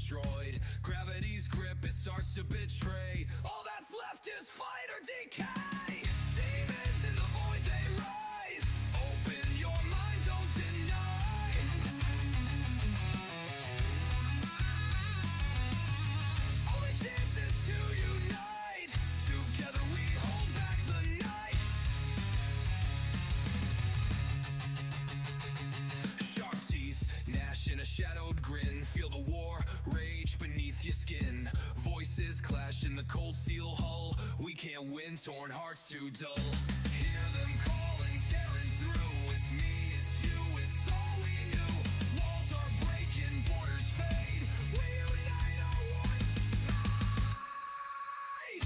destroyed. Gravity's grip, it starts to betray. All that's left is fight or decay. Demons in the void, they rise. Open your mind, don't deny. Only chance is to unite. Together we hold back the night. Sharp teeth, gnash in a shadowed grin. Feel the war rage beneath your skin. Voices clash in the cold steel hull. We can't win, torn hearts too dull. Hear them calling, tearing through. It's me, it's you, it's all we knew. Walls are breaking, borders fade. We unite our one might.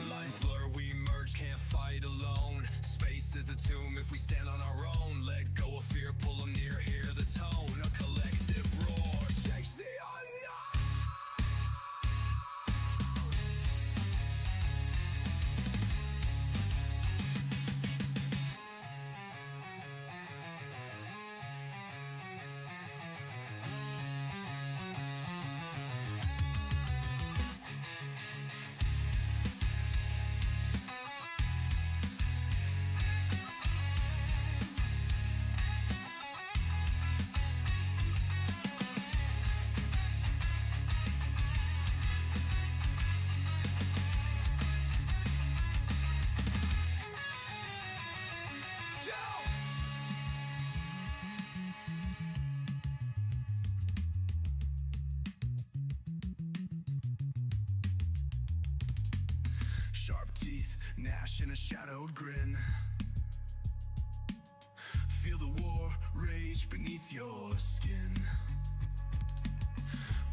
Lines blur, we merge, can't fight alone. Space is a tomb if we stand on our own. Let go of fear, pull them near, hear the tone. A collective roar shakes the unknown. Sharp teeth, gnash in a shadowed grin. Feel the war rage beneath your skin.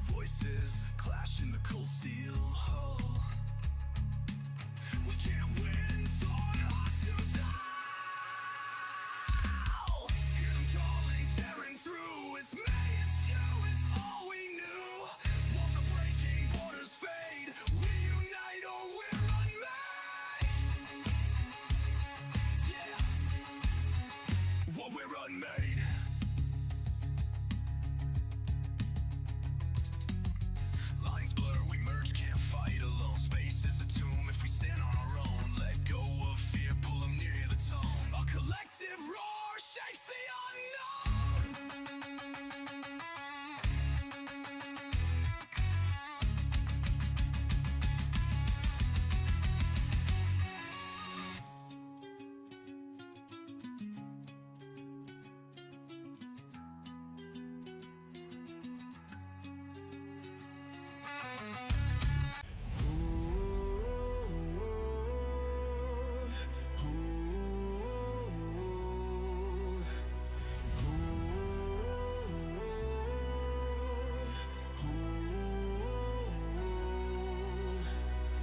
Voices clash in the cold steel hull. We can't win, torn hearts to dull. Hear them calling, tearing through. It's me, it's you, it's all we knew. Walls are breaking, borders fade. We unite or we're unmade. Yeah, well, we're unmade. Lines blur, we merge, can't fight alone. Space is a tomb if we stand on our own. Let go of fear, pull them near, hear the tone. A collective roar shakes the unknown.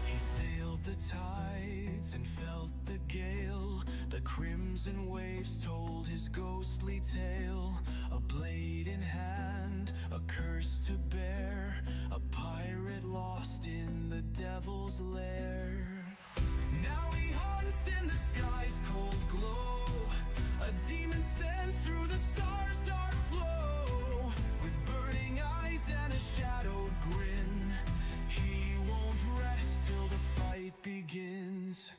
He sailed the tides and felt the gale. The crimson waves told his ghostly tale. A blade in hand, a curse to bear. A pirate lost in the devil's lair. Now he hunts in the sky's cold glow. A demon sent through the stars' dark flow. With burning eyes and a shadowed grin. He won't rest till the fight begins.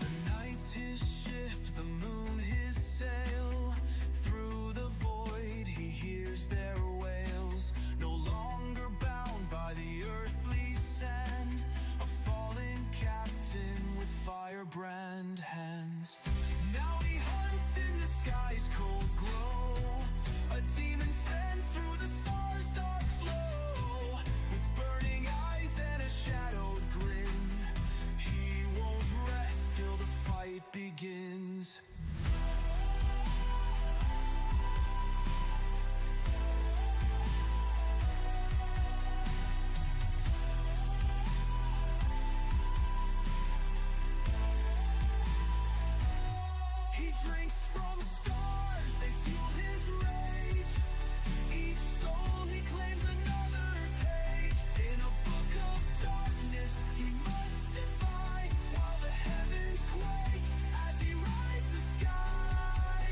The night's his ship, the moon his sail. Through the void he hears their wails. No longer bound by the earthly sail. drinks from stars, they fuel his rage. Each soul he claims another page. In a book of darkness he must defy, while the heavens quake as he rides the sky.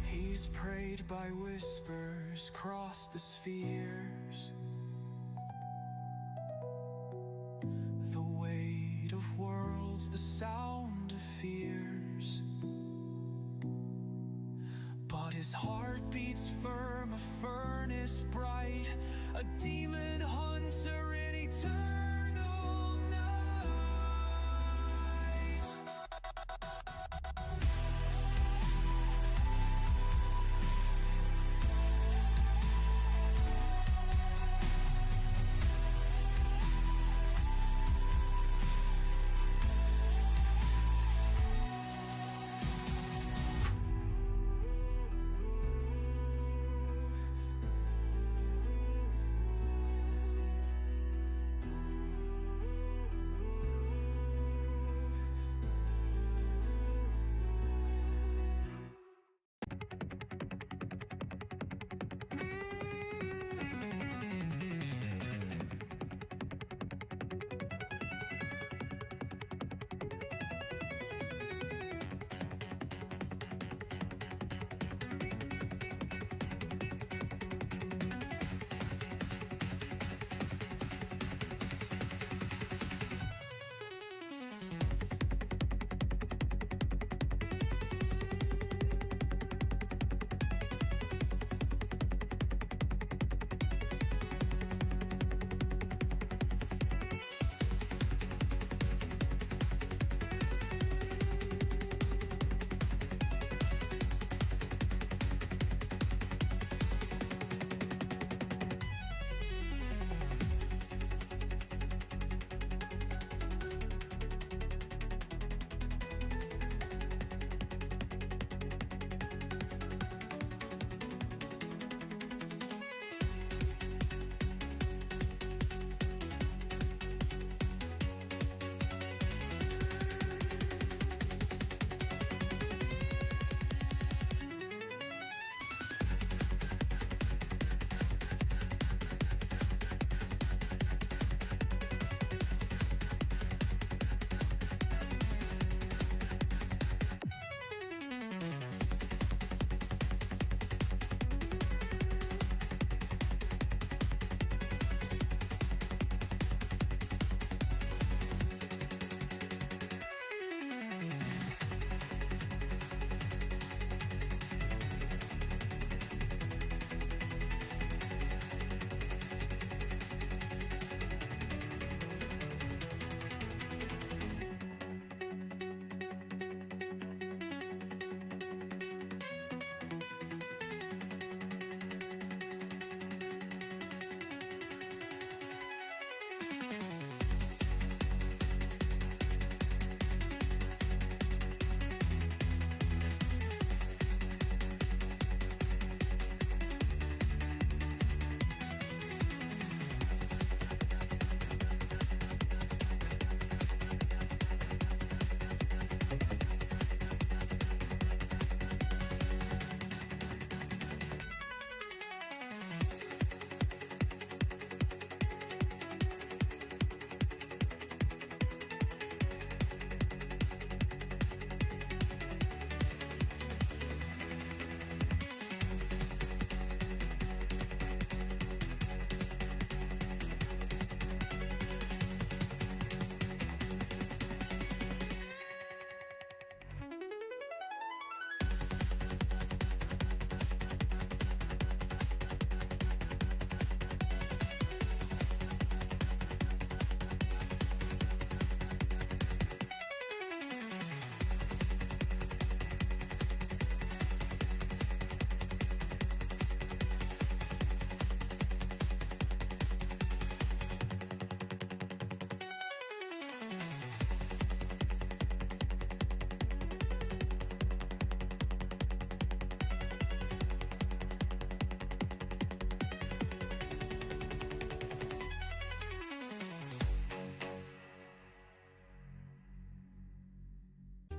He's prayed by whispers cross the spheres. The weight of worlds, the sound of fears. But his heart beats firm, a furnace bright, a demon hunter in eternal night.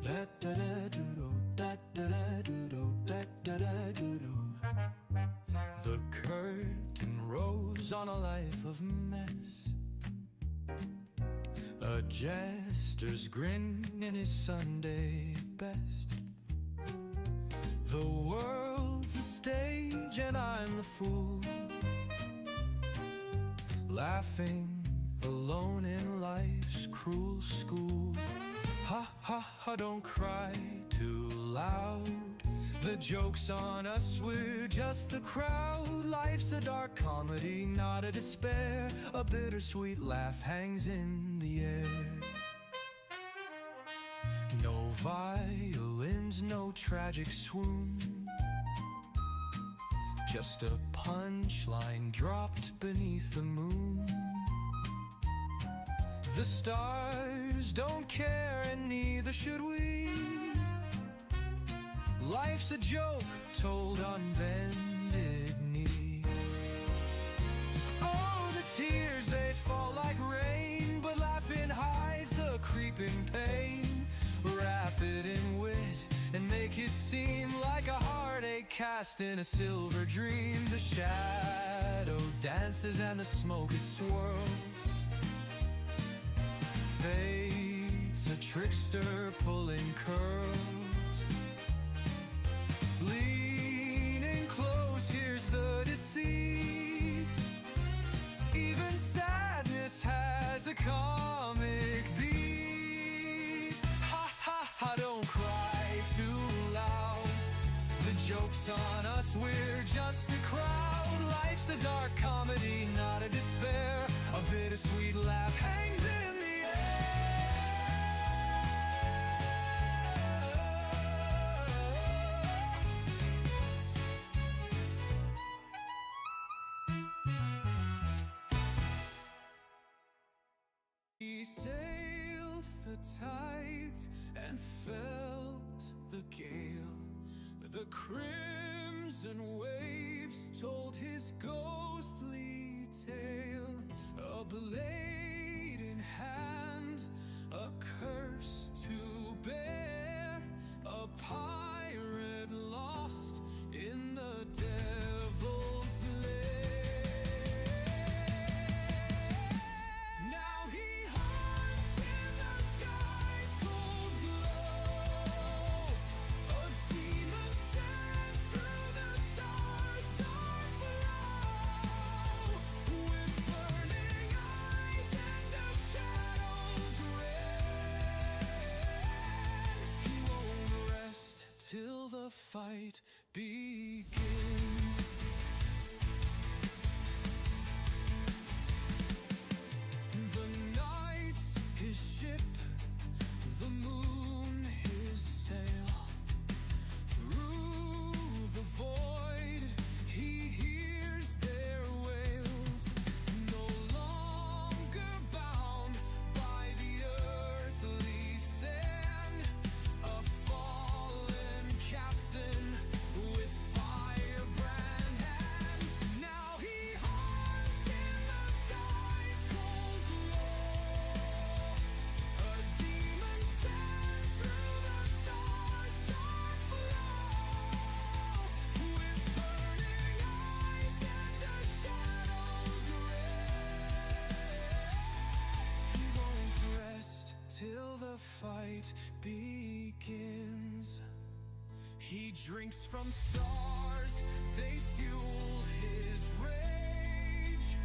La da da do do. a jester's grin in his Sunday best. The world's a stage and I'm the fool, laughing alone in life's cruel school. Ha ha ha, don't cry too loud. The joke's on us, we're just the crowd. Life's a dark comedy, not a despair. A bittersweet laugh hangs in the air. No violins, no tragic swoon, just a punchline dropped beneath the moon. The stars don't care and neither should we. Life's a joke told on bended knee. Oh, the tears, they fall like rain, but laughing hides the creeping pain. Wrap it in wit and make it seem like a heartache cast in a silver dream. The shadow dances and the smoke it swirls. Fate's a trickster pulling curls. Leaning close, here's the deceit. Even sadness has a comic beat. Ha ha ha, don't cry too loud. The joke's on us, we're just the crowd. Life's a dark comedy, not a despair. A bittersweet laugh hangs in the He sailed the tides and felt the gale. The crimson waves told his ghostly tale. A blade in hand, a curse to bear. A pirate lost in the devil's lair. Till the fight begins. The night's his ship, the moon his sail. Through the void he hears their wails. No longer bound by the earthly sand, a fallen captain with firebrand hands. Now he haunts in the sky's cold glow, a demon sent through the stars' dark flow. With burning eyes and a shadow gray, he won't rest till the fight begins. He drinks from stars, they fuel his rage.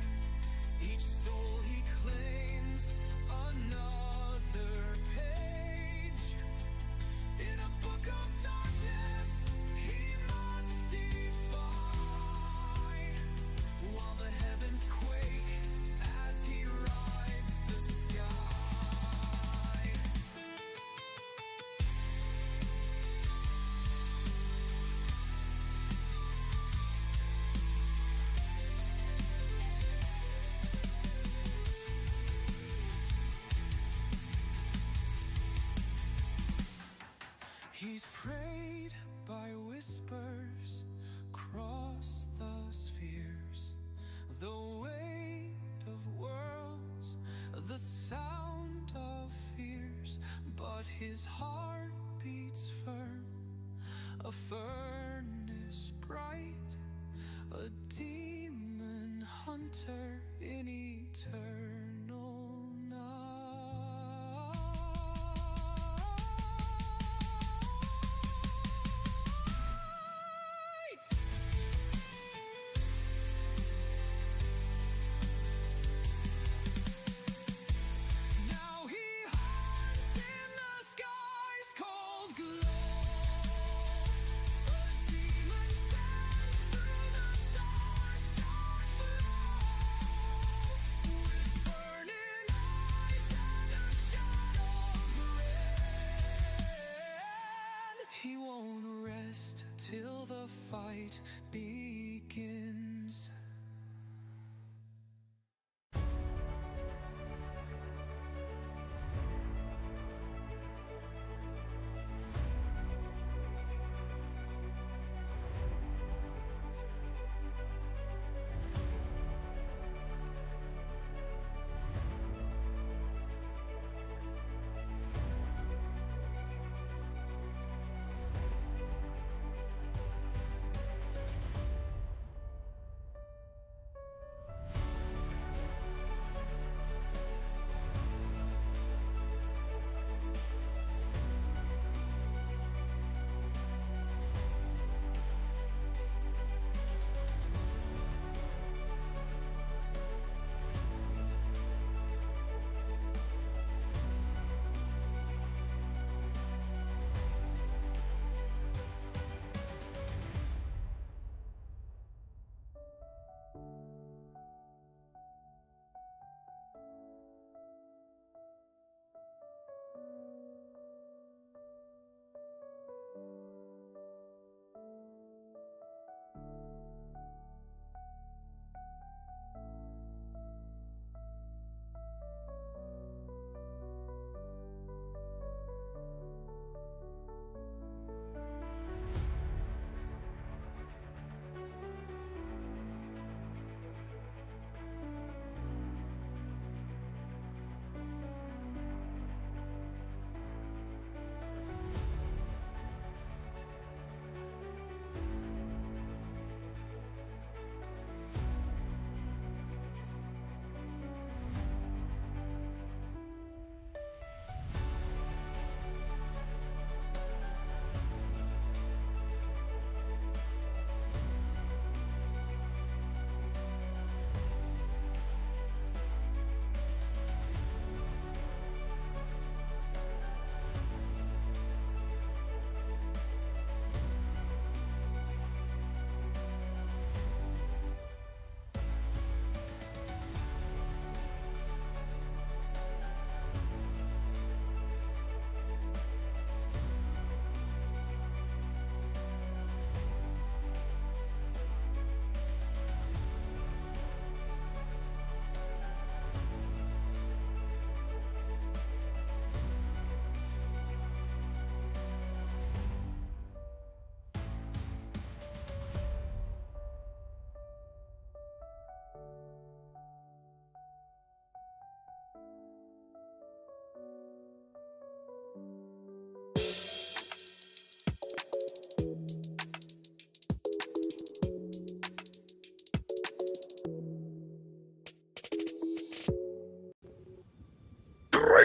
Each soul he claims another page. In a book of darkness he must defy, while the heavens quake as he rides the sky. He's prayed by whispers across the spheres. The weight of worlds, the sound of fears. But his heart beats firm, a furnace bright, a demon hunter in eternal night.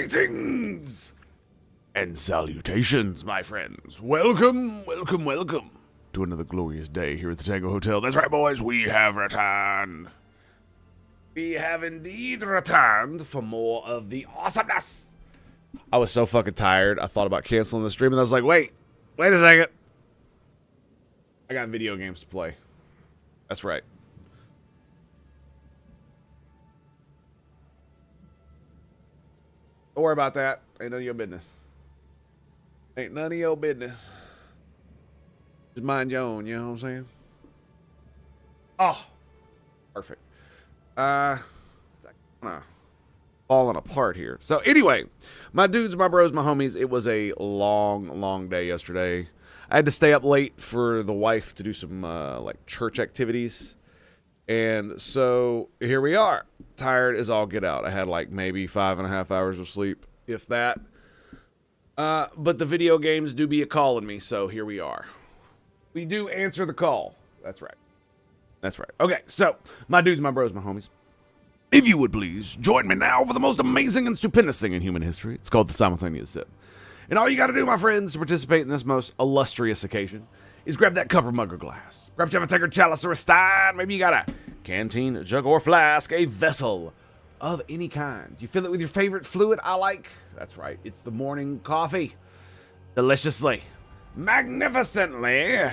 Greetings and salutations, my friends. Welcome, welcome, welcome to another glorious day here at the Tango Hotel. That's right, boys, we have returned. We have indeed returned for more of the awesomeness. I was so fucking tired, I thought about canceling the stream, and I was like, wait a second. I got video games to play. That's right. Don't worry about that. Ain't none of your business. Ain't none of your business. Just mind your own, you know what I'm saying? Oh, perfect. It's kind of falling apart here. So anyway, my dudes, my bros, my homies, it was a long day yesterday. I had to stay up late for the wife to do some like church activities. And so here we are. Tired as all get out. I had like maybe 5.5 hours of sleep, if that. But the video games do be a-calling me, so here we are. We do answer the call. That's right. That's right. Okay, so, my dudes, my bros, my homies. If you would please, join me now for the most amazing and stupendous thing in human history. It's called the simultaneous sip. And all you gotta do, my friends, to participate in this most illustrious occasion is grab that cup or mug or glass. Grab a taker, chalice, or a stein. Maybe you got a canteen, a jug, or flask, a vessel of any kind. You fill it with your favorite fluid. I like, that's right, it's the morning coffee. Deliciously, magnificently,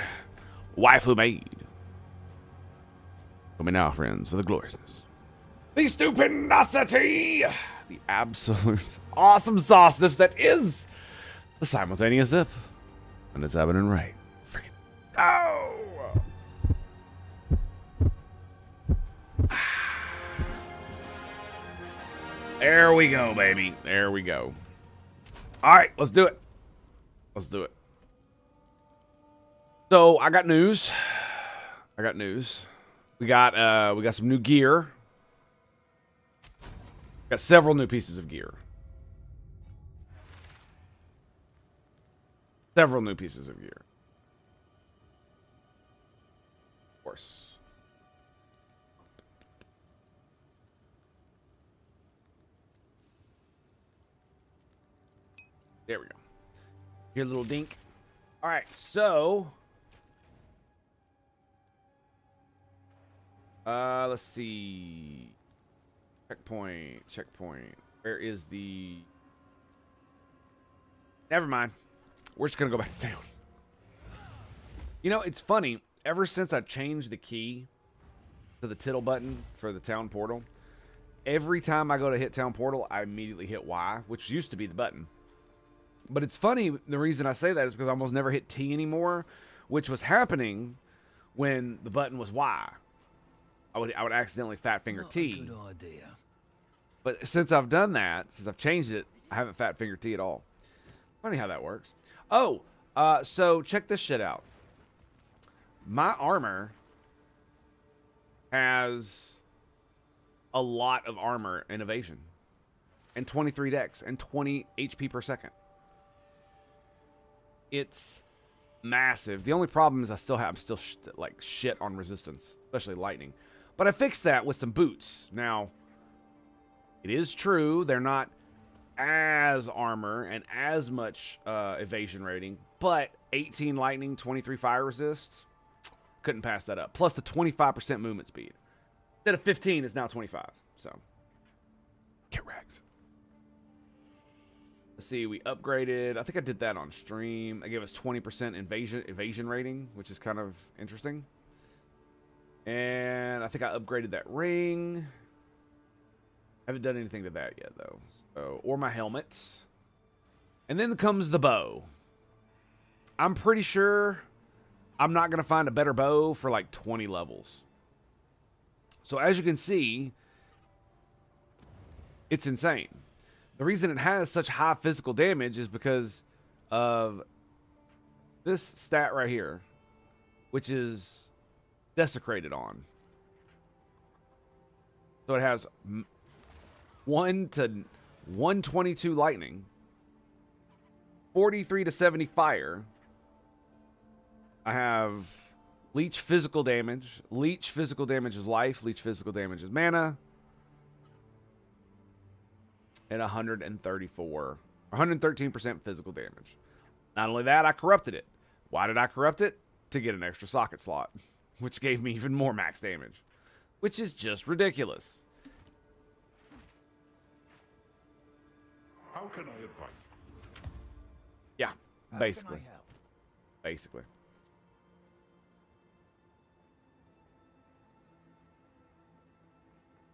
waifu made. Come in now, friends, for the gloriousness, the stupendosity, the absolute awesome sauceness that is the simultaneous sip. And it's happening right. Freaking go! There we go, baby. There we go. All right, let's do it. Let's do it. So I got news. We got some new gear. Got several new pieces of gear. Several new pieces of gear. Of course. There we go. Here, little dink. All right, so let's see. Checkpoint. Where is the? Never mind. We're just gonna go back to town. You know, it's funny. Ever since I changed the key to the tittle button for the town portal, every time I go to hit town portal, I immediately hit Y, which used to be the button. But it's funny, the reason I say that is because I almost never hit T anymore, which was happening when the button was Y. I would accidentally fat finger T. Good idea. But since I've done that, since I've changed it, I haven't fat finger T at all. Funny how that works. Oh, so check this shit out. My armor has a lot of armor and evasion, and 23 dex, and 20 HP per second. It's massive. The only problem is I'm still like shit on resistance, especially lightning. But I fixed that with some boots. Now, it is true they're not as armor and as much evasion rating, but 18 lightning, 23 fire resist, couldn't pass that up. Plus the 25% movement speed. Instead of 15, it's now 25. So, get wrecked. Let's see, we upgraded. I think I did that on stream. They gave us 20% evasion rating, which is kind of interesting. And I think I upgraded that ring. Haven't done anything to that yet, though. So, or my helmet. And then comes the bow. I'm pretty sure I'm not going to find a better bow for like 20 levels. So as you can see, it's insane. The reason it has such high physical damage is because of this stat right here, which is desecrated on. So it has 1 to 122 lightning, 43 to 70 fire. I have leech physical damage. Leech physical damage is life. Leech physical damage is mana. and 113% physical damage. Not only that, I corrupted it. Why did I corrupt it? To get an extra socket slot, which gave me even more max damage, which is just ridiculous. How can I advise? Yeah, basically. Basically.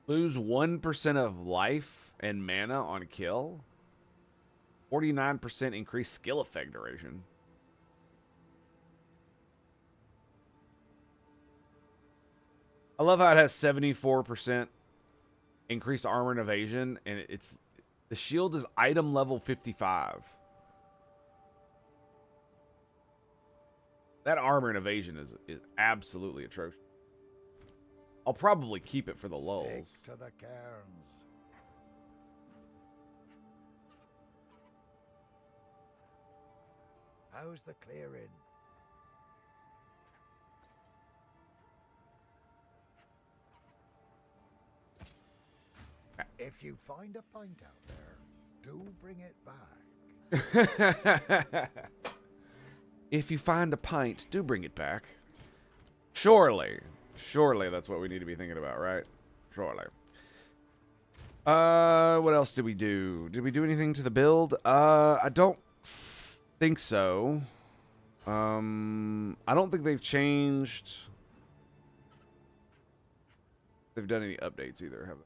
Lose 1% of life and mana on kill. 49% increased skill effect duration. I love how it has 74% increased armor and evasion, and it's the shield is item level 55. That armor and evasion is absolutely atrocious. I'll probably keep it for the lulls. Stick to the cairns. How's the clearing? If you find a pint out there, do bring it back. If you find a pint, do bring it back. Surely. Surely that's what we need to be thinking about, right? Surely. What else did we do? Did we do anything to the build? I don't think so. I don't think they've changed. They've done any updates either, have they?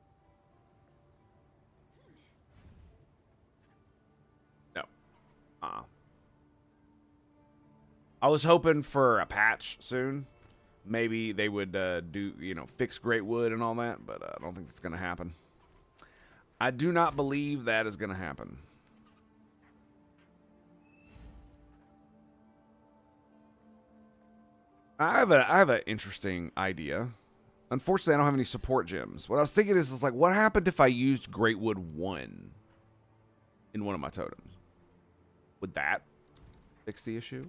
No. I was hoping for a patch soon. Maybe they would do, fix Great Wood and all that, but I don't think that's going to happen. I do not believe that is going to happen. I have an interesting idea. Unfortunately, I don't have any support gems. What I was thinking is like, what happened if I used Great Wood 1 in one of my totems? Would that fix the issue?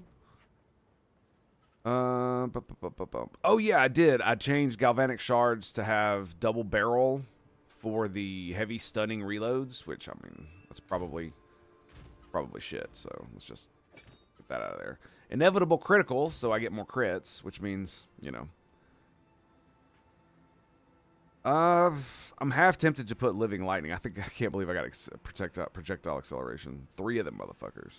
Oh yeah, I did. I changed galvanic shards to have double barrel for the heavy stunning reloads, which I mean that's probably shit. So let's just get that out of there. Inevitable critical, so I get more crits, which means I'm half tempted to put living lightning. I can't believe I got projectile acceleration. 3 of them motherfuckers.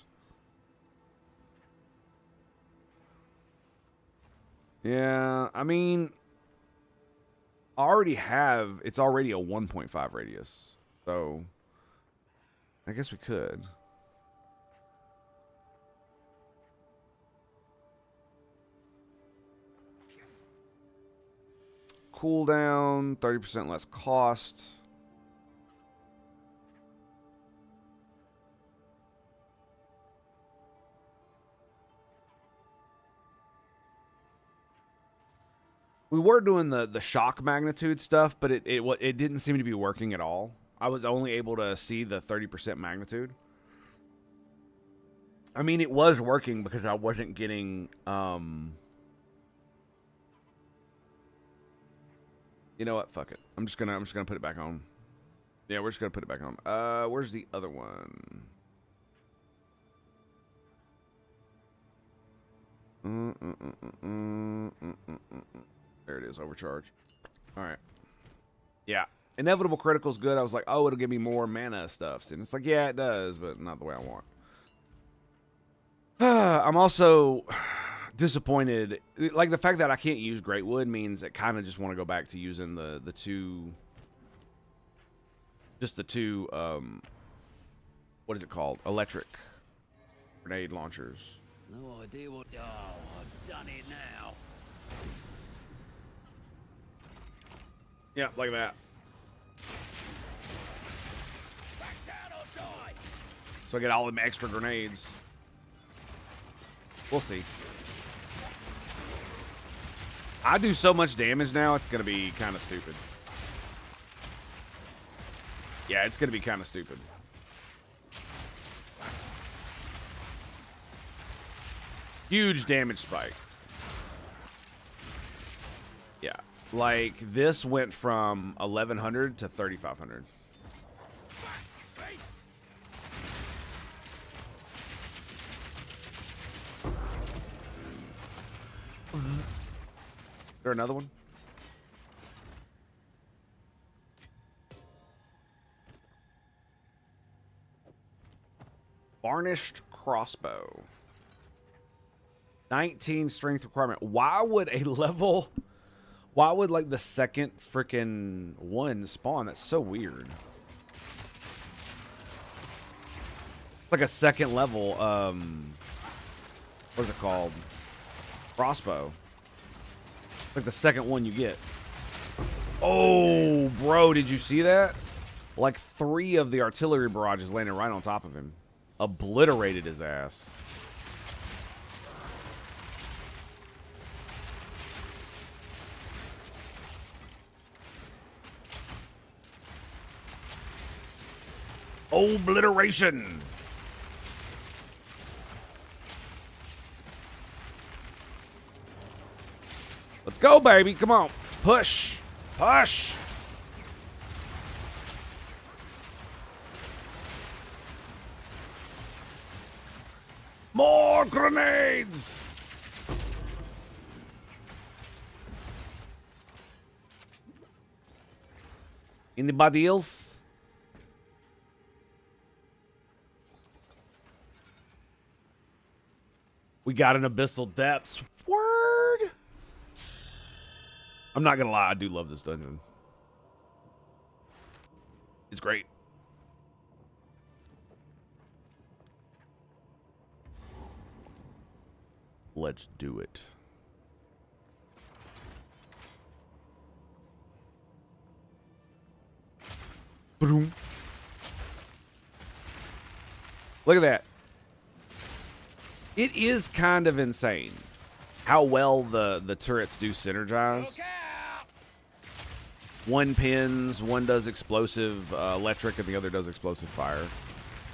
Yeah, I mean, it's already a 1.5 radius, so I guess we could. Cooldown, 30% less cost. We were doing the shock magnitude stuff, but it didn't seem to be working at all. I was only able to see the 30% magnitude. I mean, it was working because I wasn't getting you know what? Fuck it. I'm just gonna put it back on. Yeah, we're just gonna put it back on. Where's the other one? There it is, overcharge. All right. Yeah, inevitable critical is good. I was like, oh, it'll give me more mana stuff, and it's like, yeah, it does, but not the way I want. I'm also disappointed. Like the fact that I can't use Great Wood means I kind of just want to go back to using the two. Just the two. What is it called? Electric grenade launchers. No idea what. Oh, I've done it now. Yeah, like that. Back down or die. So I get all them extra grenades. We'll see. I do so much damage now, it's going to be kind of stupid. Yeah, it's going to be kind of stupid. Huge damage spike. Yeah. Like, this went from 1,100 to 3,500. there another one? Varnished crossbow. 19 strength requirement. Why would a level... Why would, like, the second freaking one spawn? That's so weird. Like a second level, what's it called? Crossbow. Like the second one you get. Oh, bro, did you see that? Like 3 of the artillery barrages landed right on top of him. Obliterated his ass. Obliteration. Let's go, baby. Come on. Push. Push. More grenades. Anybody else? We got an Abyssal Depths. Word. I'm not gonna lie, I do love this dungeon. It's great. Let's do it. Boom. Look at that. It is kind of insane how well the turrets do synergize. One pins, one does explosive electric, and the other does explosive fire.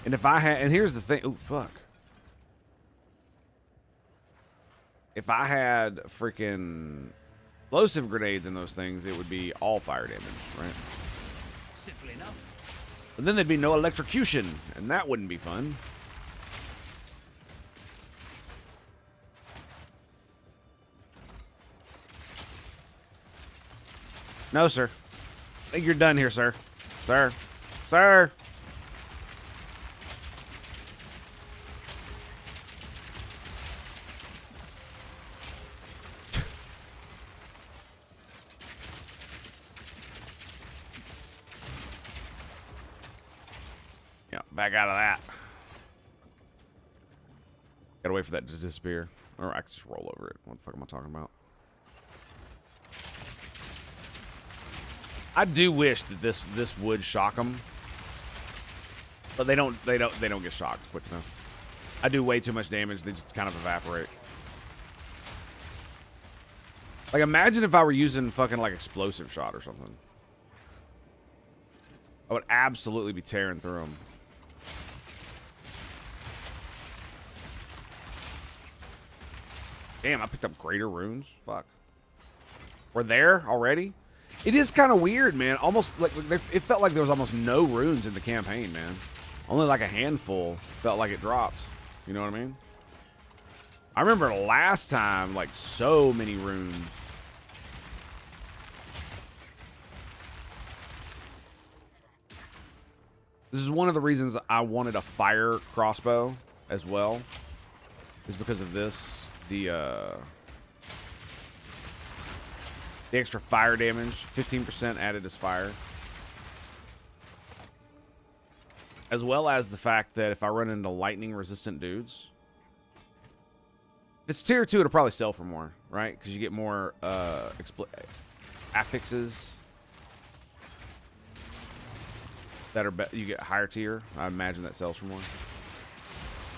And if I had, and here's the thing, oh fuck. If I had freaking explosive grenades in those things, it would be all fire damage, right? Simple enough. But then there'd be no electrocution, and that wouldn't be fun. No, sir. I think you're done here, sir. Sir. Sir. Yeah, back out of that. Gotta wait for that to disappear. Or I can just roll over it. What the fuck am I talking about? I do wish that this would shock them, but they don't get shocked quick enough. I do way too much damage; they just kind of evaporate. Like imagine if I were using fucking like explosive shot or something. I would absolutely be tearing through them. Damn, I picked up greater runes. Fuck. We're there already. It is kind of weird, man. Almost like it felt like there was almost no runes in the campaign, man. Only like a handful felt like it dropped. You know what I mean? I remember last time, like so many runes. This is one of the reasons I wanted a fire crossbow as well. Is because of this. The extra fire damage, 15% added as fire. As well as the fact that if I run into lightning resistant dudes, if it's tier 2, it'll probably sell for more, right? Because you get more affixes that are you get higher tier. I imagine that sells for more.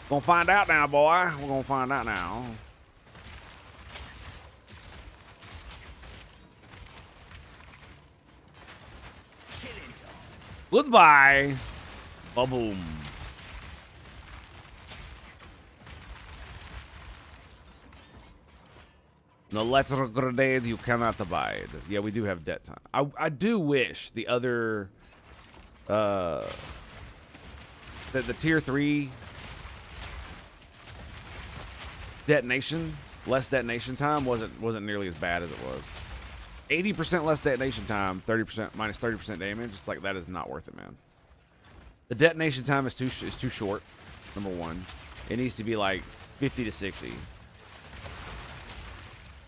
Gonna find out now, boy. We're gonna find out now. Goodbye. Ba-boom. An electrical grenade you cannot abide. Yeah, we do have debt time. I do wish the other the tier 3 detonation, less detonation time wasn't nearly as bad as it was. 80% less detonation time, 30% minus 30% damage. It's like that is not worth it, man. The detonation time is too short. Number one, it needs to be like 50 to 60.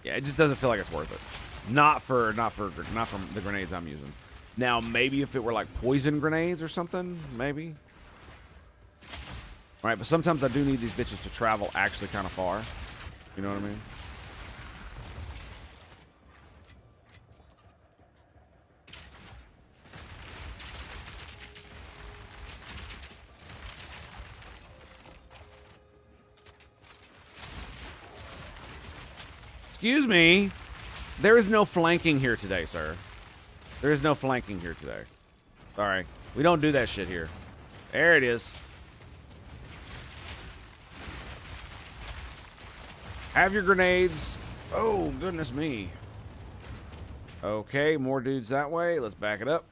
Yeah, it just doesn't feel like it's worth it. Not from the grenades I'm using. Now, maybe if it were like poison grenades or something, maybe. All right, but sometimes I do need these bitches to travel actually kind of far. You know what I mean? Excuse me. There is no flanking here today, sir. There is no flanking here today. Sorry. We don't do that shit here. There it is. Have your grenades. Oh, goodness me. Okay, more dudes that way. Let's back it up.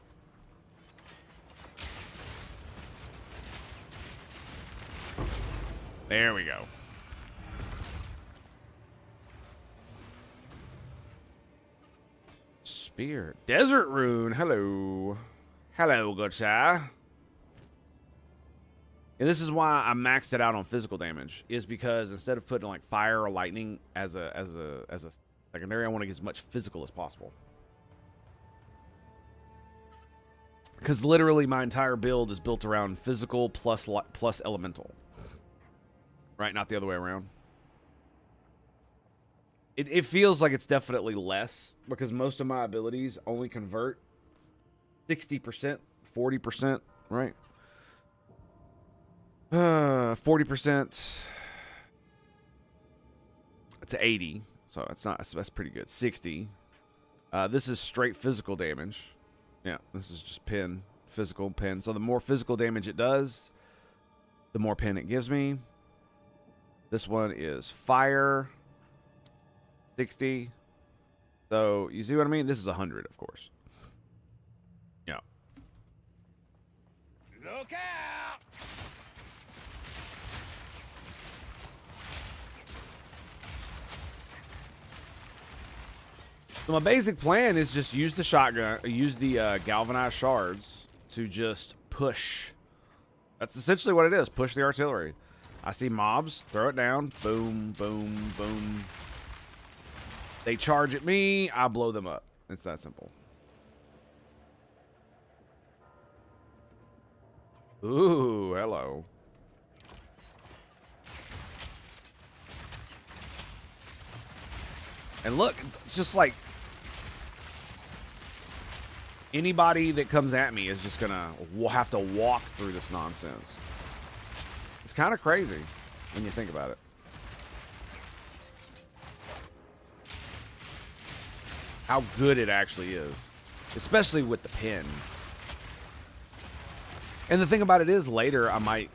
There we go. Spear. Desert Rune. Hello. Hello, good sir. And this is why I maxed it out on physical damage, is because instead of putting like fire or lightning as a secondary, I want to get as much physical as possible. Because literally my entire build is built around physical plus elemental. Right, not the other way around. It feels like it's definitely less, because most of my abilities only convert 60%, 40%, right? 40%. It's 80, so that's pretty good. 60. This is straight physical damage. Yeah, this is just pin, physical pin. So the more physical damage it does, the more pin it gives me. This one is fire. 60. So, you see what I mean? This is 100, of course. Yeah. Look out! So my basic plan is just use the shotgun, use the galvanized shards to just push. That's essentially what it is. Push the artillery. I see mobs, throw it down. Boom, boom, boom. They charge at me, I blow them up. It's that simple. Ooh, hello. And look, it's just like anybody that comes at me is just gonna have to walk through this nonsense. It's kind of crazy when you think about it. How good it actually is, especially with the pin. And the thing about it is, later I might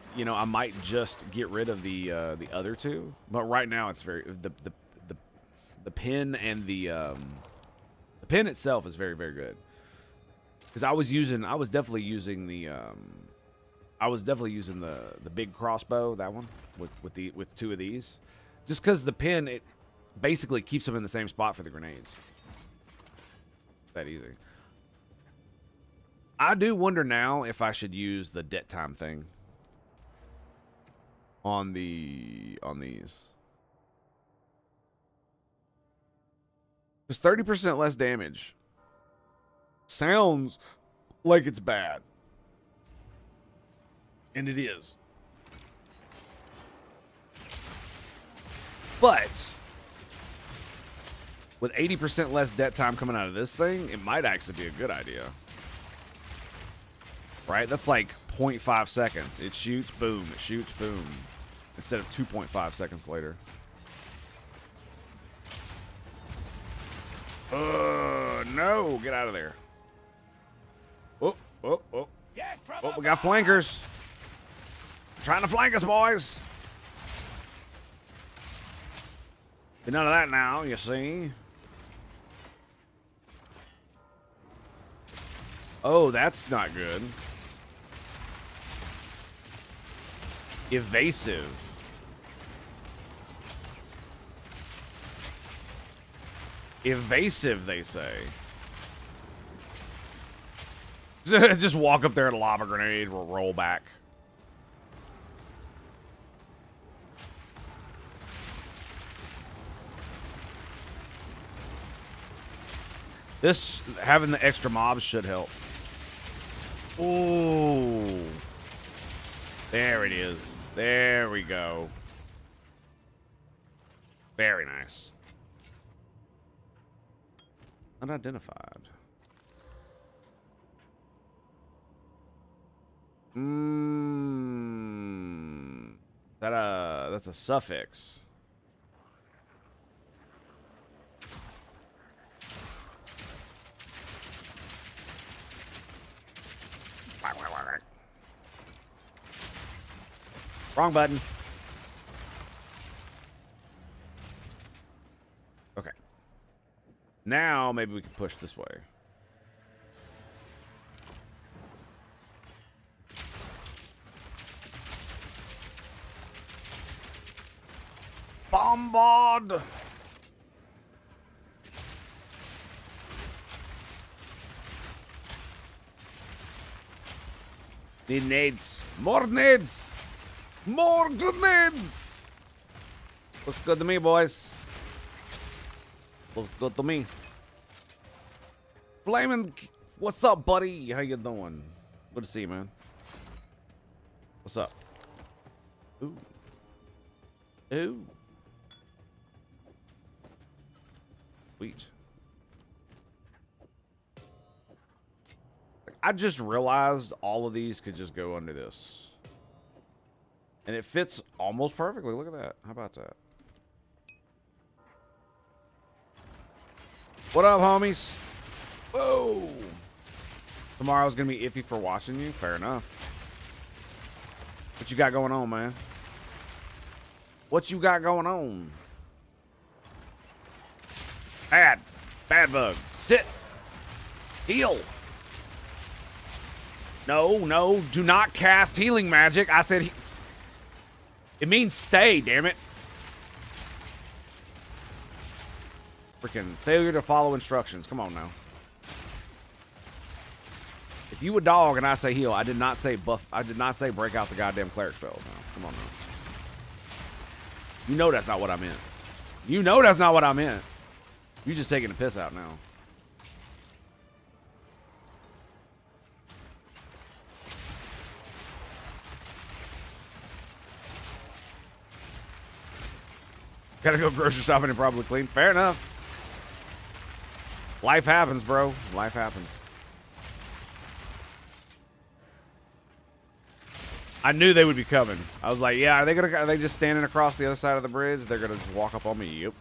just get rid of the other two, but right now it's very the pin and the pin itself is very, very good. Because I was definitely using the big crossbow, that one with two of these, just because the pin, it basically keeps them in the same spot for the grenades. That easy. I do wonder now if I should use the det time thing on these. Because 30% less damage sounds like it's bad. And it is. But with 80% less det time coming out of this thing, it might actually be a good idea. Right? That's like 0.5 seconds. It shoots, boom. It shoots, boom. Instead of 2.5 seconds later. No. Get out of there. Oh. Oh, we got flankers. Trying to flank us, boys. But none of that now, you see. Oh, that's not good. Evasive. Evasive, they say. Just walk up there and lob a grenade, roll back. This, having the extra mobs should help. Ooh. There it is. There we go. Very nice. Unidentified. That's a suffix. Wrong button. Okay. Now maybe we can push this way. Bombard! Need nades. More nades! More grenades! Looks good to me, boys. Looks good to me. Flamin', what's up, buddy? How you doing? Good to see you, man. What's up? Ooh. Ooh. Sweet. I just realized all of these could just go under this. And it fits almost perfectly. Look at that. How about that? What up, homies? Whoa. Tomorrow's going to be iffy for watching you. Fair enough. What you got going on, man? What you got going on? Bad. Bad bug. Sit. Heal. No, no. Do not cast healing magic. I said... It means stay, damn it. Freaking failure to follow instructions. Come on now. If you a dog and I say heal, I did not say buff. I did not say break out the goddamn cleric spell. No, come on now. You know that's not what I meant. You know that's not what I meant. You just taking the piss out now. Gotta go grocery shopping and probably clean. Fair enough. Life happens, bro. Life happens. I knew they would be coming. I was like, yeah, are they just standing across the other side of the bridge? They're gonna just walk up on me. Yep.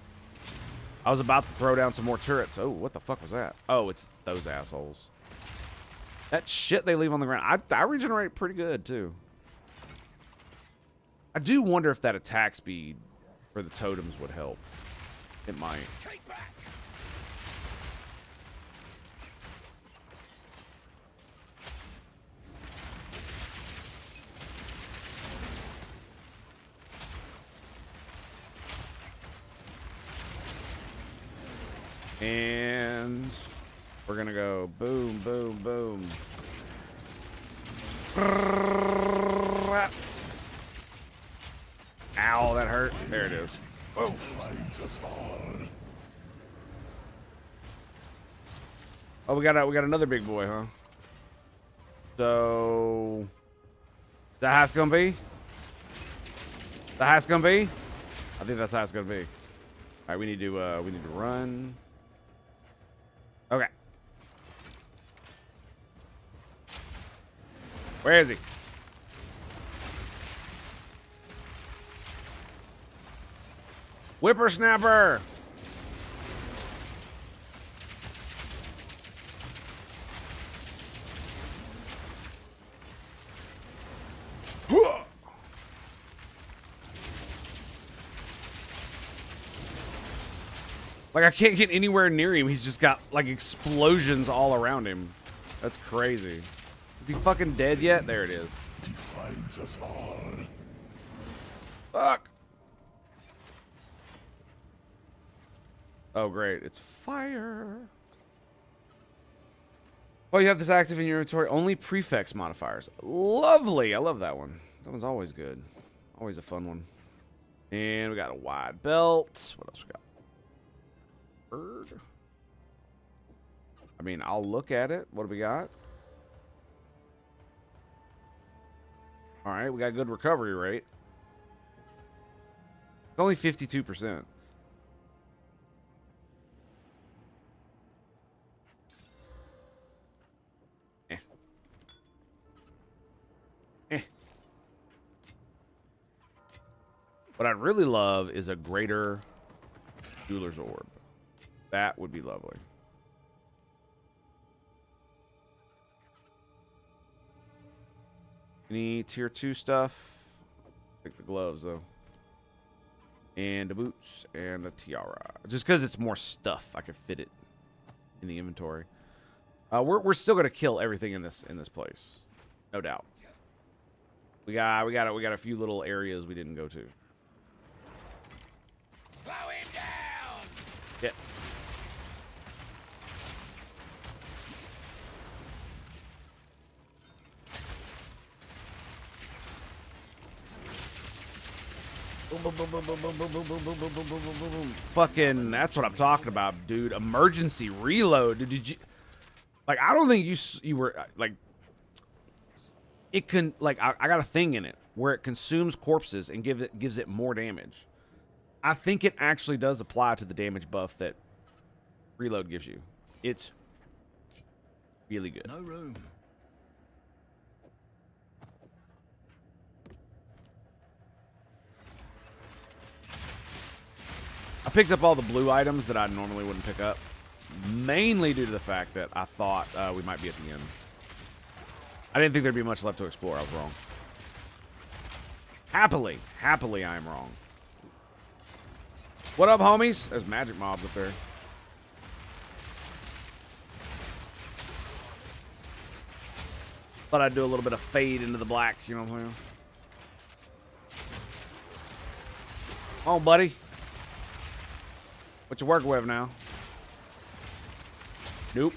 I was about to throw down some more turrets. Oh, what the fuck was that? Oh, it's those assholes. That shit they leave on the ground. I regenerate pretty good too. I do wonder if that attack speed for the totems would help. It might. And we're gonna go boom, boom, boom. Ow, that hurt. There it is. Oh. Oh, we got another big boy, huh? So that how it's gonna be? That how it's gonna be? I think that's how it's gonna be. All right, we need to run. Okay. Where is he? Whippersnapper! Like, I can't get anywhere near him. He's just got, like, explosions all around him. That's crazy. Is he fucking dead yet? There it is. Defines us all. Fuck! Oh, great. It's fire. Oh, you have this active in your inventory. Only prefix modifiers. Lovely. I love that one. That one's always good. Always a fun one. And we got a wide belt. What else we got? Bird. I mean, I'll look at it. What do we got? All right, we got a good recovery rate. It's only 52%. What I'd really love is a greater jeweler's orb. That would be lovely. Any tier 2 stuff? Pick the gloves though. And the boots and the tiara. Just because it's more stuff, I could fit it in the inventory. We're still gonna kill everything in this place, no doubt. We got a few little areas we didn't go to. Slow him down! Yeah. Fucking, that's what I'm talking about, dude. Emergency reload. Did you, like, I don't think you were, like, it can, like, I got a thing in it where it consumes corpses and gives it more damage. I think it actually does apply to the damage buff that reload gives you. It's really good. No room. I picked up all the blue items that I normally wouldn't pick up, mainly due to the fact that I thought we might be at the end. I didn't think there'd be much left to explore. I was wrong. Happily, I am wrong. What up, homies? There's magic mobs up there. Thought I'd do a little bit of fade into the black, you know what I'm saying? Come on, buddy. What you working with now? Nope.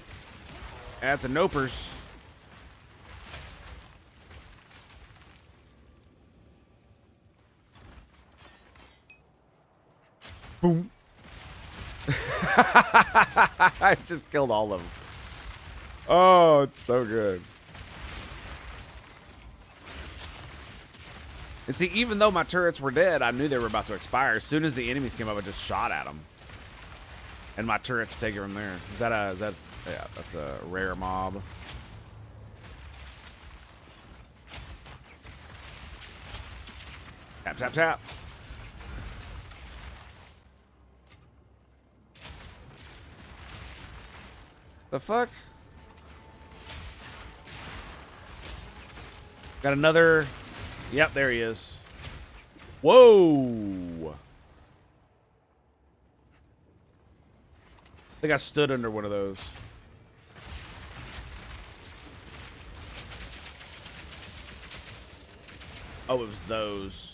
That's a nopers. Boom. I just killed all of them. Oh, it's so good. And see, even though my turrets were dead, I knew they were about to expire. As soon as the enemies came up, I just shot at them. And my turrets take it from there. Yeah, that's a rare mob. Tap, tap, tap. The fuck? Got another. Yep, there he is. Whoa. I think I stood under one of those. Oh, it was those.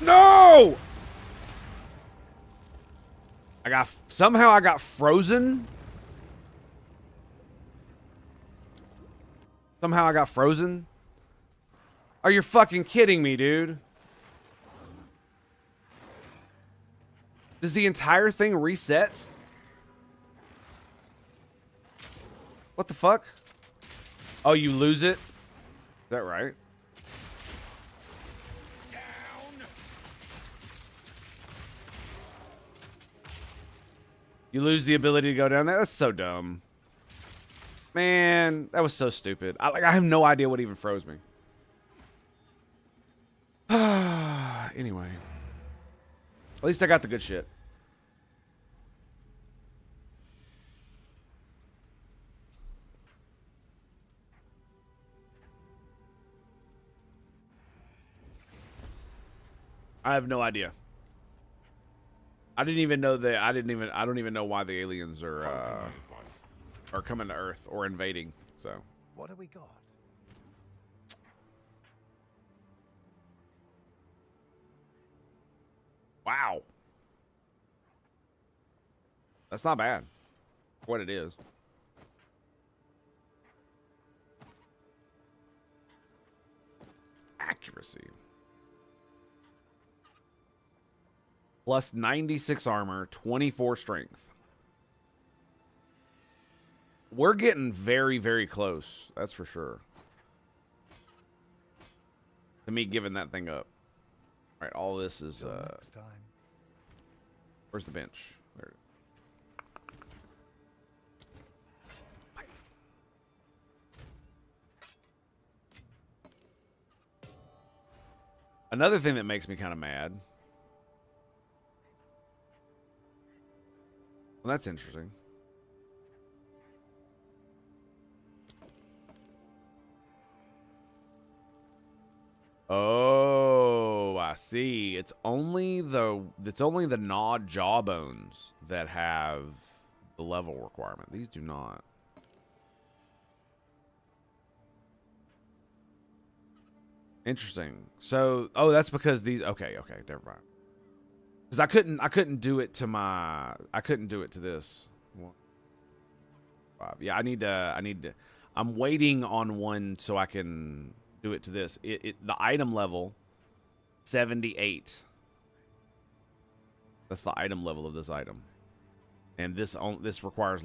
No! Somehow I got frozen. Somehow I got frozen. Are you fucking kidding me, dude? Does the entire thing reset? What the fuck? Oh, you lose it? Is that right? You lose the ability to go down there? That's so dumb. Man, that was so stupid. I have no idea what even froze me. Anyway. At least I got the good shit. I have no idea. I didn't even know that. I don't even know why the aliens are coming to Earth or invading. So. What have we got? Wow. That's not bad. What it is. Accuracy. Plus 96 armor, 24 strength. We're getting very, very close. That's for sure. To me giving that thing up. All right, all this is... Next time. Where's the bench? There. Another thing that makes me kind of mad. Well, that's interesting. Oh, I see. It's only the gnawed jawbones that have the level requirement. These do not. Interesting. So, oh, that's because these. Okay, never mind. Because I couldn't do it to my. I couldn't do it to this. 1, 5. Yeah, I need to. I'm waiting on one so I can do it to this. The item level, 78. That's the item level of this item, and this requires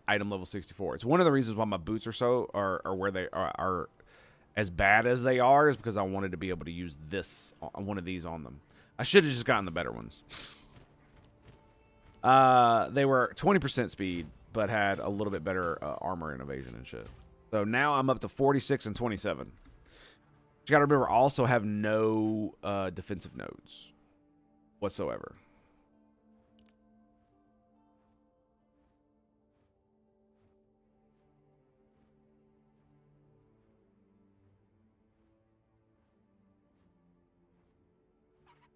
item level 64. It's one of the reasons why my boots are where they are as bad as they are, is because I wanted to be able to use one of these on them. I should have just gotten the better ones. They were 20% speed, but had a little bit better armor and evasion and shit. So now I'm up to 46 and 27. You got to remember, I also have no defensive nodes whatsoever.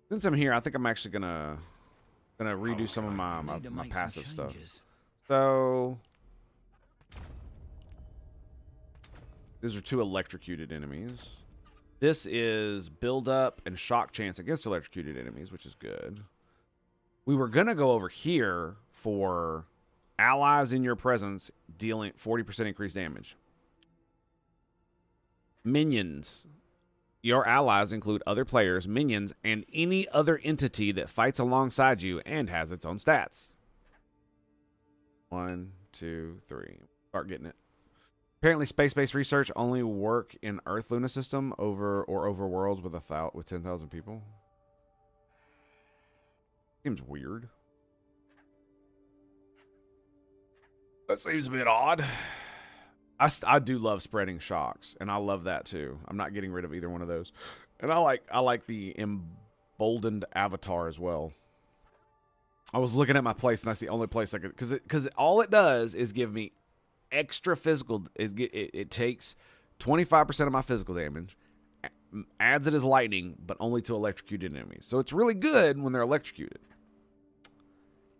Since I'm here, I think I'm actually gonna redo some of my passive stuff. So these are 2 electrocuted enemies. This is build up and shock chance against electrocuted enemies, which is good. We were gonna go over here for allies in your presence dealing 40% increased damage. Minions. Your allies include other players, minions, and any other entity that fights alongside you and has its own stats. 1, 2, 3. Start getting it. Apparently, space-based research only work in Earth Luna system over worlds with 10,000 people. Seems weird. That seems a bit odd. I do love spreading shocks, and I love that too. I'm not getting rid of either one of those. And I like the emboldened avatar as well. I was looking at my place, and that's the only place I could, because all it does is give me extra physical. It takes 25% of my physical damage, adds it as lightning, but only to electrocuted enemies. So it's really good when they're electrocuted.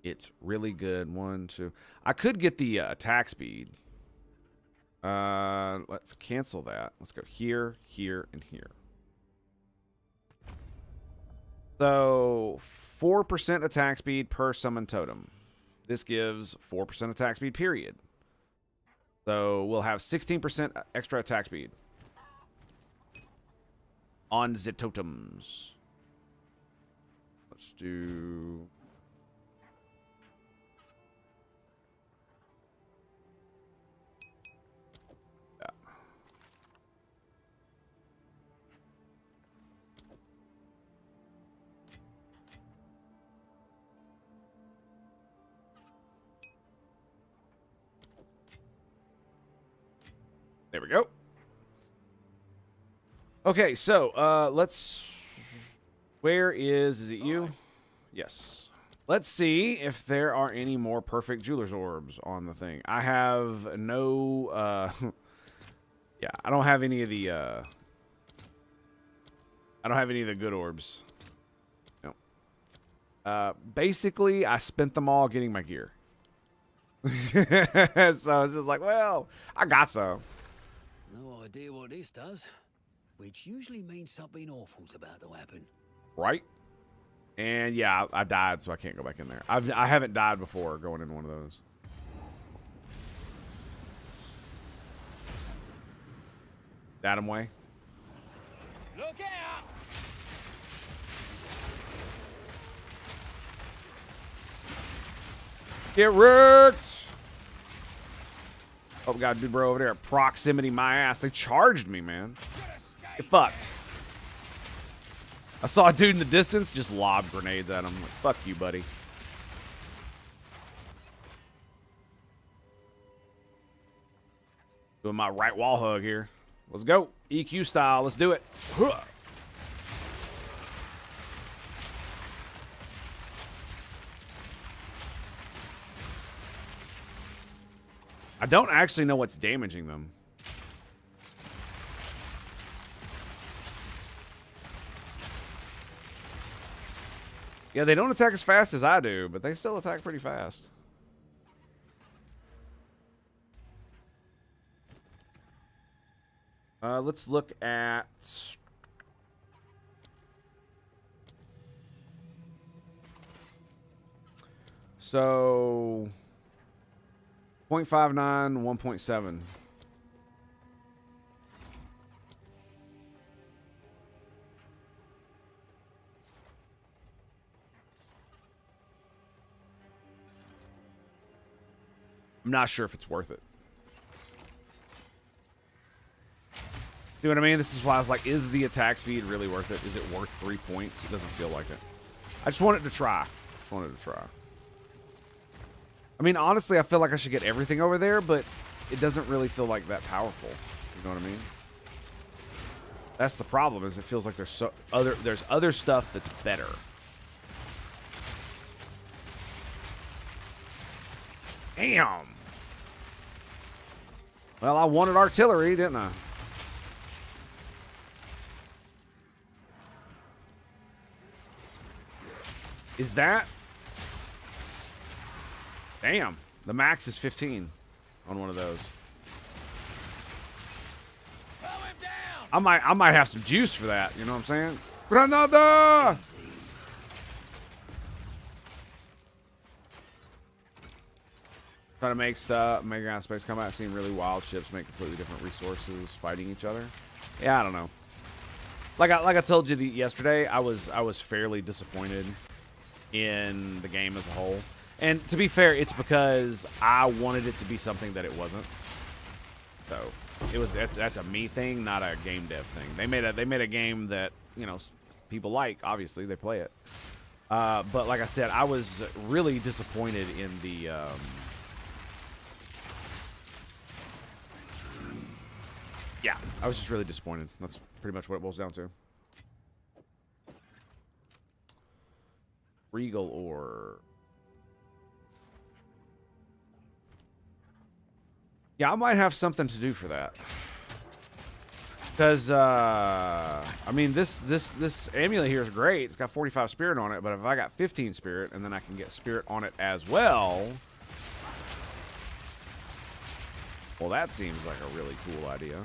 It's really good. 1, 2. I could get the attack speed. Let's cancel that. Let's go here, here, and here. So 4% attack speed per summon totem. This gives 4% attack speed, period. So we'll have 16% extra attack speed on the totems. Let's do... There we go. Okay, so let's... Where is it you? Yes. Let's see if there are any more perfect jeweler's orbs on the thing. I have no... yeah, I don't have any of the... I don't have any of the good orbs. No. Basically, I spent them all getting my gear. So it's just like, well, I got some. No idea what this does, which usually means something awful's about to happen. Right? And yeah, I died, so I can't go back in there. I haven't died before going in one of those. Adam way. Look out! Get wrecked! Oh, we got a dude bro over there at proximity my ass. They charged me, man. Get fucked. I saw a dude in the distance, just lob grenades at him. Like, fuck you, buddy. Doing my right wall hug here. Let's go. EQ style. Let's do it. Huh. I don't actually know what's damaging them. Yeah, they don't attack as fast as I do, but they still attack pretty fast. Let's look at... So... 0.59, 1.7. I'm not sure if it's worth it. See what I mean? This is why I was like, is the attack speed really worth it? Is it worth 3 points? It doesn't feel like it. I just wanted to try. I mean, honestly, I feel like I should get everything over there, but it doesn't really feel like that powerful. You know what I mean? That's the problem, is it feels like there's other stuff that's better. Damn. Well, I wanted artillery, didn't I? Is that... Damn. The max is 15 on one of those. Throw him down! I might have some juice for that, you know what I'm saying? Granada! Trying to make stuff, making out of space combat, seeing really wild ships make completely different resources fighting each other. Yeah, I don't know. Like I told you yesterday, I was fairly disappointed in the game as a whole. And to be fair, it's because I wanted it to be something that it wasn't. So that's a me thing, not a game dev thing. They made a game that, you know, people like. Obviously, they play it. But like I said, I was really disappointed in the. Yeah, I was just really disappointed. That's pretty much what it boils down to. Regal or... Yeah, I might have something to do for that. Because, I mean, this amulet here is great. It's got 45 spirit on it, but if I got 15 spirit, and then I can get spirit on it as well... Well, that seems like a really cool idea.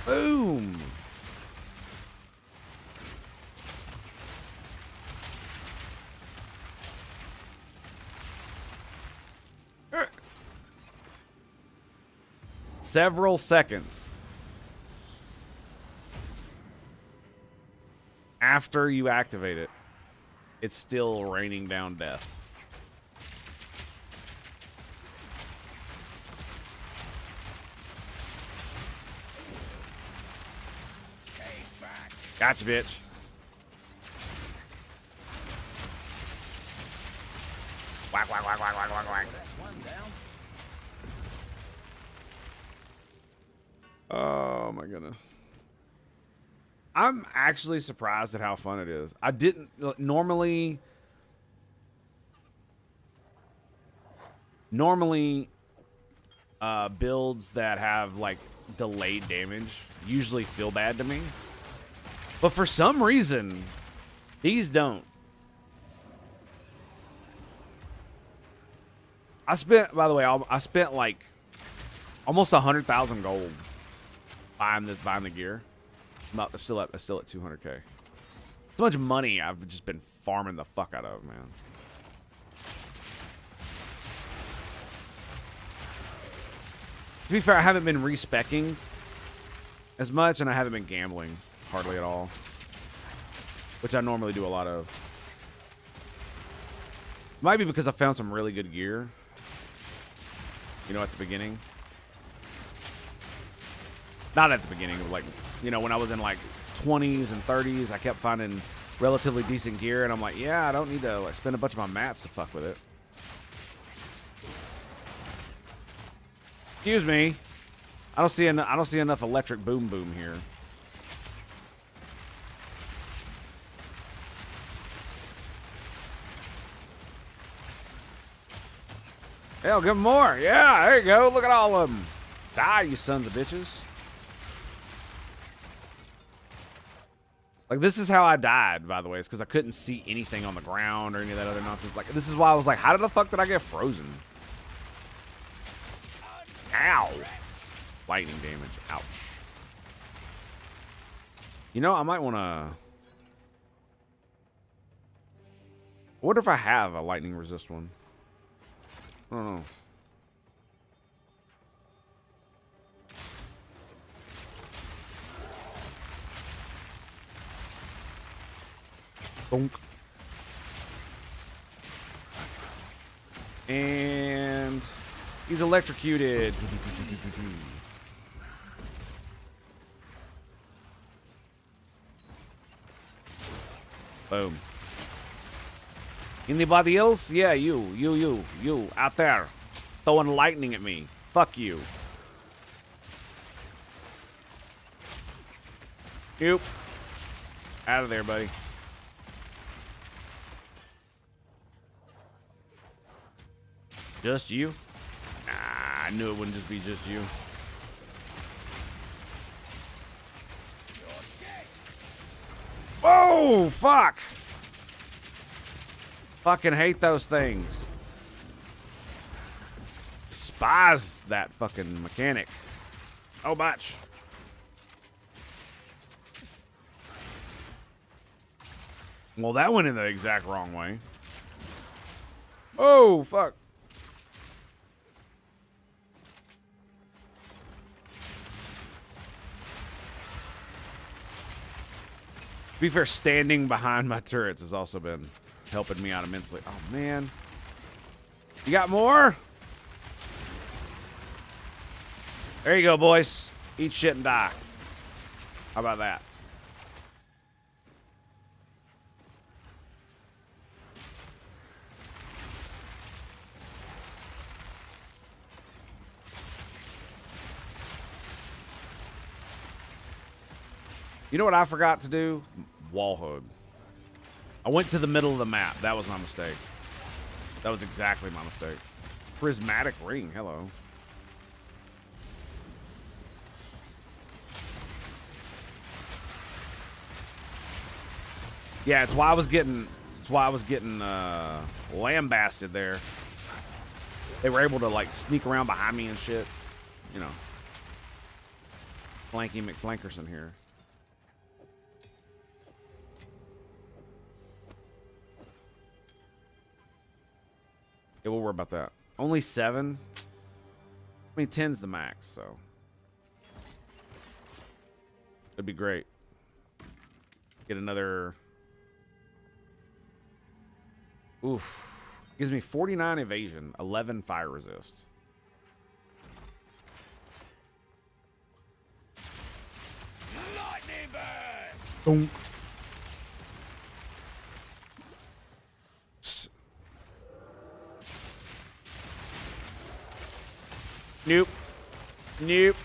Boom! Several seconds after you activate it, it's still raining down death. Gotcha, bitch. Whack, whack, whack, whack, whack, whack, whack. That's one down. Oh, my goodness. I'm actually surprised at how fun it is. I didn't... Normally, builds that have, like, delayed damage usually feel bad to me. But for some reason, these don't. I spent, by the way, I spent like almost 100,000 gold buying the gear. Not still at 200K. So much money I've just been farming the fuck out of, man. To be fair, I haven't been respecking as much, and I haven't been gambling hardly at all, which I normally do a lot of. Might be because I found some really good gear, you know, at the beginning. Not at the beginning, but like, you know, when I was in like 20s and 30s, I kept finding relatively decent gear, and I'm like, yeah, I don't need to like spend a bunch of my mats to fuck with it. Excuse me. I don't see enough electric boom boom here. Hell, give them more. Yeah, there you go. Look at all of them. Die, you sons of bitches. Like, this is how I died, by the way. It's because I couldn't see anything on the ground or any of that other nonsense. Like, this is why I was like, how the fuck did I get frozen? Ow. Lightning damage. Ouch. You know, I might want to... I wonder if I have a lightning resist one. I don't know. Bonk. And he's electrocuted. Boom. Anybody else? Yeah, you out there throwing lightning at me. Fuck you. Nope. Out of there, buddy. Just you? Nah, I knew it wouldn't just be just you. Whoa, fuck. Fucking hate those things. Despise that fucking mechanic. Oh, much. Well, that went in the exact wrong way. Oh, fuck. To be fair, standing behind my turrets has also been helping me out immensely. Oh, man. You got more? There you go, boys. Eat shit and die. How about that? You know what I forgot to do? Wall hug. I went to the middle of the map. That was my mistake. That was exactly my mistake. Prismatic ring. Hello. Yeah, it's why I was getting lambasted there. They were able to like sneak around behind me and shit. You know. Flanky McFlankerson here. Yeah, we'll worry about that. Only 7? I mean, 10's the max, so. It'd be great. Get another... Oof. Gives me 49 evasion, 11 fire resist. Lightning bird! Donk. Nope. Nope.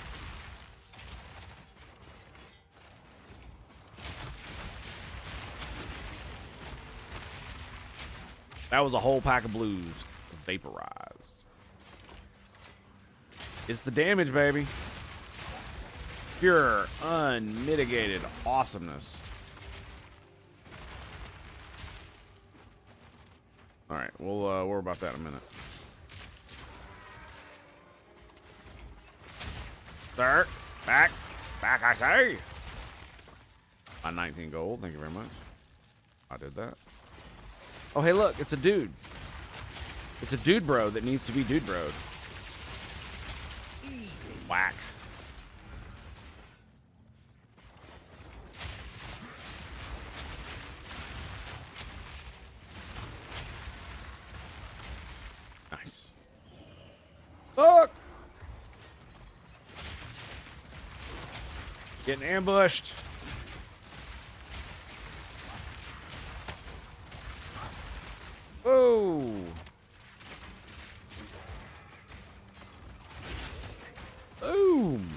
That was a whole pack of blues vaporized. It's the damage, baby. Pure, unmitigated awesomeness. All right, we'll worry about that in a minute. Sir, back. Back, I say. My 19 gold. Thank you very much. I did that. Oh, hey, look. It's a dude. It's a dude bro that needs to be dude broed. Whack. Nice. Fuck! Getting ambushed. Whoa! Boom!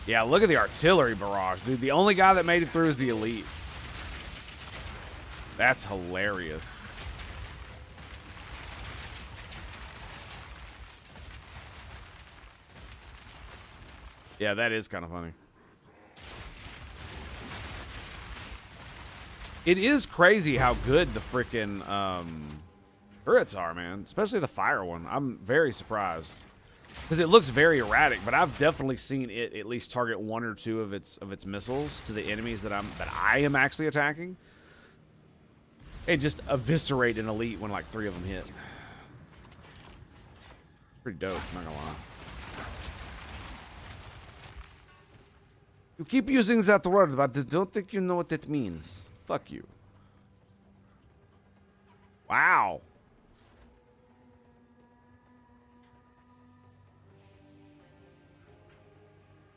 Yeah, look at the artillery barrage, dude. The only guy that made it through is the elite. That's hilarious. Yeah, that is kind of funny. It is crazy how good the freaking turrets are, man. Especially the fire one. I'm very surprised. Because it looks very erratic, but I've definitely seen it at least target one or two of its missiles to the enemies that I am actually attacking. And just eviscerate an elite when like 3 of them hit. Pretty dope, not gonna lie. You keep using that word, but I don't think you know what it means. Fuck you. Wow.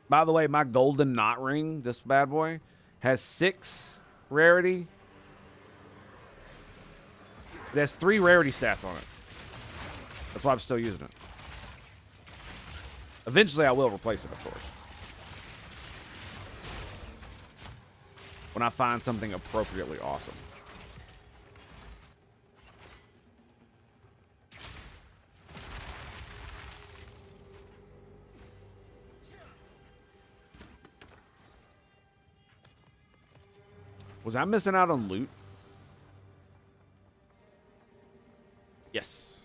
By the way, my golden knot ring, this bad boy, has 6 rarity. It has 3 rarity stats on it. That's why I'm still using it. Eventually, I will replace it, of course. When I find something appropriately awesome. Was I missing out on loot? Yes.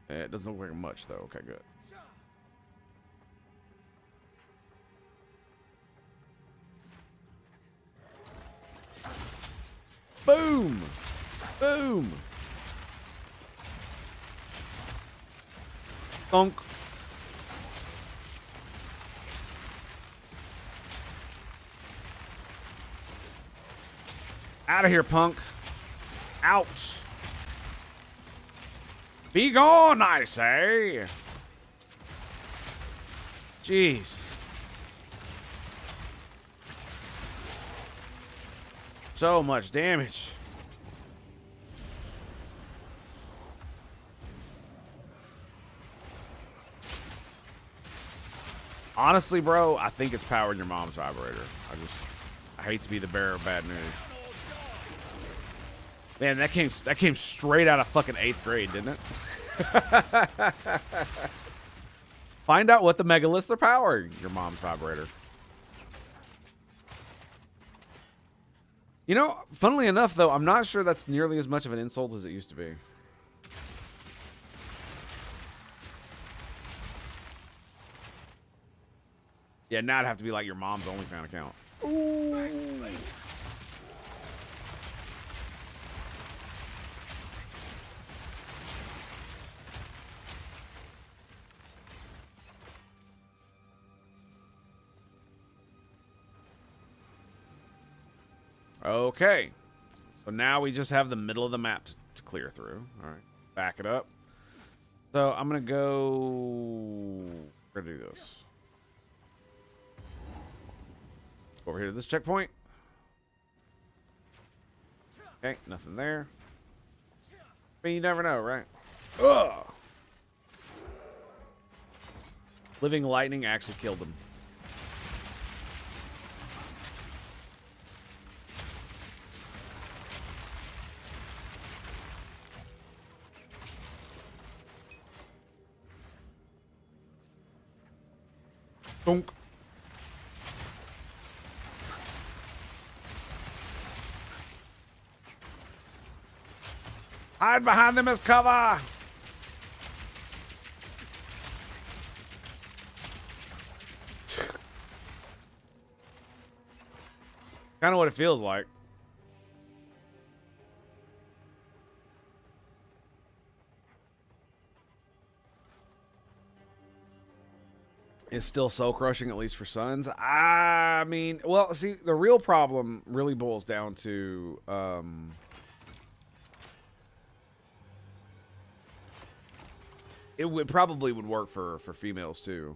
It doesn't look like much, though. Okay, good. Boom! Boom! Thunk. Out of here, punk. Out. Be gone, I say. Jeez. So much damage. Honestly, bro, I think it's powering your mom's vibrator. I hate to be the bearer of bad news. Man, that came straight out of fucking 8th grade, didn't it? Find out what the megaliths are powering your mom's vibrator. You know, funnily enough, though, I'm not sure that's nearly as much of an insult as it used to be. Yeah, now it'd have to be like your mom's OnlyFans account. Ooh. Okay. So now we just have the middle of the map to clear through. All right. Back it up. So I'm going to go... We're going to do this. Over here to this checkpoint. Okay, nothing there. But you never know, right? Ugh! Living lightning actually killed him. Bonk. Hide behind them as cover. Kind of what it feels like. Is still soul crushing, at least for Sons. I mean, well, see, the real problem really boils down to it would probably would work for females too.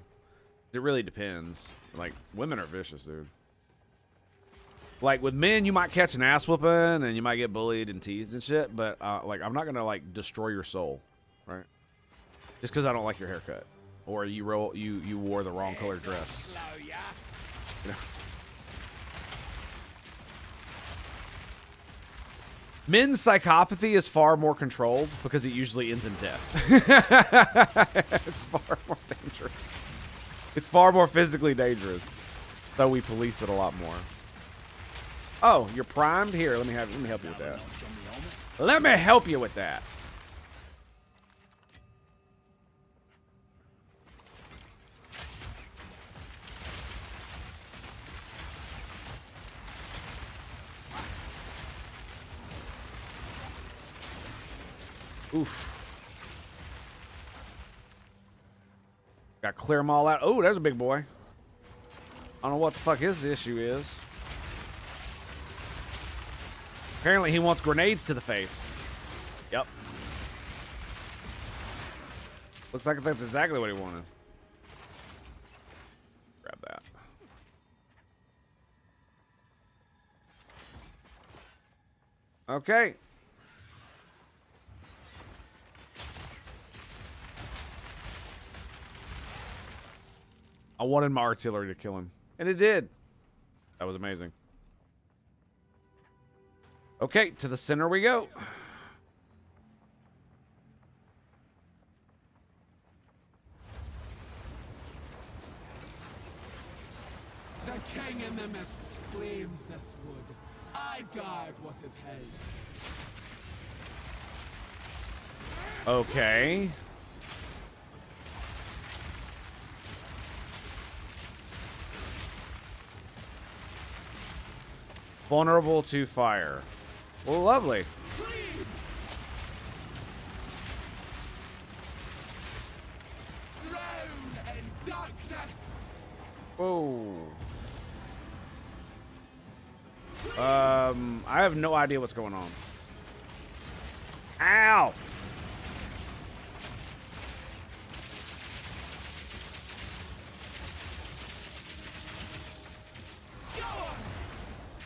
It really depends. Like, women are vicious, dude. Like, with men, you might catch an ass whooping and you might get bullied and teased and shit, but like, I'm not gonna like destroy your soul, right? Just because I don't like your haircut. Or you wore the wrong color dress. You know? Men's psychopathy is far more controlled because it usually ends in death. It's far more dangerous. It's far more physically dangerous. So we police it a lot more. Oh, you're primed? Here, let me help you with that. Let me help you with that. Oof. Got to clear them all out. Oh, there's a big boy. I don't know what the fuck his issue is. Apparently he wants grenades to the face. Yep. Looks like that's exactly what he wanted. Grab that. Okay. I wanted my artillery to kill him. And it did. That was amazing. Okay, to the center we go. The king in the mists claims this wood. I guard what is his. Okay. Vulnerable to fire. Well, lovely. Drown in darkness. Whoa. I have no idea what's going on. Ow!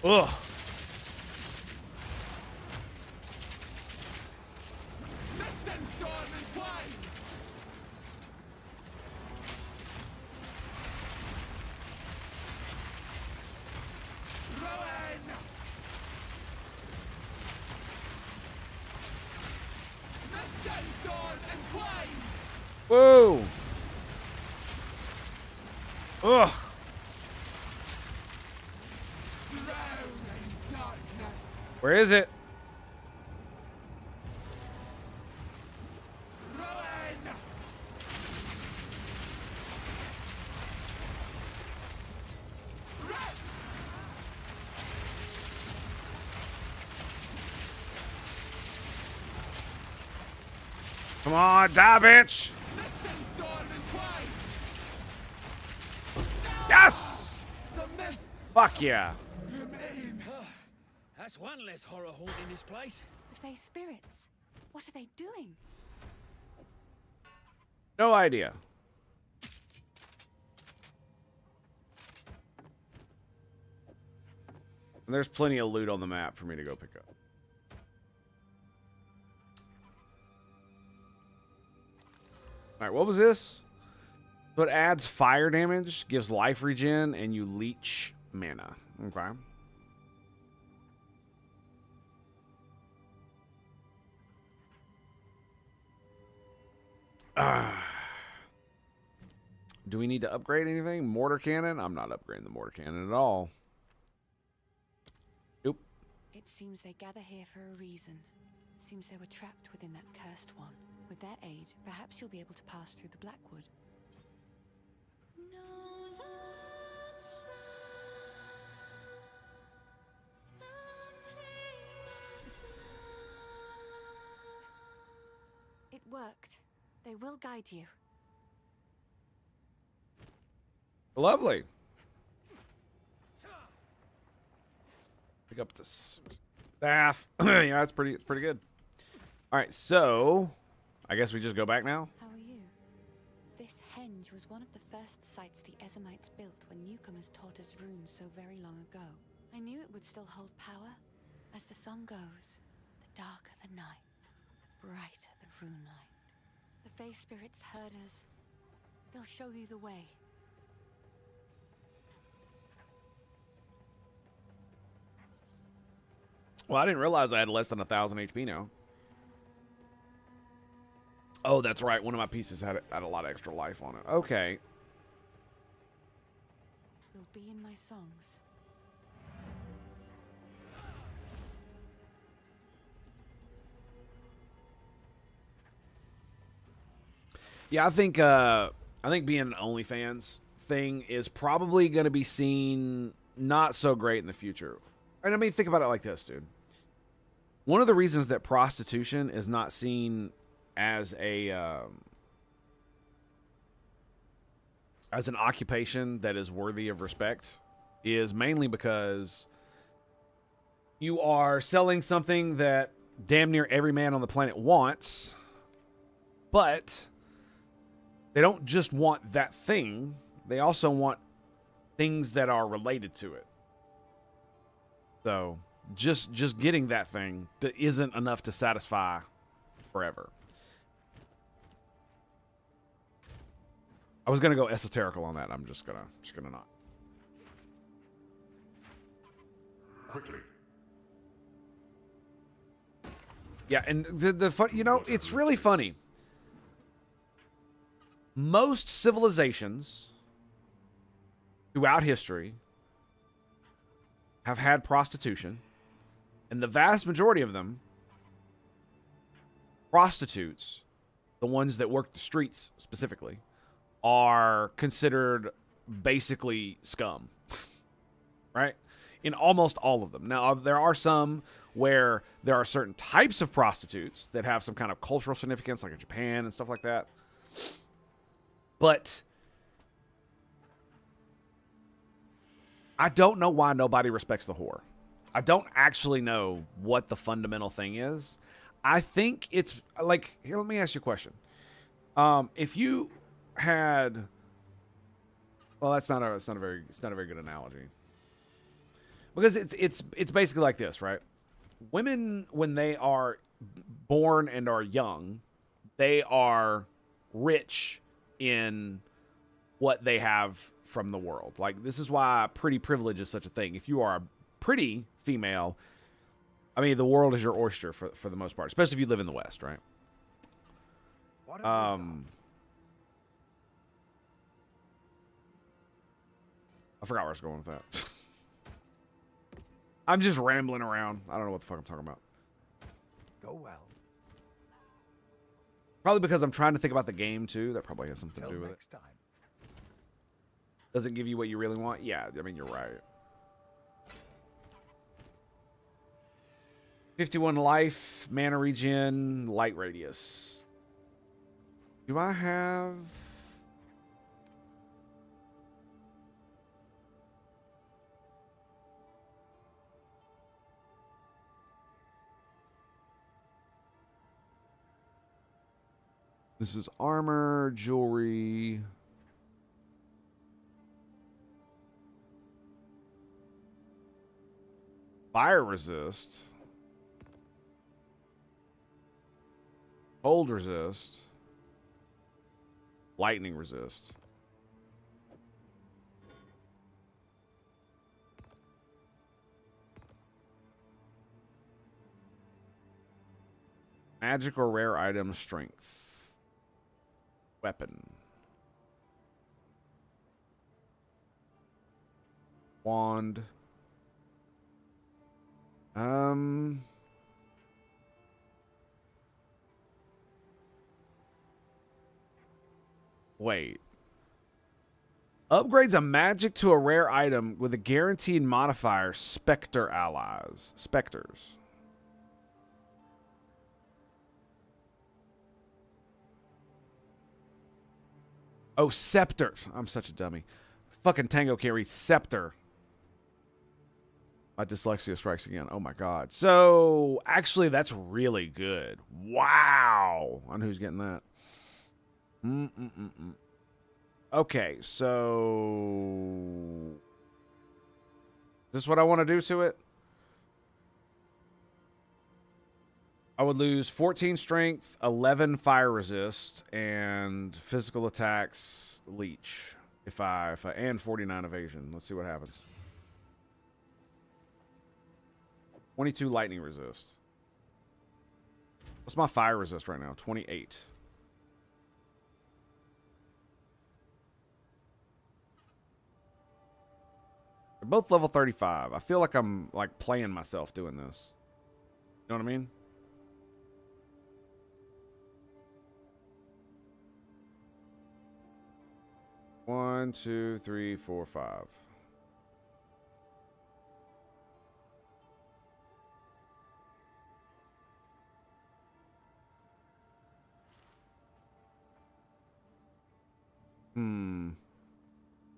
Ugh. Mist and storm entwine. Ruin. Mist and storm entwine. Whoa. Ugh. Where is it? Ruin. Come on, die, bitch! Mist and storm entwine. Yes! The mists Fuck yeah. remain. That's one less horror haunting this place. The Fae spirits. What are they doing? No idea. And there's plenty of loot on the map for me to go pick up. Alright, what was this? So it adds fire damage, gives life regen, and you leech mana. Okay. Do we need to upgrade anything? Mortar cannon? I'm not upgrading the mortar cannon at all. Nope. It seems they gather here for a reason. Seems they were trapped within that cursed one. With their aid, perhaps you'll be able to pass through the Blackwood. It worked. They will guide you. Lovely. Pick up this staff. Yeah, it's pretty good. All right, so I guess we just go back now. How are you? This henge was one of the first sites the Ezamites built when newcomers taught us runes so very long ago. I knew it would still hold power. As the song goes, the darker the night, the brighter the rune light. The Fae spirits heard us. They'll show you the way. Well, I didn't realize I had less than 1,000 HP now. Oh, that's right. One of my pieces had a lot of extra life on it. Okay. Will be in my songs. Yeah, I think being an OnlyFans thing is probably going to be seen not so great in the future. And I mean, think about it like this, dude. One of the reasons that prostitution is not seen as an occupation that is worthy of respect is mainly because you are selling something that damn near every man on the planet wants, but they don't just want that thing, they also want things that are related to it. So just getting that thing isn't enough to satisfy forever. I was gonna go esoterical on that. I'm just gonna not. Quickly. Yeah, and the fun, you know, it's really funny. Most civilizations throughout history have had prostitution, and the vast majority of them, prostitutes, the ones that work the streets specifically, are considered basically scum, right? In almost all of them. Now, there are some where there are certain types of prostitutes that have some kind of cultural significance, like in Japan and stuff like that. But I don't know why nobody respects the whore. I don't actually know what the fundamental thing is. I think it's like, here, let me ask you a question. If you had, well, it's not a very good analogy. Because it's basically like this, right? Women, when they are born and are young, they are rich in what they have from the world. Like, this is why pretty privilege is such a thing. If you are a pretty female, I mean, the world is your oyster for the most part, especially if you live in the West, right? What have we got? I forgot where I was going with that. I'm just rambling around. I don't know what the fuck I'm talking about. Go well. Probably because I'm trying to think about the game, too. That probably has something to Till do with it. next time. Does it give you what you really want? Yeah, I mean, you're right. 51 life, mana regen, light radius. Do I have... This is armor, jewelry. Fire resist. Cold resist. Lightning resist. Magic or rare item strength. Weapon. Wand. Wait. Upgrades a magic to a rare item with a guaranteed modifier, Spectre allies. Spectres. Oh, Scepter. I'm such a dummy. Fucking Tango can't read Scepter. My dyslexia strikes again. Oh my god. So, actually, that's really good. Wow. On who's getting that. Okay, so... Is this what I want to do to it? I would lose 14 strength, 11 fire resist, and physical attacks leech. If I and 49 evasion. Let's see what happens. 22 lightning resist. What's my fire resist right now? 28. They're both level 35. I feel like I'm like playing myself doing this. You know what I mean? One, two, three, four, five.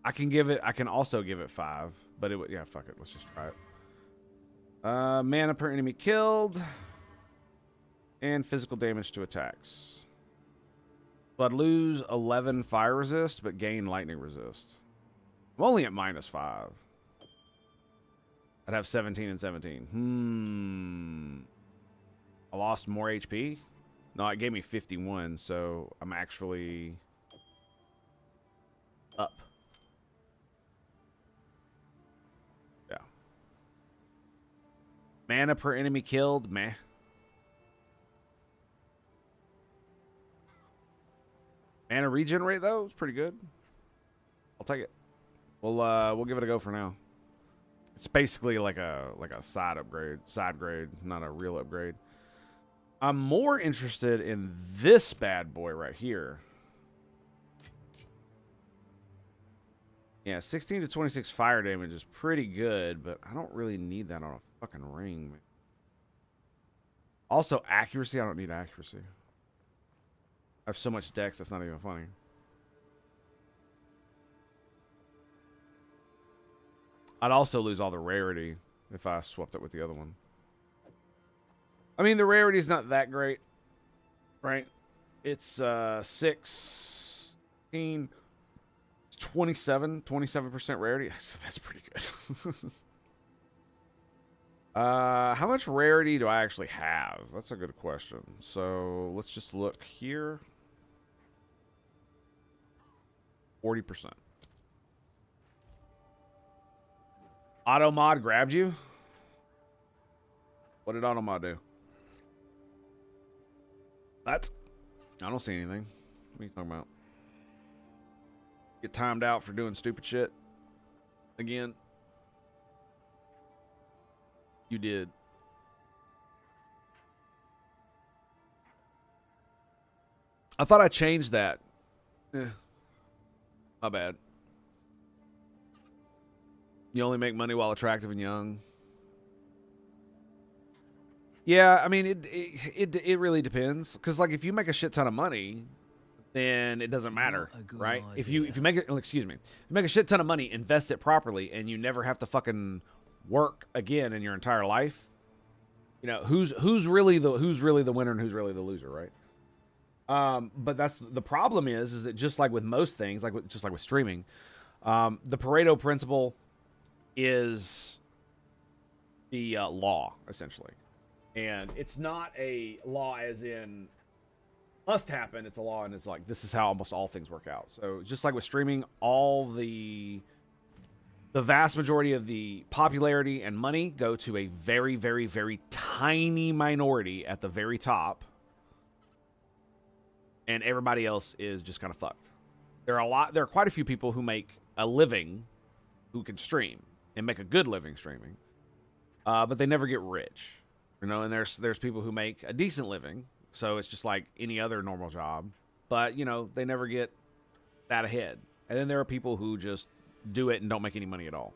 I can also give it 5, but it would, yeah, fuck it. Let's just try it. Mana per enemy killed. And physical damage to attacks. So I'd lose 11 fire resist, but gain lightning resist. I'm only at -5. I'd have 17 and 17. I lost more HP? No, it gave me 51, so I'm actually up. Yeah. Mana per enemy killed, meh. Mana regenerate though, it's pretty good. I'll take it. We'll give it a go for now. It's basically like a side grade, not a real upgrade. I'm more interested in this bad boy right here. Yeah, 16 to 26 fire damage is pretty good, but I don't really need that on a fucking ring, man. Also, accuracy, I don't need accuracy. I have so much dex, that's not even funny. I'd also lose all the rarity if I swapped it with the other one. I mean, the rarity is not that great, right? It's 16, 27% rarity. That's pretty good. How much rarity do I actually have? That's a good question. So let's just look here. 40%. Auto mod grabbed you? What did auto mod do? What? I don't see anything. What are you talking about? Get timed out for doing stupid shit? Again? You did. I thought I changed that. My bad. You only make money while attractive and young. Yeah, I mean, it really depends. Because, like, if you make a shit ton of money, then it doesn't matter, right? If you make it, excuse me, if you make a shit ton of money, invest it properly, and you never have to fucking work again in your entire life. You know, who's really the winner and who's really the loser, right? But that's the problem is that just like with most things, just like with streaming, the Pareto principle is the law, essentially. And it's not a law as in must happen. It's a law, and it's like this is how almost all things work out. So just like with streaming, all the vast majority of the popularity and money go to a very, very, very tiny minority at the very top. And everybody else is just kind of fucked. There are quite a few people who make a living who can stream and make a good living streaming. But they never get rich. You know, and there's people who make a decent living, so it's just like any other normal job. But, you know, they never get that ahead. And then there are people who just do it and don't make any money at all.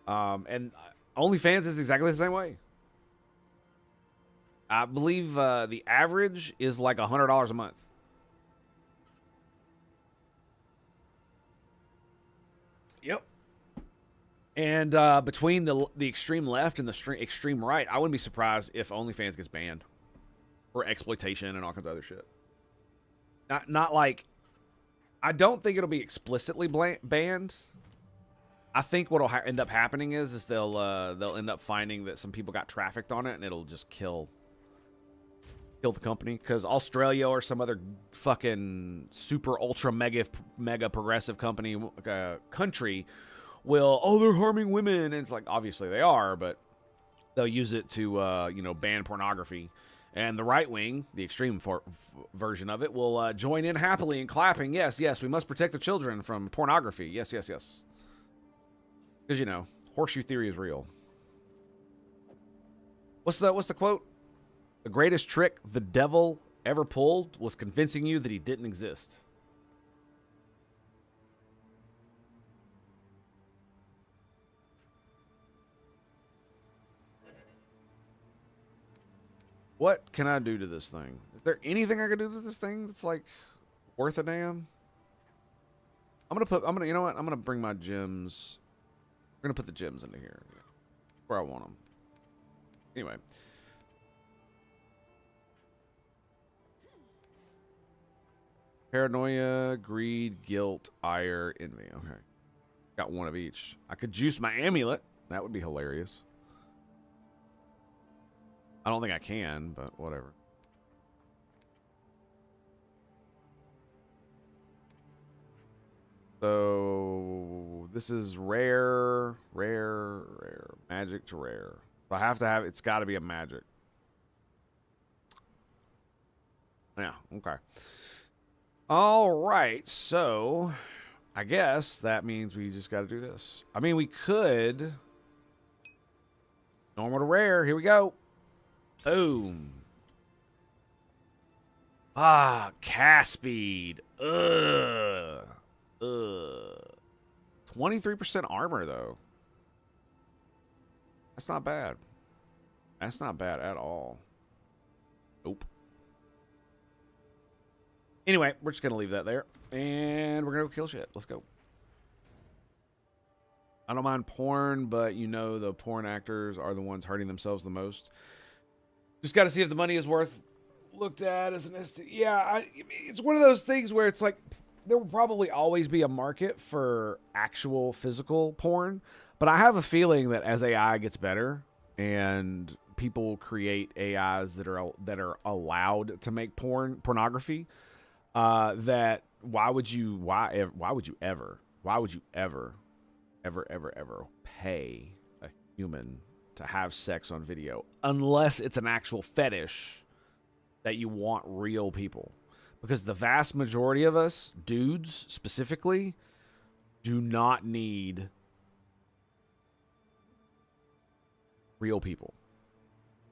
And OnlyFans is exactly the same way. I believe the average is like $100 a month. Yep. And between the extreme left and the extreme right, I wouldn't be surprised if OnlyFans gets banned for exploitation and all kinds of other shit. Not like, I don't think it'll be explicitly banned. I think what'll end up happening is they'll end up finding that some people got trafficked on it, and it'll just kill the company, because Australia or some other fucking super ultra mega progressive country will, they're harming women, and it's like, obviously they are, but they'll use it to ban pornography, and the right wing, the extreme version of it, will join in happily and clapping. Yes, we must protect the children from pornography. Yes, because horseshoe theory is real. What's the quote? The greatest trick the devil ever pulled was convincing you that he didn't exist. What can I do to this thing? Is there anything I can do to this thing that's like worth a damn? I'm gonna, you know what? I'm gonna bring my gems. We're gonna put the gems into here where I want them. Anyway. Paranoia, greed, guilt, ire, envy. Okay. Got one of each. I could juice my amulet. That would be hilarious. I don't think I can, but whatever. So this is rare. Magic to rare. So I have to have, it's got to be a magic. Yeah, okay. All right, so I guess that means we just got to do this. I mean, we could. Normal to rare. Here we go. Boom. Cast speed. 23% armor, though. That's not bad. That's not bad at all. Nope. Anyway, we're just going to leave that there. And we're going to go kill shit. Let's go. I don't mind porn, but the porn actors are the ones hurting themselves the most. Just got to see if the money is worth looked at as an yeah, it's one of those things where it's like there will probably always be a market for actual physical porn, but I have a feeling that as AI gets better and people create AIs that are allowed to make pornography, that why would you ever pay a human to have sex on video unless it's an actual fetish that you want real people? Because the vast majority of us, dudes specifically, do not need real people.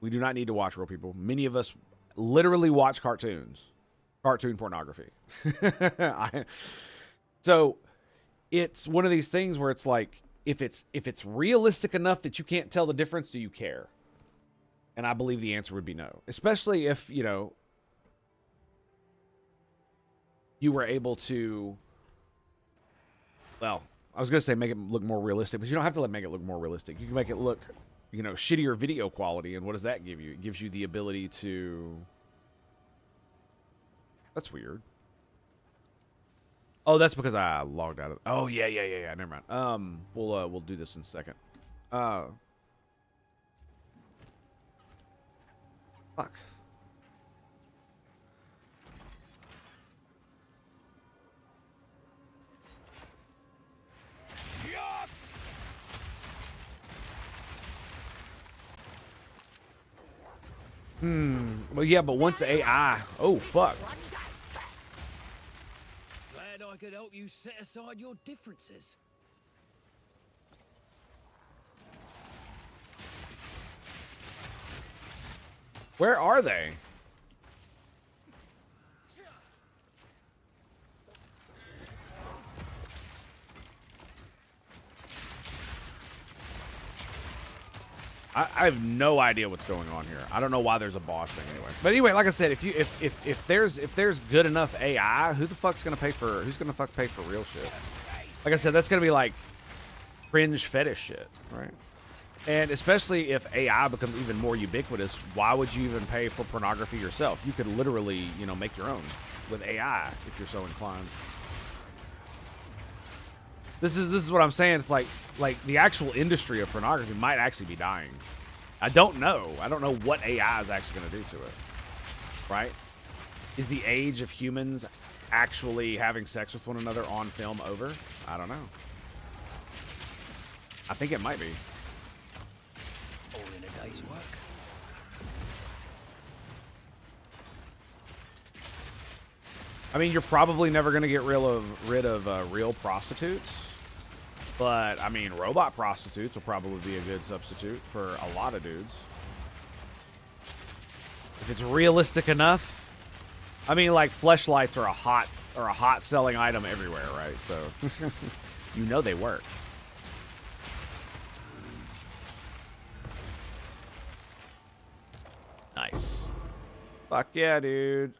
We do not need to watch real people. Many of us literally watch cartoon pornography. So it's one of these things where it's like, if it's realistic enough that you can't tell the difference, do you care? And I believe the answer would be no. Especially if, you were able to, well, I was going to say make it look more realistic, but you don't have to make it look more realistic. You can make it look, shittier video quality, and what does that give you? It gives you the ability to... That's weird. Oh, that's because I logged out of... Oh, yeah. Never mind. We'll do this in a second. Fuck. Well, yeah, but once the AI... Oh, fuck. Glad I could help you set aside your differences. Where are they? I have no idea what's going on here. I don't know why there's a boss thing anyway. But anyway, like I said, if there's good enough AI, who's gonna pay for real shit? Like I said, that's gonna be like cringe fetish shit, right? And especially if AI becomes even more ubiquitous, why would you even pay for pornography yourself? You could literally, you know, make your own with AI if you're so inclined. This is what I'm saying. It's like the actual industry of pornography might actually be dying. I don't know. I don't know what AI is actually going to do to it. Right? Is the age of humans actually having sex with one another on film over? I don't know. I think it might be. All in a day's work. I mean, you're probably never going to get rid of real prostitutes. But, I mean, robot prostitutes will probably be a good substitute for a lot of dudes. If it's realistic enough. I mean, like, fleshlights are a hot selling item everywhere, right? So, you know they work. Nice. Fuck yeah, dude.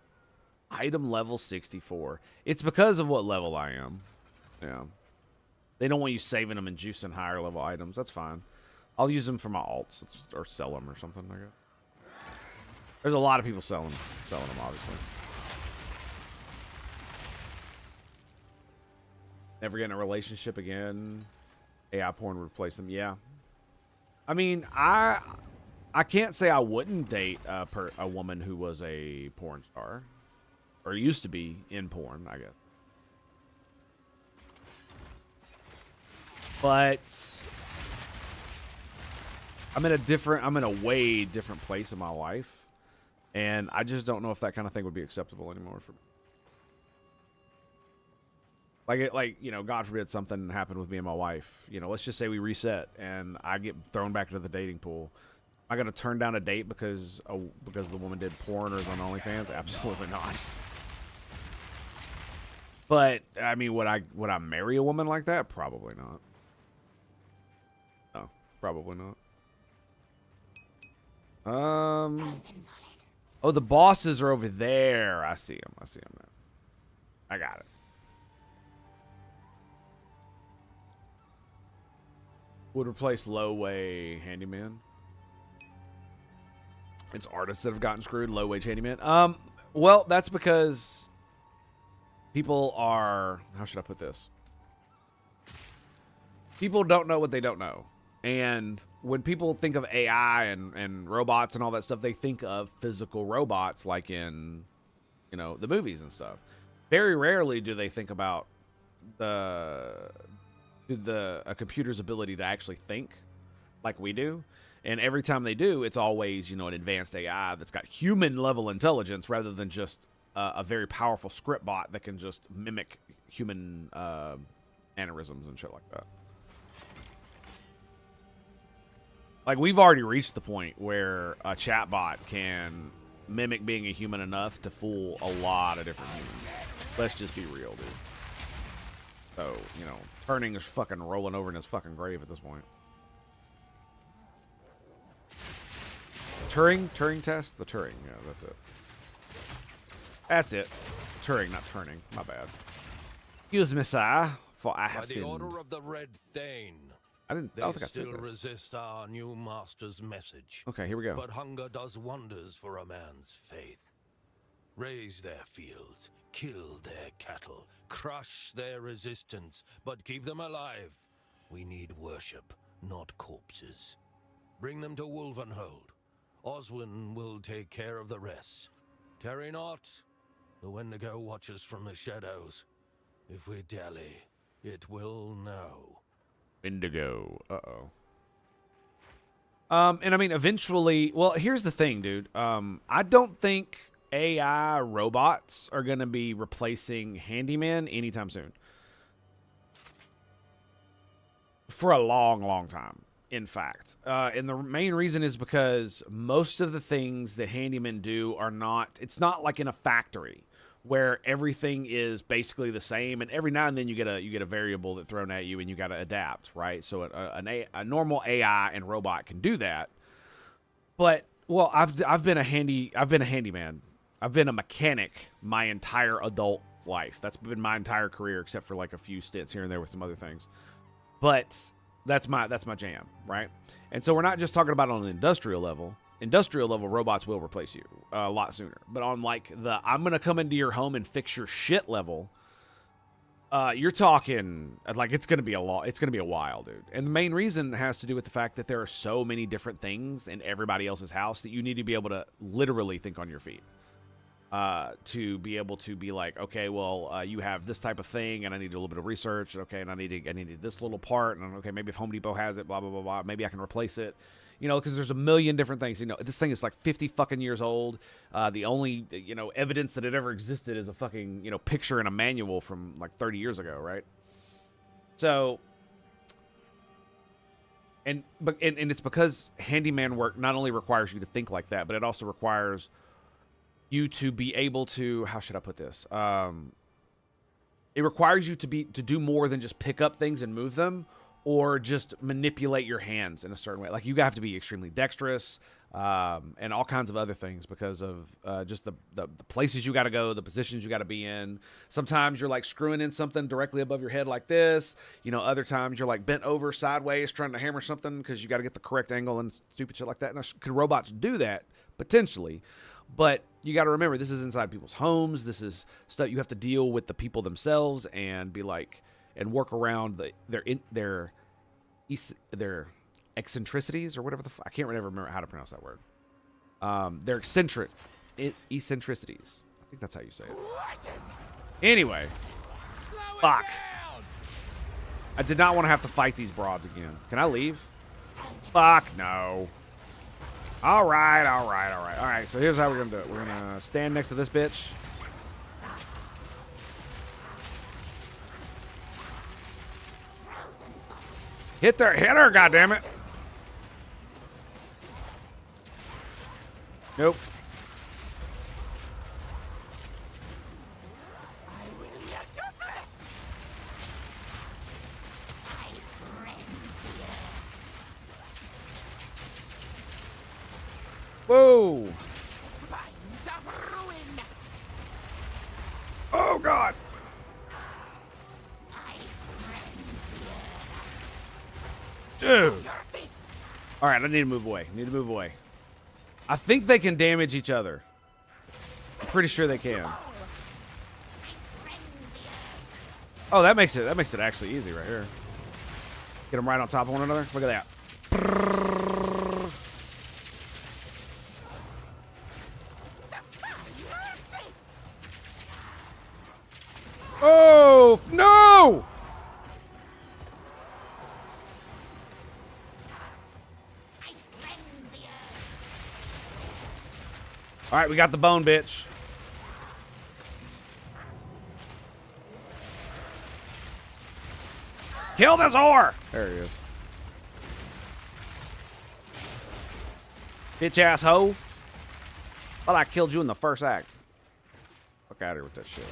Item level 64. It's because of what level I am. Yeah. They don't want you saving them and juicing higher level items. That's fine. I'll use them for my alts or sell them or something like that. There's a lot of people selling them, obviously. Never get in a relationship again. AI porn would replace them. Yeah. I mean, I can't say I wouldn't date a woman who was a porn star. Or used to be in porn, I guess. But I'm in a way different place in my life. And I just don't know if that kind of thing would be acceptable anymore for me. Like, you know, God forbid something happened with me and my wife. You know, let's just say we reset and I get thrown back into the dating pool. Am I going to turn down a date because the woman did porn or is on OnlyFans? Absolutely not. But, I mean, would I marry a woman like that? Probably not. No, probably not. Oh, the bosses are over there. I see them. Now. I got it. Would replace low-wage handyman. It's artists that have gotten screwed. Low-wage handyman. Well, that's because people are... How should I put this? People don't know what they don't know. And when people think of AI and robots and all that stuff, they think of physical robots like in, you know, the movies and stuff. Very rarely do they think about a computer's ability to actually think like we do. And every time they do, it's always, you know, an advanced AI that's got human level intelligence rather than just a very powerful script bot that can just mimic human mannerisms and shit like that. Like, we've already reached the point where a chatbot can mimic being a human enough to fool a lot of different humans. Let's just be real, dude. So, you know, Turning is fucking rolling over in his fucking grave at this point. Turing test? The Turing, yeah, that's it. That's it. Turing, not turning. My bad. Excuse me, sir, for I have By the sinned. order of the Red Thane. I don't think I said still this. resist our new master's message. Okay, here we go. But hunger does wonders for a man's faith. Raise their fields, kill their cattle, crush their resistance, but keep them alive. We need worship, not corpses. Bring them to Wolvenhold. Oswin will take care of the rest. Tarry not. The Wendigo watches from the shadows. If we dally, it will know. Indigo. Uh-oh. And I mean, eventually... Well, here's the thing, dude. I don't think AI robots are going to be replacing handyman anytime soon. For a long, long time, in fact. And the main reason is because most of the things that handymen do are not... It's not like in a factory where everything is basically the same, and every now and then you get a variable that's thrown at you, and you got to adapt, right? So a normal AI and robot can do that, But well, I've been a handyman. I've been a mechanic my entire adult life. That's been my entire career, except for like a few stints here and there with some other things. But that's my jam, right? And so we're not just talking about on an industrial level. Industrial level, robots will replace you a lot sooner. But on like the I'm gonna come into your home and fix your shit level, you're talking like it's gonna be a while, dude. And the main reason has to do with the fact that there are so many different things in everybody else's house that you need to be able to literally think on your feet. To be able to be like, okay, well, you have this type of thing, and I need a little bit of research, okay, and I needed this little part, and okay, maybe if Home Depot has it, blah blah blah blah, maybe I can replace it, you know, because there's a million different things. You know, this thing is like 50 fucking years old. The only evidence that it ever existed is a fucking picture in a manual from like 30 years ago, right? So, and it's because handyman work not only requires you to think like that, but it also requires you to be able to, how should I put this? It requires you to do more than just pick up things and move them, or just manipulate your hands in a certain way. Like you have to be extremely dexterous, and all kinds of other things because of just the places you got to go, the positions you got to be in. Sometimes you're like screwing in something directly above your head like this. Other times you're like bent over sideways trying to hammer something because you got to get the correct angle and stupid shit like that. Now, could robots do that? Potentially. But you got to remember, this is inside people's homes. This is stuff you have to deal with the people themselves and be like, and work around their eccentricities or whatever I can't remember how to pronounce that word. Their eccentricities. I think that's how you say it. Anyway, fuck. I did not want to have to fight these broads again. Can I leave? Fuck no. All right. So here's how we're going to do it. We're going to stand next to this bitch. Hit her, goddammit. Nope. Whoa! Oh God! Dude! All right, I need to move away. I think they can damage each other. I'm pretty sure they can. Oh, that makes it actually easy right here. Get them right on top of one another. Look at that. Oh, no! All right, we got the bone, bitch. Kill this whore! There he is. Bitch ass hoe. Thought I killed you in the first act. Fuck out of here with that shit.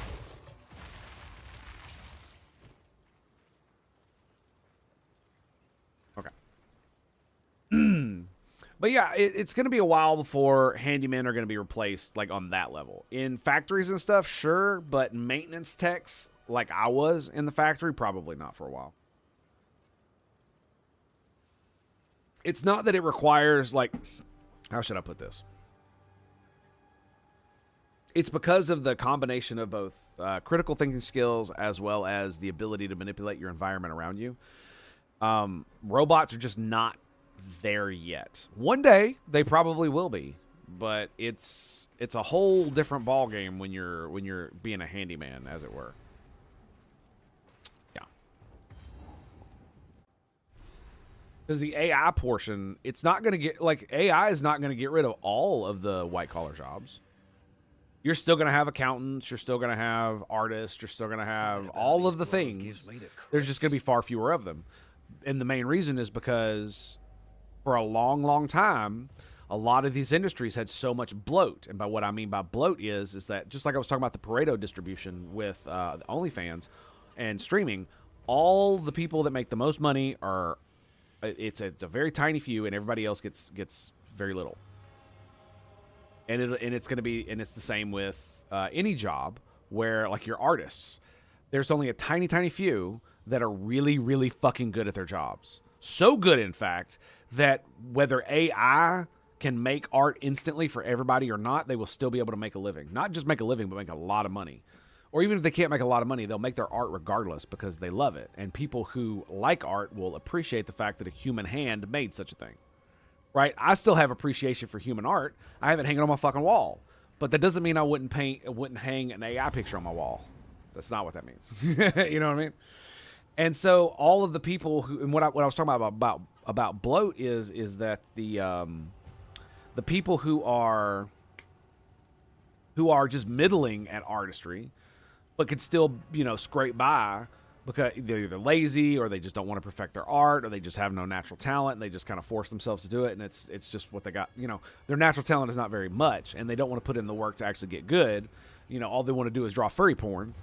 Okay. But yeah, it's going to be a while before handymen are going to be replaced, like, on that level. In factories and stuff, sure, but maintenance techs, like I was in the factory, probably not for a while. It's not that it requires, like, how should I put this? It's because of the combination of both critical thinking skills as well as the ability to manipulate your environment around you. Robots are just not there yet. One day they probably will be, but it's a whole different ball game when you're being a handyman, as it were. Yeah. Because the AI portion, it's not going to get, like, AI is not going to get rid of all of the white collar jobs. You're still going to have accountants. You're still going to have artists. You're still going to have all of the things. There's just going to be far fewer of them. And the main reason is because for a long, long time, a lot of these industries had so much bloat. And by what I mean by bloat is that just like I was talking about the Pareto distribution with OnlyFans and streaming, all the people that make the most money are, it's a very tiny few, and everybody else gets very little. and it's the same with any job where, like, your artists, there's only a tiny few that are really, really fucking good at their jobs. So good, in fact, that whether AI can make art instantly for everybody or not, they will still be able to make a living. Not just make a living, but make a lot of money. Or even if they can't make a lot of money, they'll make their art regardless because they love it. And people who like art will appreciate the fact that a human hand made such a thing. Right? I still have appreciation for human art. I have it hanging on my fucking wall. But that doesn't mean I wouldn't hang an AI picture on my wall. That's not what that means. You know what I mean? And so all of the people who, and what I was talking about bloat is that the people who are just middling at artistry, but could still, you know, scrape by because they're either lazy or they just don't want to perfect their art or they just have no natural talent and they just kind of force themselves to do it, and it's just what they got. You know, their natural talent is not very much and they don't want to put in the work to actually get good. You know, all they want to do is draw furry porn.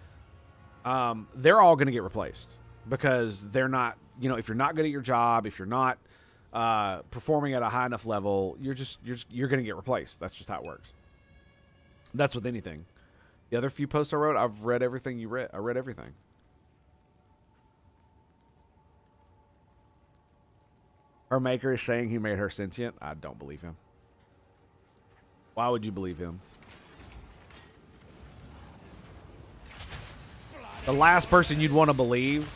They're all going to get replaced because they're not, you know, if you're not good at your job, if you're not performing at a high enough level, you're going to get replaced. That's just how it works. That's with anything. The other few posts I wrote, I've read everything you read. I read everything. Her maker is saying he made her sentient. I don't believe him. Why would you believe him? The last person you'd want to believe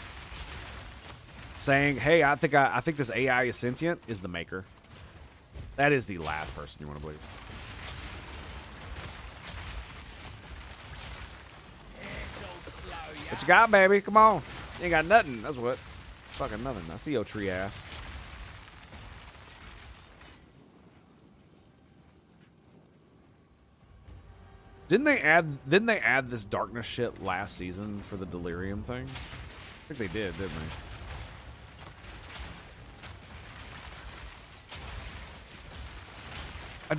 saying, "Hey, I think this AI is sentient," is the maker. That is the last person you want to believe. What you got, baby? Come on. You ain't got nothing. That's what. Fucking nothing. I see your tree ass. Didn't they add this darkness shit last season for the delirium thing? I think they did, didn't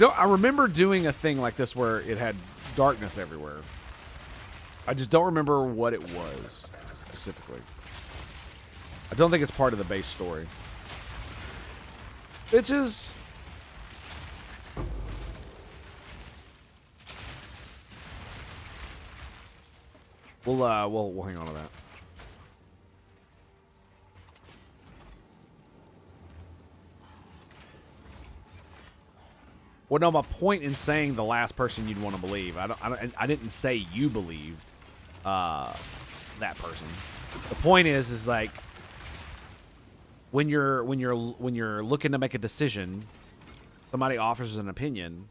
they? I remember doing a thing like this where it had darkness everywhere. I just don't remember what it was specifically. I don't think it's part of the base story. Bitches. We'll hang on to that. Well, no, my point in saying the last person you'd want to believe, I didn't say you believed that person. The point is like when you're looking to make a decision, somebody offers an opinion,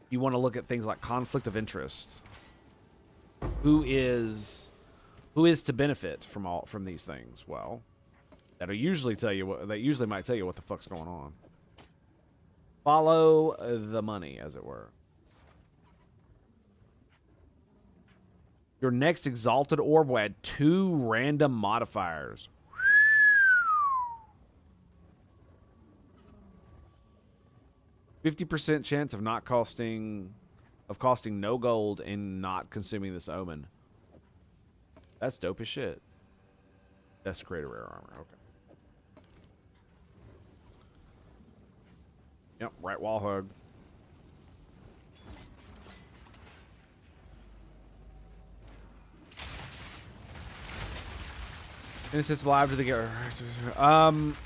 you want to look at things like conflict of interest. Who is to benefit from these things? Well, that'll usually might tell you what the fuck's going on. Follow the money, as it were. Your next exalted orb will add 2 random modifiers. 50% chance of costing no gold and not consuming this omen. That's dope as shit. That's to create a rare armor. Okay. Yep, right wall hug. Innocence alive to the get. I'm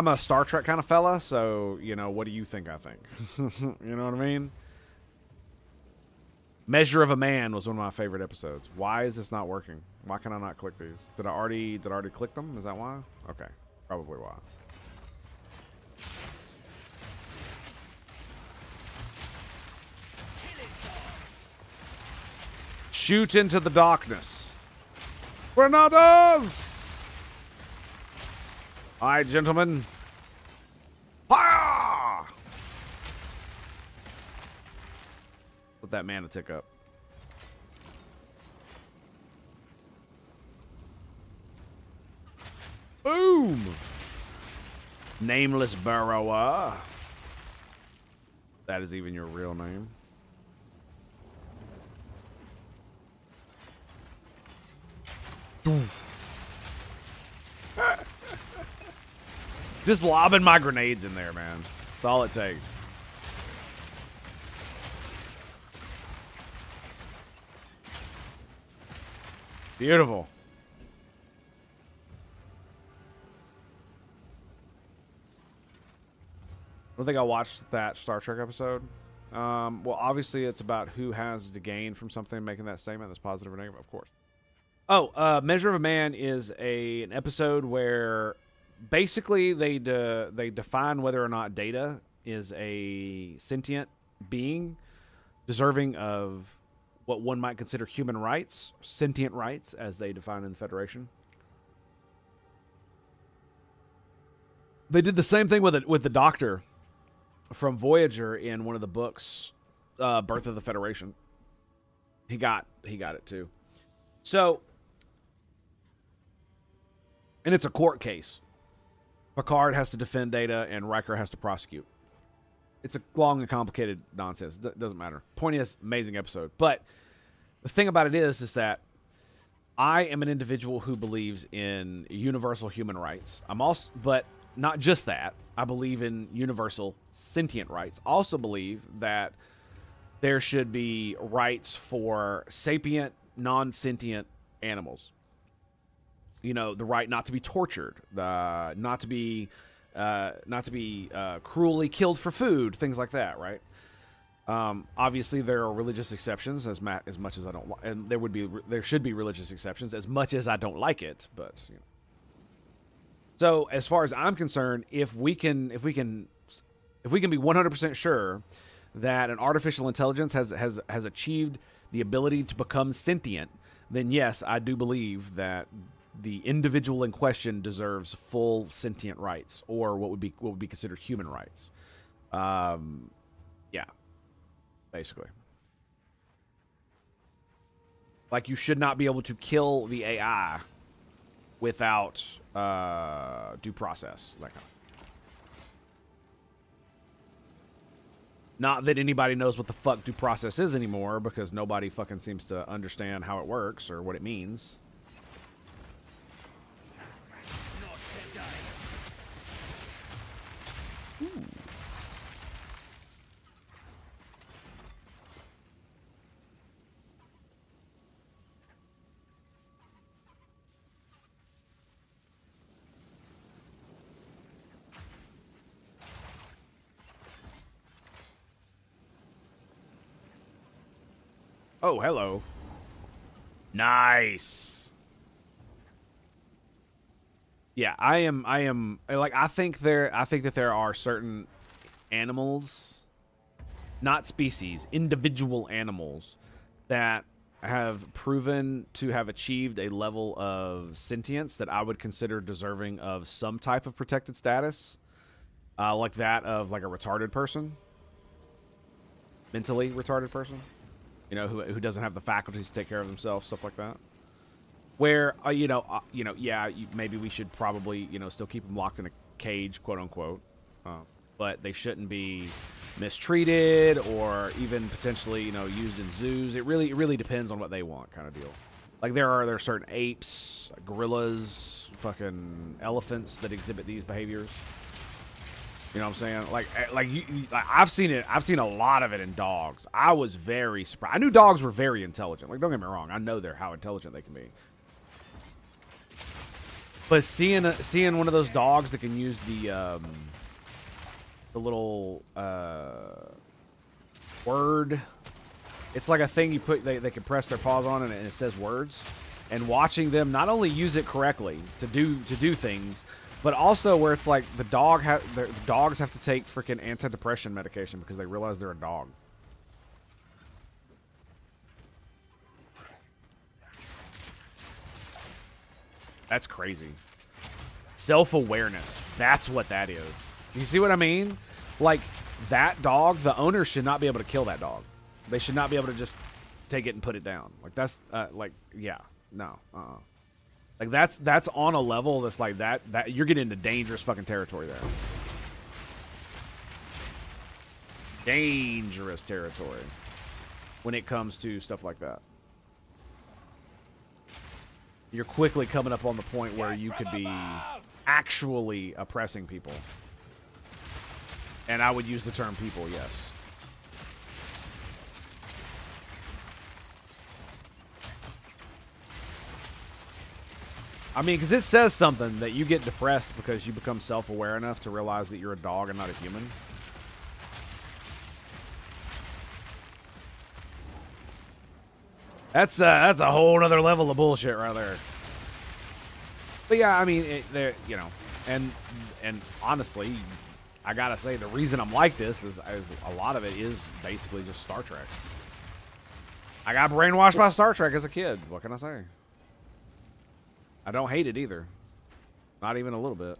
a Star Trek kind of fella, so you know, what do you think I think? You know what I mean? Measure of a Man was one of my favorite episodes. Why is this not working? Why can I not click these? Did I already click them? Is that why? Okay. Probably why. Shoot into the darkness. Granadas! All right, gentlemen. Fire! Let that mana tick up. Boom! Nameless Burrower. That is even your real name. Just lobbing my grenades in there, man. That's all it takes. Beautiful. I don't think I watched that Star Trek episode. Well, obviously, it's about who has to gain from something, making that statement that's positive or negative, of course. Oh, Measure of a Man is an episode where basically they define whether or not Data is a sentient being deserving of what one might consider human rights, sentient rights, as they define in the Federation. They did the same thing with the Doctor from Voyager in one of the books, Birth of the Federation. He got it too. So, and it's a court case. Picard has to defend Data, and Riker has to prosecute. It's a long and complicated nonsense. Doesn't matter. Point is, amazing episode. But the thing about it is that I am an individual who believes in universal human rights. But not just that. I believe in universal sentient rights. Also believe that there should be rights for sapient, non-sentient animals. You know, the right not to be tortured, not to be cruelly killed for food, things like that, right? Obviously, there are religious exceptions, as much as I don't, and there should be religious exceptions, as much as I don't like it. But you know. So, as far as I'm concerned, if we can be 100% sure that an artificial intelligence has achieved the ability to become sentient, then yes, I do believe that the individual in question deserves full sentient rights, or what would be considered human rights. Yeah, basically. Like, you should not be able to kill the AI without due process. That kind of. Not that anybody knows what the fuck due process is anymore, because nobody fucking seems to understand how it works or what it means. Ooh. Oh, hello. Nice. Yeah, I am like, I think that there are certain animals, not species, individual animals that have proven to have achieved a level of sentience that I would consider deserving of some type of protected status, like that of like a retarded person, mentally retarded person. You know, who doesn't have the faculties to take care of themselves, stuff like that. Where, yeah, maybe we should probably, still keep them locked in a cage, quote unquote. But they shouldn't be mistreated or even potentially, used in zoos. It really depends on what they want, kind of deal. Like there are certain apes, gorillas, fucking elephants that exhibit these behaviors. You know what I'm saying? Like I've seen it. I've seen a lot of it in dogs. I was very surprised. I knew dogs were very intelligent. Like, don't get me wrong. I know how intelligent they can be. But seeing one of those dogs that can use the little word, it's like a thing you put. They can press their paws on and it says words. And watching them not only use it correctly to do things, but also where it's like the dogs have to take freaking antidepressant medication because they realize they're a dog. That's crazy. Self-awareness. That's what that is. You see what I mean? Like, that dog, the owner should not be able to kill that dog. They should not be able to just take it and put it down. Like, that's, yeah. No. Like, that's on a level that's like that you're getting into dangerous fucking territory there. Dangerous territory when it comes to stuff like that. You're quickly coming up on the point where you could be actually oppressing people. And I would use the term people, yes. I mean, because it says something that you get depressed because you become self-aware enough to realize that you're a dog and not a human. That's a whole other level of bullshit right there. But yeah, I mean, you know, and honestly, I gotta say the reason I'm like this is a lot of it is basically just Star Trek. I got brainwashed by Star Trek as a kid. What can I say? I don't hate it either. Not even a little bit.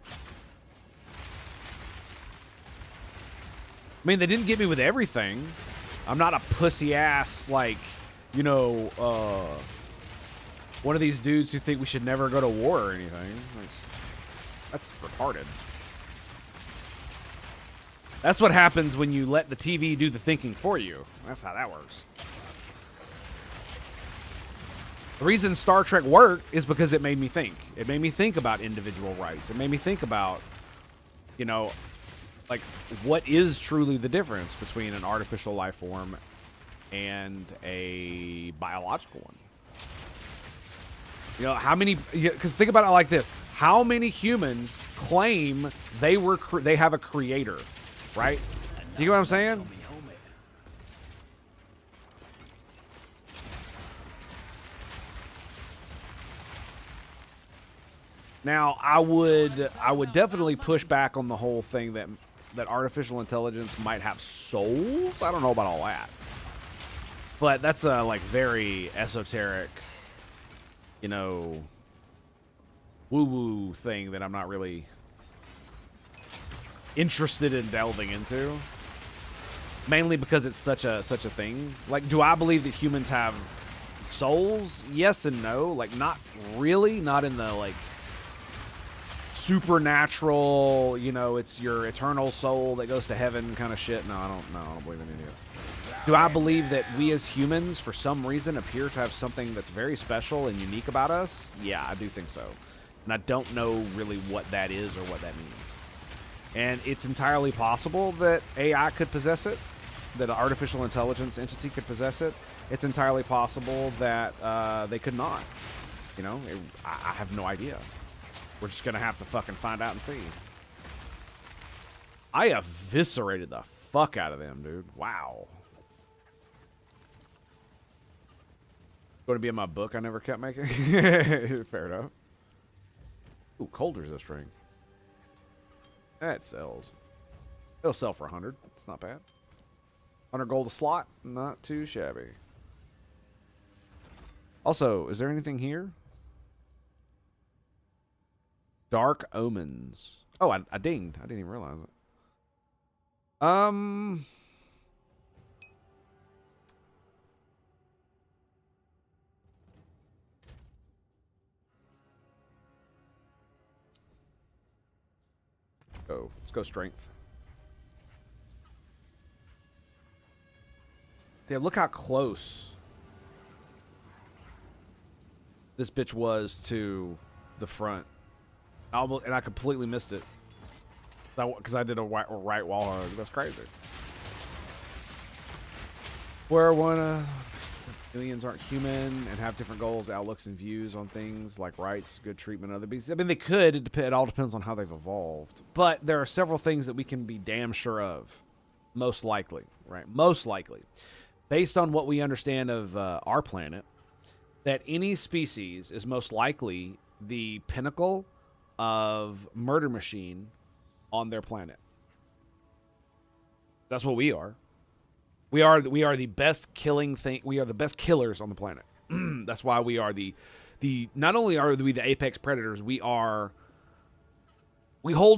I mean, they didn't get me with everything. I'm not a pussy ass, like, you know, one of these dudes who think we should never go to war or anything. That's retarded. That's what happens when you let the TV do the thinking for you. That's how that works. The reason Star Trek worked is because it made me think. It made me think about individual rights. It made me think about, you know, like, what is truly the difference between an artificial life form and a biological one? You know, how many, because think about it like this. How many humans claim they have a creator, right? Do you know what I'm saying? Now, I would definitely push back on the whole thing that artificial intelligence might have souls. I don't know about all that. But that's a, like, very esoteric, you know, woo-woo thing that I'm not really interested in delving into. Mainly because it's such a thing. Like, do I believe that humans have souls? Yes and no. Like, not really. Not in the, like, supernatural, you know, it's your eternal soul that goes to heaven kind of shit. No, I don't believe in any of it. Do I believe that we as humans, for some reason, appear to have something that's very special and unique about us? Yeah, I do think so. And I don't know really what that is or what that means. And it's entirely possible that AI could possess it, that an artificial intelligence entity could possess it. It's entirely possible that they could not. You know, I have no idea. We're just going to have to fucking find out and see. I eviscerated the fuck out of them, dude. Wow. Going to be in my book I never kept making? Fair enough. Ooh, cold resist ring. That sells. It'll sell for 100. It's not bad. 100 gold a slot. Not too shabby. Also, is there anything here? Dark Omens. Oh, I dinged. I didn't even realize it. Oh, let's go strength. Damn, look how close this bitch was to the front. And I completely missed it. Because I did a right wall hug. That's crazy. Where one aliens aren't human and have different goals, outlooks, and views on things like rights, good treatment, other beasts. I mean, they could. It all depends on how they've evolved. But there are several things that we can be damn sure of. Most likely, right? Most likely. Based on what we understand of our planet, that any species is most likely the pinnacle of murder machine on their planet. That's what we are. We are the best killing thing. We are the best killers on the planet. That's why we are the not only are we the apex predators, we hold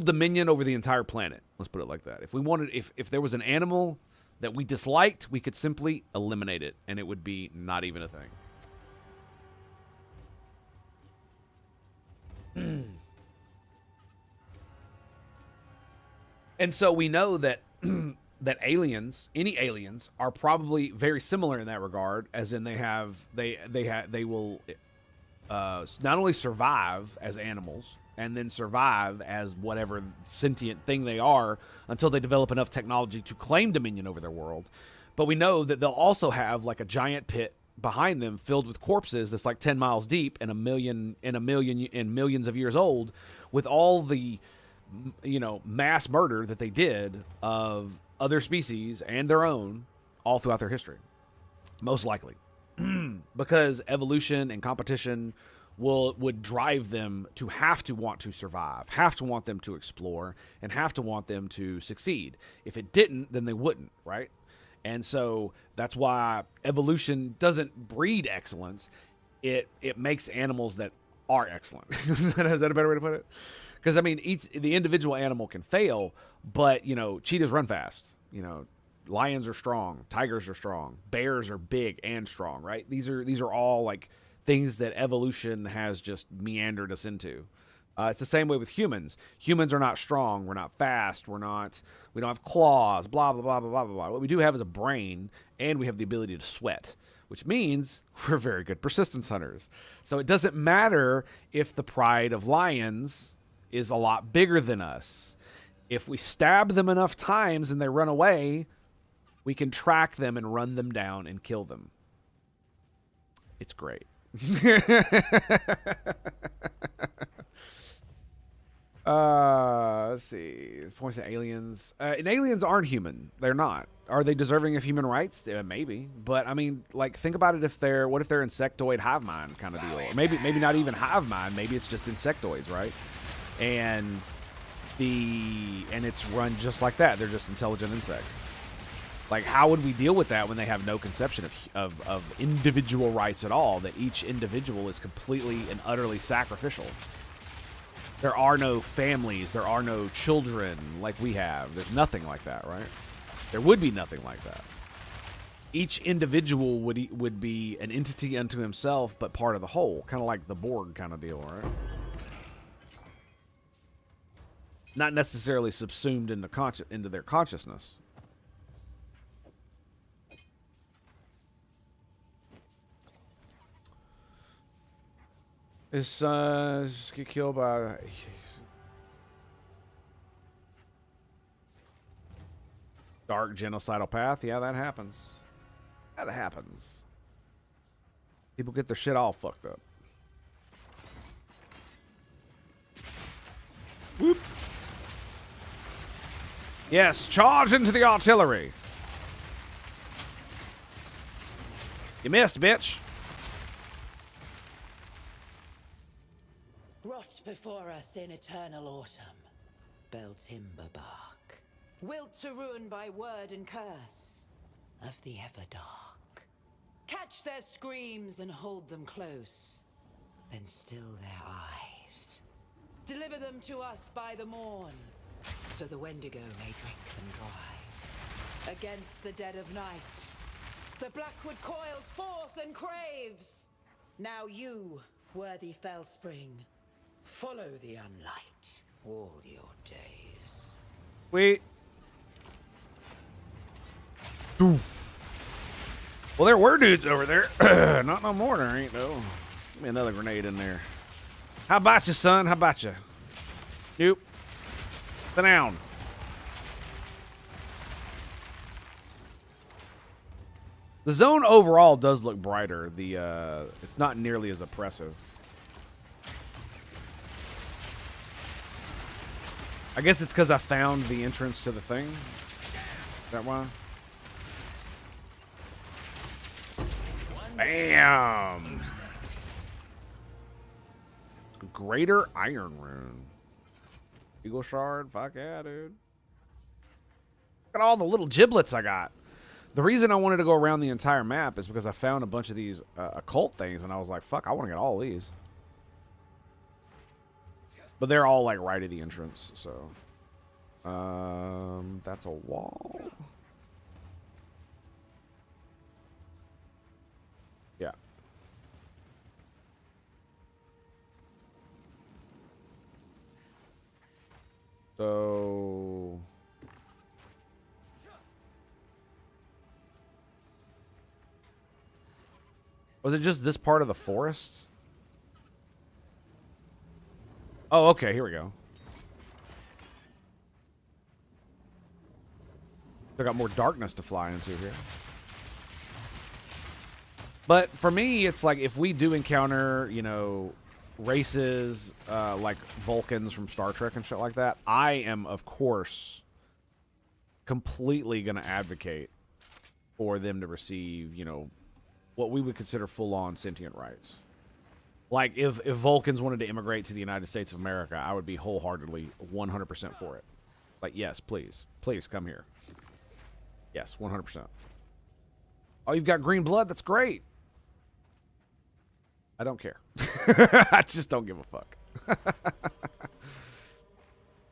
dominion over the entire planet. Let's put it like that. If we wanted, if there was an animal that we disliked, we could simply eliminate it and it would be not even a thing. And so we know that that aliens, any aliens, are probably very similar in that regard, as in they will not only survive as animals and then survive as whatever sentient thing they are until they develop enough technology to claim dominion over their world, but we know that they'll also have like a giant pit behind them filled with corpses that's like 10 miles deep and millions of years old, with all the, you know, mass murder that they did of other species and their own all throughout their history. Most likely. Because evolution and competition would drive them to have to want to survive, have to want them to explore, and have to want them to succeed. If it didn't, then they wouldn't, right? And so that's why evolution doesn't breed excellence. It makes animals that are excellent. Is that a better way to put it? Because, I mean, the individual animal can fail, but, you know, cheetahs run fast. You know, lions are strong. Tigers are strong. Bears are big and strong, right? These are all, like, things that evolution has just meandered us into. It's the same way with humans. Humans are not strong. We're not fast. We don't have claws, blah, blah, blah, blah, blah, blah. What we do have is a brain, and we have the ability to sweat, which means we're very good persistence hunters. So it doesn't matter if the pride of lions is a lot bigger than us. If we stab them enough times and they run away, we can track them and run them down and kill them. It's great. Let's see. Points at aliens. And aliens aren't human. They're not. Are they deserving of human rights? Maybe. But I mean, like, think about it. What if they're insectoid hive mind kind of deal? Or maybe not even hive mind. Maybe it's just insectoids, right? And it's run just like that. They're just intelligent insects. Like, how would we deal with that when they have no conception of individual rights at all? That each individual is completely and utterly sacrificial. There are no families. There are no children like we have. There's nothing like that, right? There would be nothing like that. Each individual would be an entity unto himself, but part of the whole. Kind of like the Borg kind of deal, right? Not necessarily subsumed into their consciousness. His son get killed by dark genocidal path. Yeah, that happens. That happens. People get their shit all fucked up. Whoop. Yes, charge into the artillery. You missed, bitch. Rot before us in eternal autumn, bell timber bark, wilt to ruin by word and curse of the ever dark. Catch their screams and hold them close, then still their eyes. Deliver them to us by the morn, so the Wendigo may drink them dry. Against the dead of night, the blackwood coils forth and craves. Now you, worthy Fellspring, follow the unlight all your days. Wait. Well, there were dudes over there. Not no more, there ain't, though. Give me another grenade in there. How about you, son? How about you? Nope. Sit down. The zone overall does look brighter. It's not nearly as oppressive. I guess it's because I found the entrance to the thing. Is that why? Bam! Greater Iron Rune. Eagle Shard? Fuck yeah, dude. Look at all the little giblets I got. The reason I wanted to go around the entire map is because I found a bunch of these occult things, and I was like, fuck, I want to get all these. But they're all, like, right at the entrance, so. That's a wall. Yeah. So. Was it just this part of the forest? Oh, okay, here we go. They got more darkness to fly into here. But for me, it's like if we do encounter, you know, races like Vulcans from Star Trek and shit like that, I am, of course, completely going to advocate for them to receive, you know, what we would consider full-on sentient rights. Like, if Vulcans wanted to immigrate to the United States of America, I would be wholeheartedly 100% for it. Like, yes, please. Please, come here. Yes, 100%. Oh, you've got green blood? That's great. I don't care. I just don't give a fuck.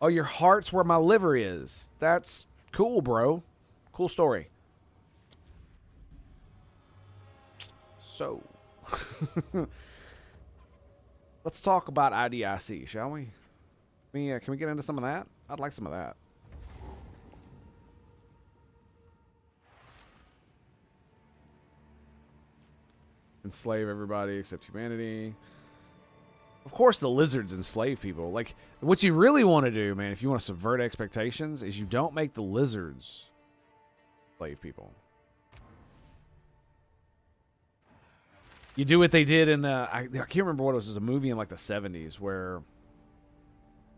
Oh, your heart's where my liver is. That's cool, bro. Cool story. So, let's talk about IDIC, shall we? Can we get into some of that? I'd like some of that. Enslave everybody except humanity. Of course the lizards enslave people. Like, what you really want to do, man, if you want to subvert expectations, is you don't make the lizards slave people. You do what they did in, I can't remember what it was a movie in like the 70s where,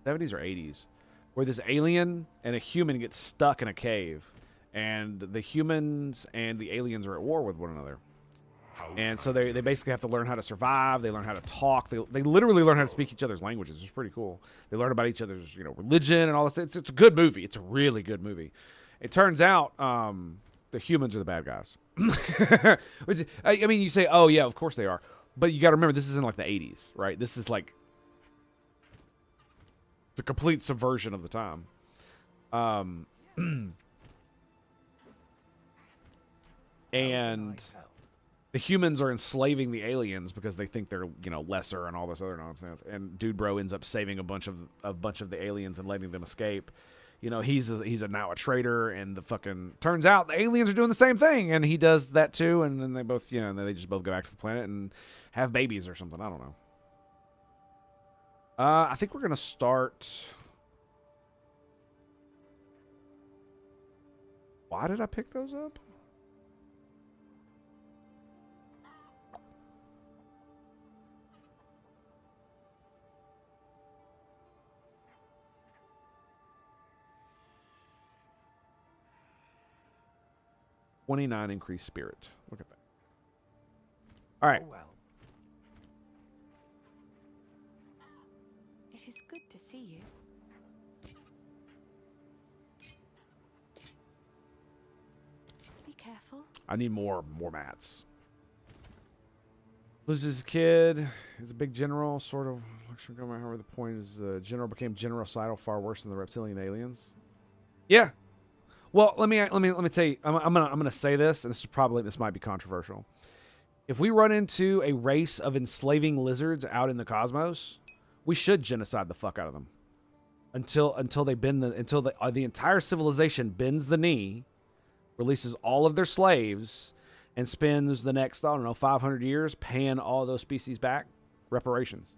70s or 80s, where this alien and a human get stuck in a cave, and the humans and the aliens are at war with one another. And so they basically have to learn how to survive. They learn how to talk. They literally learn how to speak each other's languages. It's pretty cool. They learn about each other's, you know, religion and all this. It's a good movie. It's a really good movie. It turns out the humans are the bad guys. Which, I mean, you say, oh, yeah, of course they are. But you got to remember, this is in like the 80s, right? This is like, it's a complete subversion of the time. And the humans are enslaving the aliens because they think they're, you know, lesser and all this other nonsense. And Dude Bro ends up saving a bunch of the aliens and letting them escape. You know, he's now a traitor, and the fucking turns out the aliens are doing the same thing, and he does that too. And then they both, you know, they just both go back to the planet and have babies or something. I don't know. I think we're gonna start. Why did I pick those up? $29 increased spirit. Look at that. All right. Oh, well. It is good to see you. Be careful. I need more mats. Loses his kid. Is a big general, sort of. However, the point is, general became genocidal, far worse than the reptilian aliens. Yeah. Well, let me tell you. I'm gonna say this, and this might be controversial. If we run into a race of enslaving lizards out in the cosmos, we should genocide the fuck out of them until the entire civilization bends the knee, releases all of their slaves, and spends the next, I don't know, 500 years paying all of those species back reparations.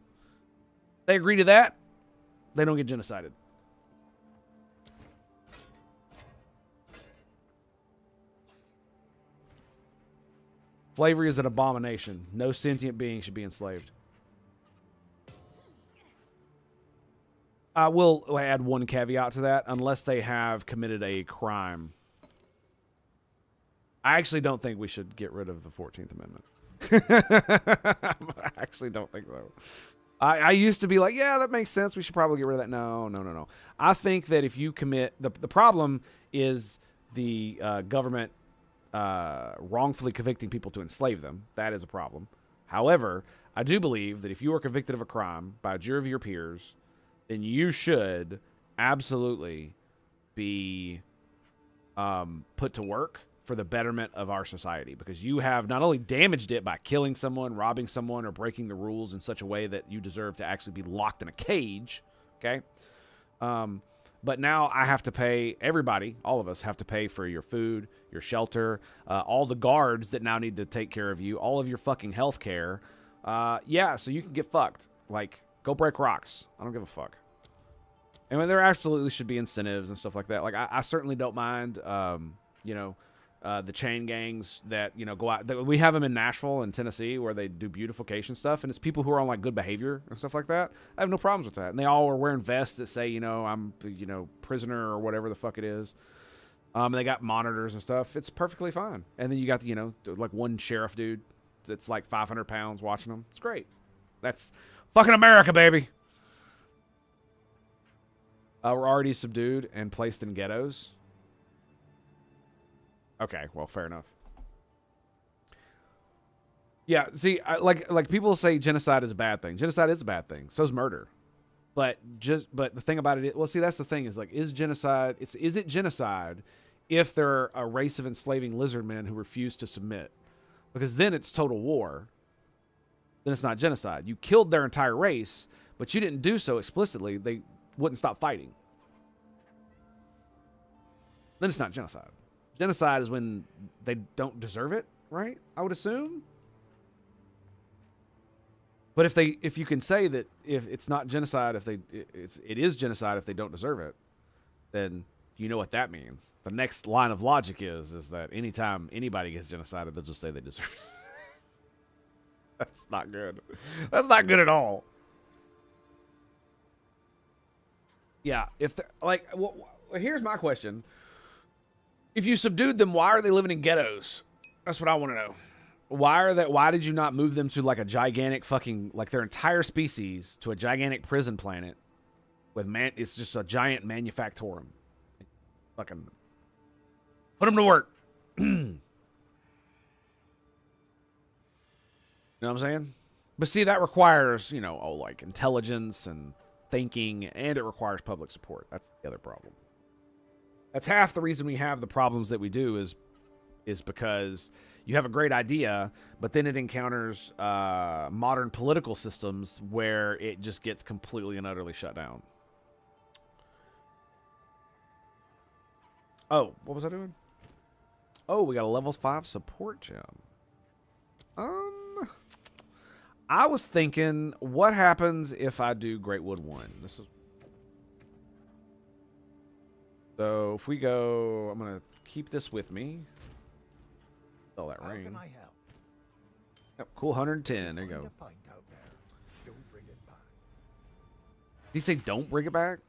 They agree to that, they don't get genocided. Slavery is an abomination. No sentient being should be enslaved. I will add one caveat to that, unless they have committed a crime. I actually don't think we should get rid of the 14th Amendment. I actually don't think so. I used to be like, yeah, that makes sense. We should probably get rid of that. No. I think that if you commit... The problem is the government wrongfully convicting people to enslave them. That is a problem. However, I do believe that if you are convicted of a crime by a jury of your peers, then you should absolutely be put to work for the betterment of our society, because you have not only damaged it by killing someone, robbing someone, or breaking the rules in such a way that you deserve to actually be locked in a cage, okay? But now I have to pay, everybody, all of us have to pay for your food, your shelter, all the guards that now need to take care of you, all of your fucking health care. Yeah, so you can get fucked. Like, go break rocks. I don't give a fuck. I mean, there absolutely should be incentives and stuff like that. Like, I certainly don't mind, you know, the chain gangs that, you know, go out. We have them in Nashville and Tennessee where they do beautification stuff, and it's people who are on like good behavior and stuff like that. I have no problems with that. And they all are wearing vests that say, you know, I'm, you know, prisoner or whatever the fuck it is. And they got monitors and stuff. It's perfectly fine. And then you got, you know, like one sheriff dude that's like 500 pounds watching them. It's great. That's fucking America, baby. We're already subdued and placed in ghettos. Okay, well, fair enough. Yeah, see, like people say genocide is a bad thing. Genocide is a bad thing. So is murder. But the thing about it is, well, see, that's the thing is like, is it genocide if they're a race of enslaving lizard men who refuse to submit? Because then it's total war. Then it's not genocide. You killed their entire race, but you didn't do so explicitly. They wouldn't stop fighting. Then it's not genocide. Genocide is when they don't deserve it, right? I would assume. But if you can say that if it's not genocide, it is genocide if they don't deserve it, then you know what that means. The next line of logic is that anytime anybody gets genocided, they'll just say they deserve it. That's not good. That's not good at all. Yeah, if like, well, here's my question. If you subdued them, why are they living in ghettos? That's what I want to know. Why did you not move them to like a gigantic fucking, like their entire species to a gigantic prison planet with it's just a giant manufactorum. Fucking put them to work. You know what I'm saying? But see, that requires, you know, like intelligence and thinking, and it requires public support. That's the other problem. That's half the reason we have the problems that we do is because you have a great idea, but then it encounters modern political systems where it just gets completely and utterly shut down. Oh, what was I doing? Oh, we got a level 5 support gem. I was thinking, what happens if I do Greatwood 1? So if we go, I'm gonna keep this with me. Oh, that ring. How can I help? Yep, cool, 110. There you Find go. a pint out there. Don't bring it back. Did he say don't bring it back?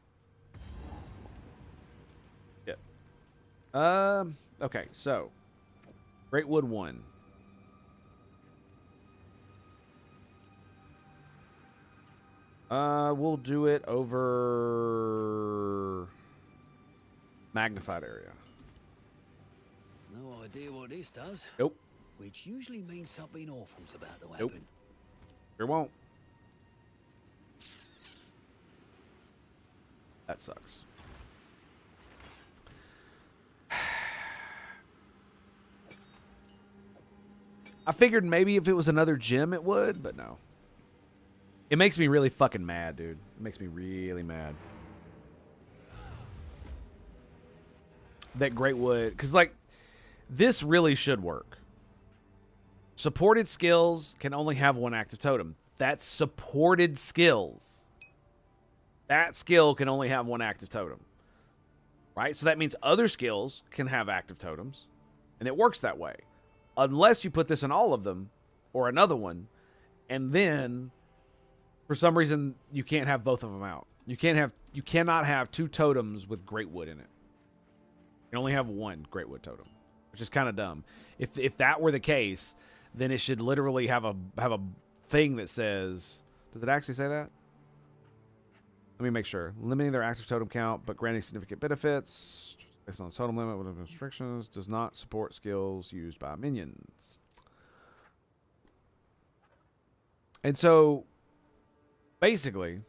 Yeah. Okay, so Greatwood 1. We'll do it over magnified area. No idea what this does. Nope. Which usually means something awful's about to happen. Nope. Sure won't. That sucks. I figured maybe if it was another gym it would, but no. It makes me really fucking mad, dude. It makes me really mad. That Greatwood, because like, this really should work. Supported skills can only have one active totem. That's supported skills. That skill can only have one active totem. Right? So that means other skills can have active totems. And it works that way. Unless you put this in all of them, or another one, and then for some reason you can't have both of them out. You cannot have two totems with Greatwood in it. You can only have one Greatwood totem, which is kind of dumb. If that were the case, then it should literally have a thing that says, does it actually say that? Let me make sure. Limiting their active totem count, but granting significant benefits based on totem limit with restrictions, does not support skills used by minions. And so, basically,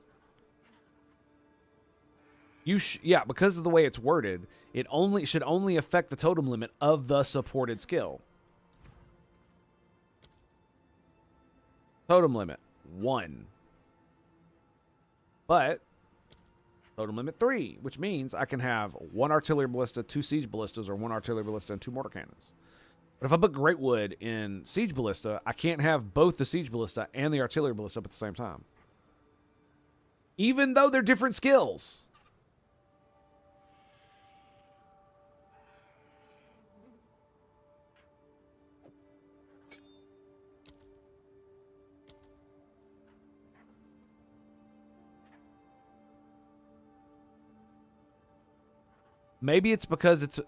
because of the way it's worded, it should only affect the totem limit of the supported skill. Totem limit 1. But totem limit 3, which means I can have 1 artillery ballista, 2 siege ballistas, or 1 artillery ballista and 2 mortar cannons. But if I put Greatwood in siege ballista, I can't have both the siege ballista and the artillery ballista up at the same time. Even though they're different skills. Maybe it's because it's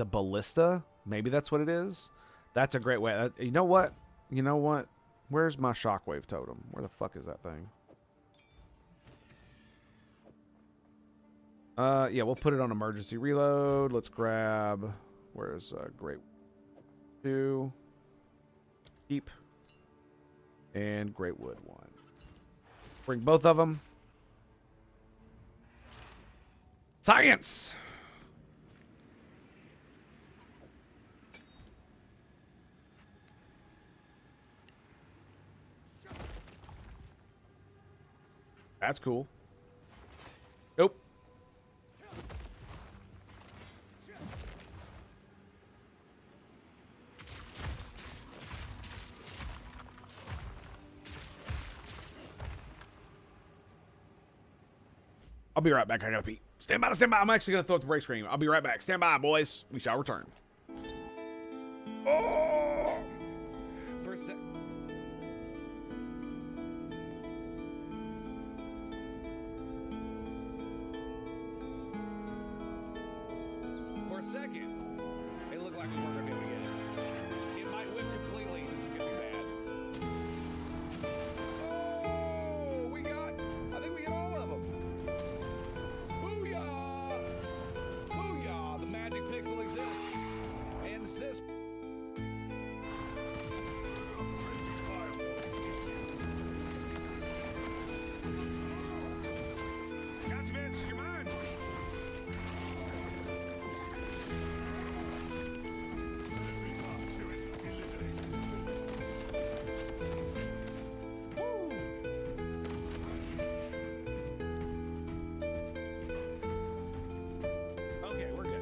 a ballista. Maybe that's what it is. That's a great way. You know what? You know what? Where's my shockwave totem? Where the fuck is that thing? Yeah, we'll put it on emergency reload. Let's grab. Where's Great 2? Keep. And Great Wood 1. Bring both of them. Science! That's cool. Nope. I'll be right back. I gotta pee. Stand by, stand by. I'm actually gonna throw up the break screen. I'll be right back. Stand by, boys. We shall return. Oh! For a sec. For a second, it looked like we weren't gonna be able to get it. It might whiff completely. This is gonna be bad. Oh, I think we got all of them. Booyah! Booyah! The magic pixel exists. And exists. Gotcha, bitch. You're mine. Okay, we're good.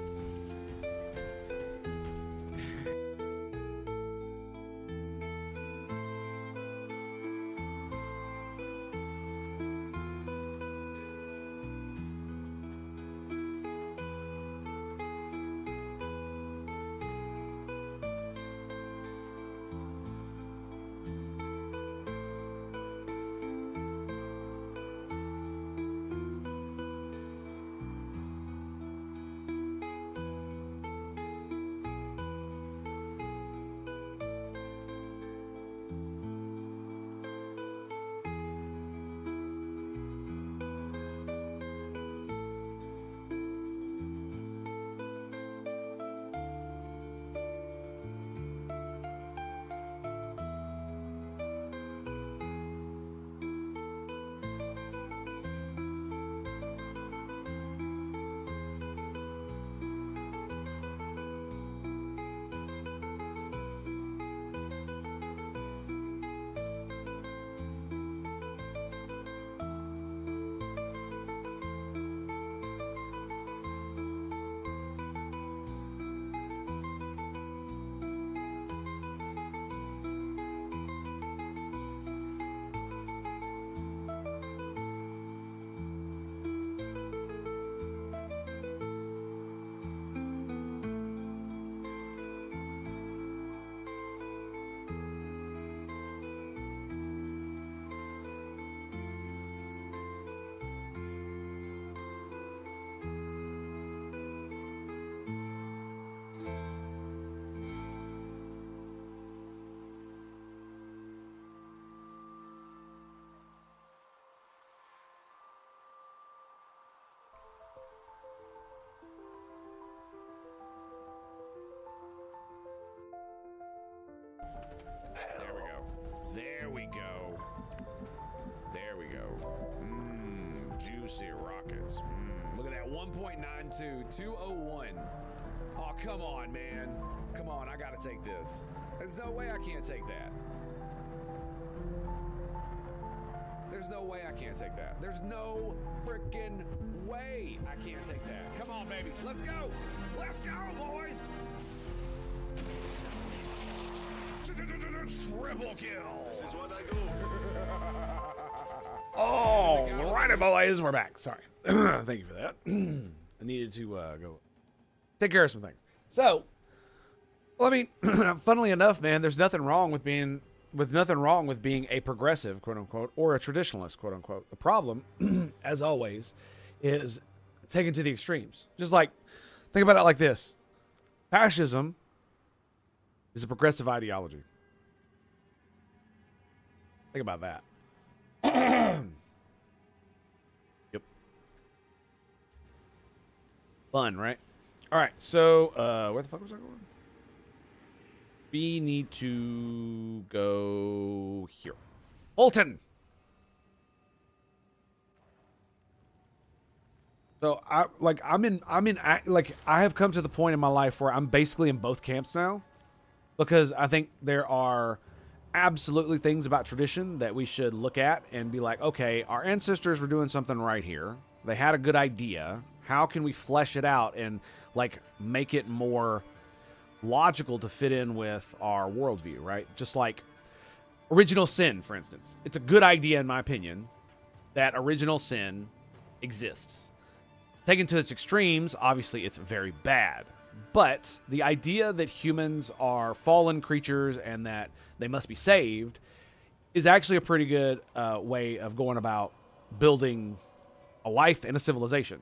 There we go. There we go. There we go. Juicy rockets. Look at that. 1.92, 201. Oh, come on, man. Come on, I gotta take this. There's no way I can't take that. There's no way I can't take that. There's no freaking way I can't take that. Come on, baby. Let's go. Let's go, boys. Triple kill. This is what I do. Oh, righty, boys. We're back. Sorry. Thank you for that. I needed to go take care of some things. So, well, I mean, funnily enough, man, there's nothing wrong with being a progressive, quote unquote, or a traditionalist, quote unquote. The problem, as always, is taken to the extremes. Just like Think about it like this. Fascism is a progressive ideology. Think about that. Yep. Fun, right? All right, so where the fuck was I going? We need to go here. Fulton. So I have come to the point in my life where I'm basically in both camps now, because I think there are absolutely things about tradition that we should look at and be like, okay, our ancestors were doing something right here. They had a good idea. How can we flesh it out and like make it more logical to fit in with our worldview, right? Just like original sin, for instance. It's a good idea, in my opinion, that original sin exists. Taken to its extremes, obviously it's very bad. But the idea that humans are fallen creatures and that they must be saved is actually a pretty good way of going about building a life and a civilization.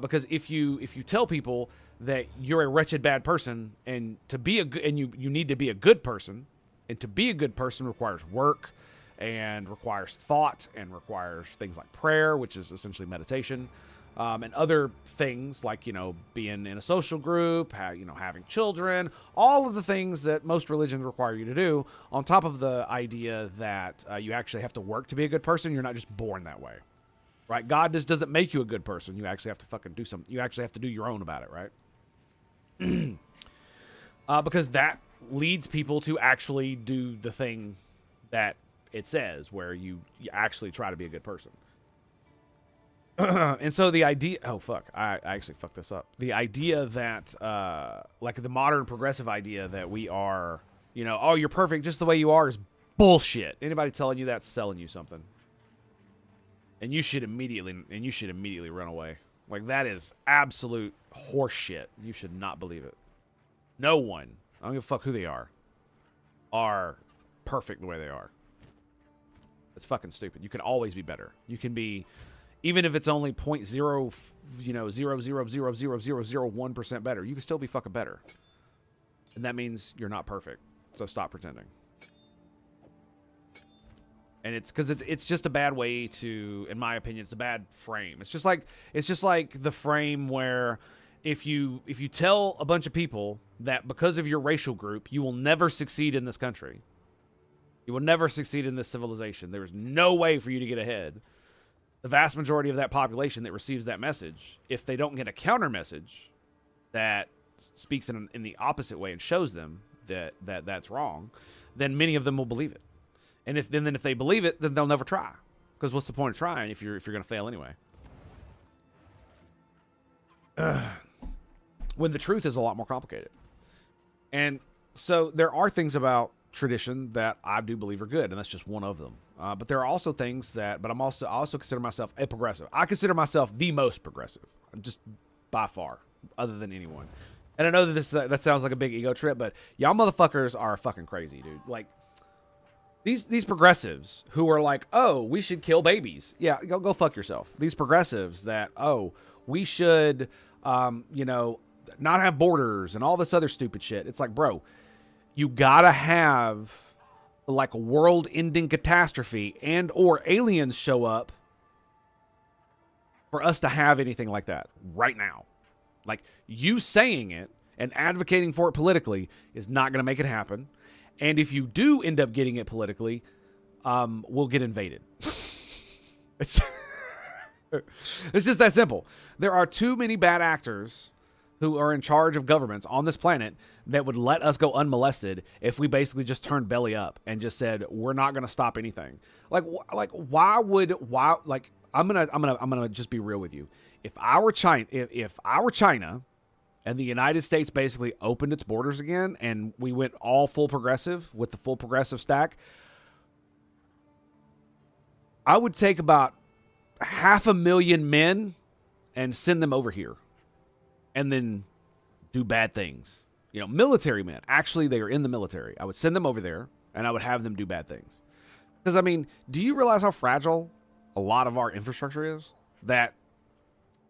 Because if you tell people that you're a wretched bad person and to be you need to be a good person, and to be a good person requires work and requires thought and requires things like prayer, which is essentially meditation. And other things like, being in a social group, having children, all of the things that most religions require you to do, on top of the idea that you actually have to work to be a good person. You're not just born that way, right? God just doesn't make you a good person. You actually have to fucking do something. You actually have to do your own about it, right? Because that leads people to actually do the thing that it says, where you actually try to be a good person. And so the idea, I actually fucked this up. The idea that, like the modern progressive idea that we are, oh, you're perfect just the way you are is bullshit. Anybody telling you that's selling you something. And you should immediately run away. Like, that is absolute horse shit. You should not believe it. No one, I don't give a fuck who they are perfect the way they are. It's fucking stupid. You can always be better. You can be, even if it's only 0.0000001% better, you can still be fucking better. And that means you're not perfect. So stop pretending. And it's because it's just a bad way to, in my opinion, it's a bad frame. It's just like the frame where if you tell a bunch of people that because of your racial group, you will never succeed in this country. You will never succeed in this civilization. There is no way for you to get ahead. The vast majority of that population that receives that message, if they don't get a counter message that speaks in the opposite way and shows them that that's wrong, then many of them will believe it. And if they believe it, then they'll never try. Because what's the point of trying if you're going to fail anyway? When the truth is a lot more complicated. And so there are things about tradition that I do believe are good, and that's just one of them. But there are also things that, I also consider myself a progressive. I consider myself the most progressive, just by far, other than anyone. And I know that that sounds like a big ego trip, but y'all motherfuckers are fucking crazy, dude. Like, these progressives who are like, oh, we should kill babies. Yeah, go fuck yourself. These progressives that, oh, we should, not have borders and all this other stupid shit. It's like, bro, you gotta have like a world-ending catastrophe and or aliens show up for us to have anything like that right now. Like, you saying it and advocating for it politically is not going to make it happen. And if you do end up getting it politically, we'll get invaded. It's just that simple. There are too many bad actors who are in charge of governments on this planet that would let us go unmolested if we basically just turned belly up and just said, we're not going to stop anything. I'm gonna just be real with you. If I were China and the United States basically opened its borders again and we went all full progressive with the full progressive stack, I would take about 500,000 men and send them over here and then do bad things. Military men. Actually, they are in the military. I would send them over there and I would have them do bad things. Because, do you realize how fragile a lot of our infrastructure is? That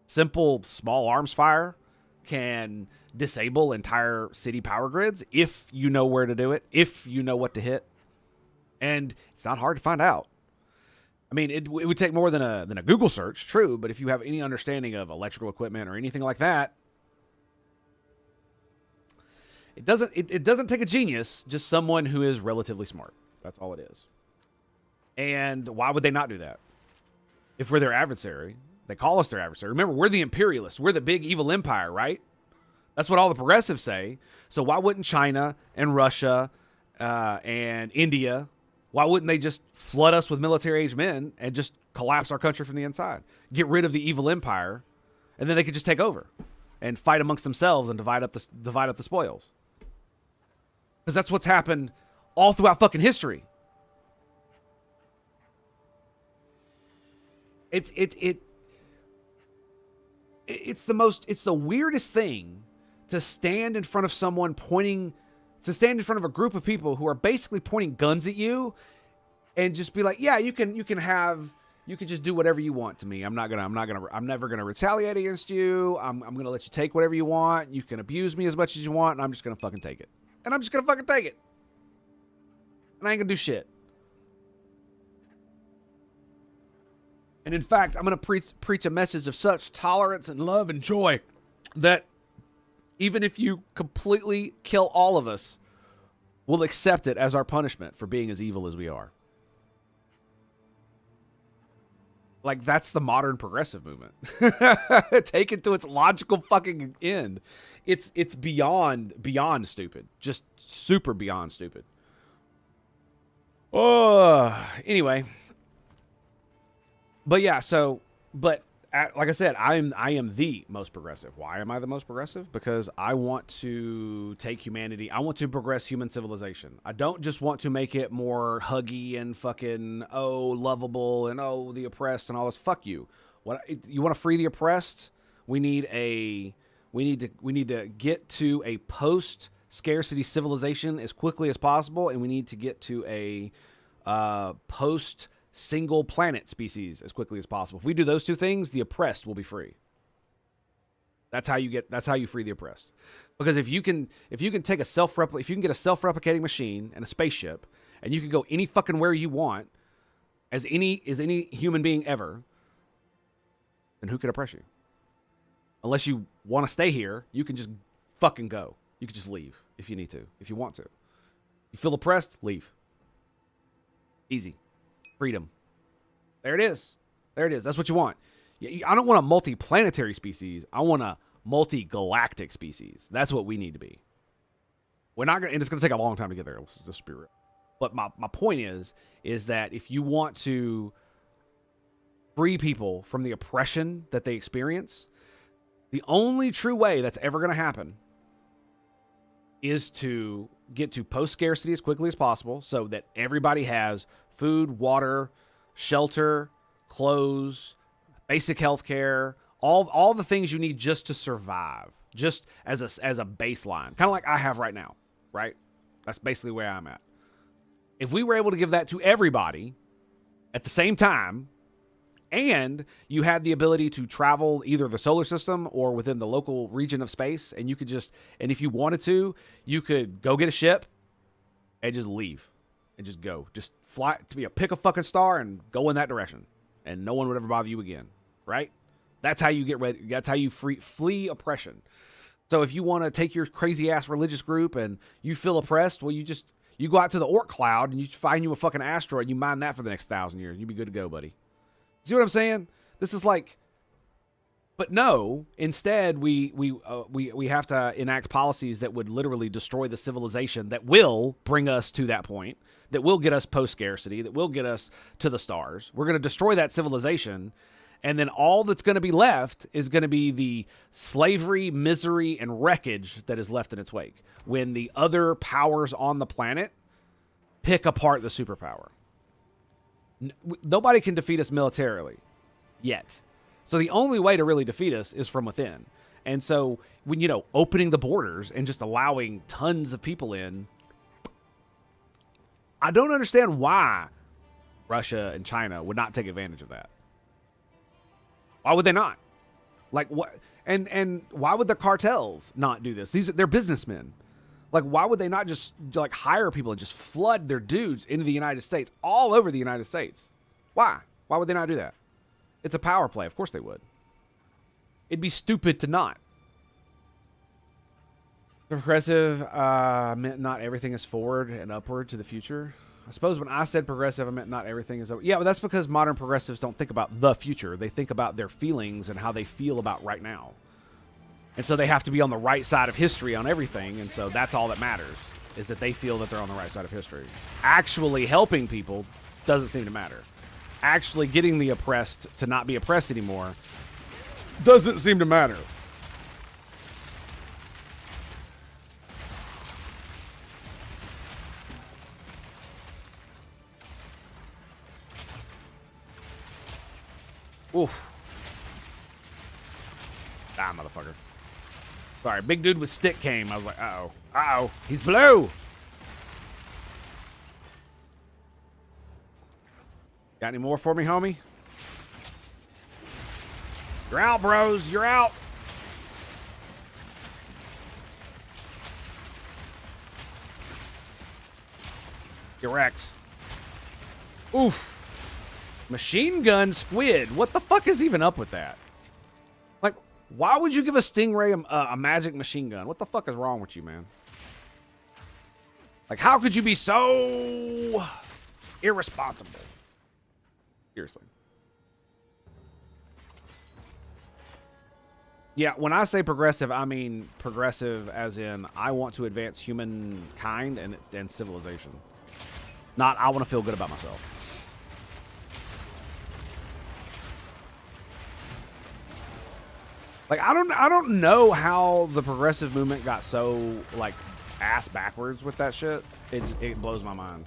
simple small arms fire can disable entire city power grids if you know where to do it, if you know what to hit. And it's not hard to find out. I mean, it would take more than a Google search, true, but if you have any understanding of electrical equipment or anything like that, it doesn't take a genius, just someone who is relatively smart. That's all it is. And why would they not do that? If we're their adversary, they call us their adversary. Remember, we're the imperialists. We're the big evil empire, right? That's what all the progressives say. So why wouldn't China and Russia and India, why wouldn't they just flood us with military-aged men and just collapse our country from the inside? Get rid of the evil empire, and then they could just take over and fight amongst themselves and divide up the spoils. Because that's what's happened all throughout fucking history. It's the weirdest thing to stand in front of someone to stand in front of a group of people who are basically pointing guns at you and just be like, yeah, you can just do whatever you want to me. I'm never gonna retaliate against you. I'm gonna let you take whatever you want. You can abuse me as much as you want, and I'm just gonna fucking take it. And I'm just gonna fucking take it. And I ain't gonna do shit. And in fact, I'm going to preach a message of such tolerance and love and joy that even if you completely kill all of us, we'll accept it as our punishment for being as evil as we are. Like, that's the modern progressive movement. Take it to its logical fucking end. It's beyond stupid. Just super beyond stupid. Anyway. But yeah, like I said, I am the most progressive. Why am I the most progressive? Because I want to take humanity. I want to progress human civilization. I don't just want to make it more huggy and fucking lovable and the oppressed and all this. Fuck you. You want to free the oppressed? We need to get to a post scarcity civilization as quickly as possible, and we need to get to a post single planet species as quickly as possible. If we do those two things, the oppressed will be free. That's how you free the oppressed. Because if you can get a self-replicating machine and a spaceship, and you can go any fucking where you want as any human being ever, then who can oppress you? Unless you want to stay here, you can just fucking go. You can just leave if you need to, if you want to. You feel oppressed, leave. Easy. Freedom. There it is. That's what you want. I don't want a multi-planetary species. I want a multi-galactic species. That's what we need to be. We're not gonna, and it's gonna take a long time to get there. Let's just be real. But my point is that if you want to free people from the oppression that they experience, the only true way that's ever gonna happen is to get to post-scarcity as quickly as possible so that everybody has food, water, shelter, clothes, basic health care, all the things you need just to survive, just as a baseline. Kind of like I have right now, right? That's basically where I'm at. If we were able to give that to everybody at the same time, and you had the ability to travel either the solar system or within the local region of space, and you could and if you wanted to, you could go get a ship and just leave and just go. Just fly pick a fucking star and go in that direction, and no one would ever bother you again, right? That's how you get ready. That's how you flee oppression. So if you want to take your crazy ass religious group and you feel oppressed, well, you go out to the Oort cloud and you find you a fucking asteroid, you mine that for the next 1,000 years, you'd be good to go, buddy. See what I'm saying? This is like, but no. Instead, we have to enact policies that would literally destroy the civilization that will bring us to that point, that will get us post-scarcity, that will get us to the stars. We're going to destroy that civilization, and then all that's going to be left is going to be the slavery, misery, and wreckage that is left in its wake when the other powers on the planet pick apart the superpower. Nobody can defeat us militarily yet. So the only way to really defeat us is from within. And so when, opening the borders and just allowing tons of people in, I don't understand why Russia and China would not take advantage of that. Why would they not? Like, what? And why would the cartels not do this? They're businessmen. Like, why would they not just like hire people and just flood their dudes into the United States, all over the United States? Why? Why would they not do that? It's a power play. Of course they would. It'd be stupid to not. Progressive meant not everything is forward and upward to the future. I suppose when I said progressive, I meant not everything is... Yeah, but that's because modern progressives don't think about the future. They think about their feelings and how they feel about right now. And so they have to be on the right side of history on everything, and so that's all that matters, is that they feel that they're on the right side of history. Actually helping people doesn't seem to matter. Actually getting the oppressed to not be oppressed anymore doesn't seem to matter. Oof. Ah, motherfucker. Sorry, big dude with stick came. I was like, uh-oh. Uh-oh. He's blue. Got any more for me, homie? You're out, bros. You're out. Get wrecked. Oof. Machine gun squid. What the fuck is even up with that? Like, why would you give a stingray a magic machine gun? What the fuck is wrong with you, man? Like, how could you be so irresponsible? Seriously. Yeah, when I say progressive, I mean progressive as in I want to advance humankind and civilization. Not I want to feel good about myself. Like, I don't know how the progressive movement got so, like, ass backwards with that shit. It blows my mind.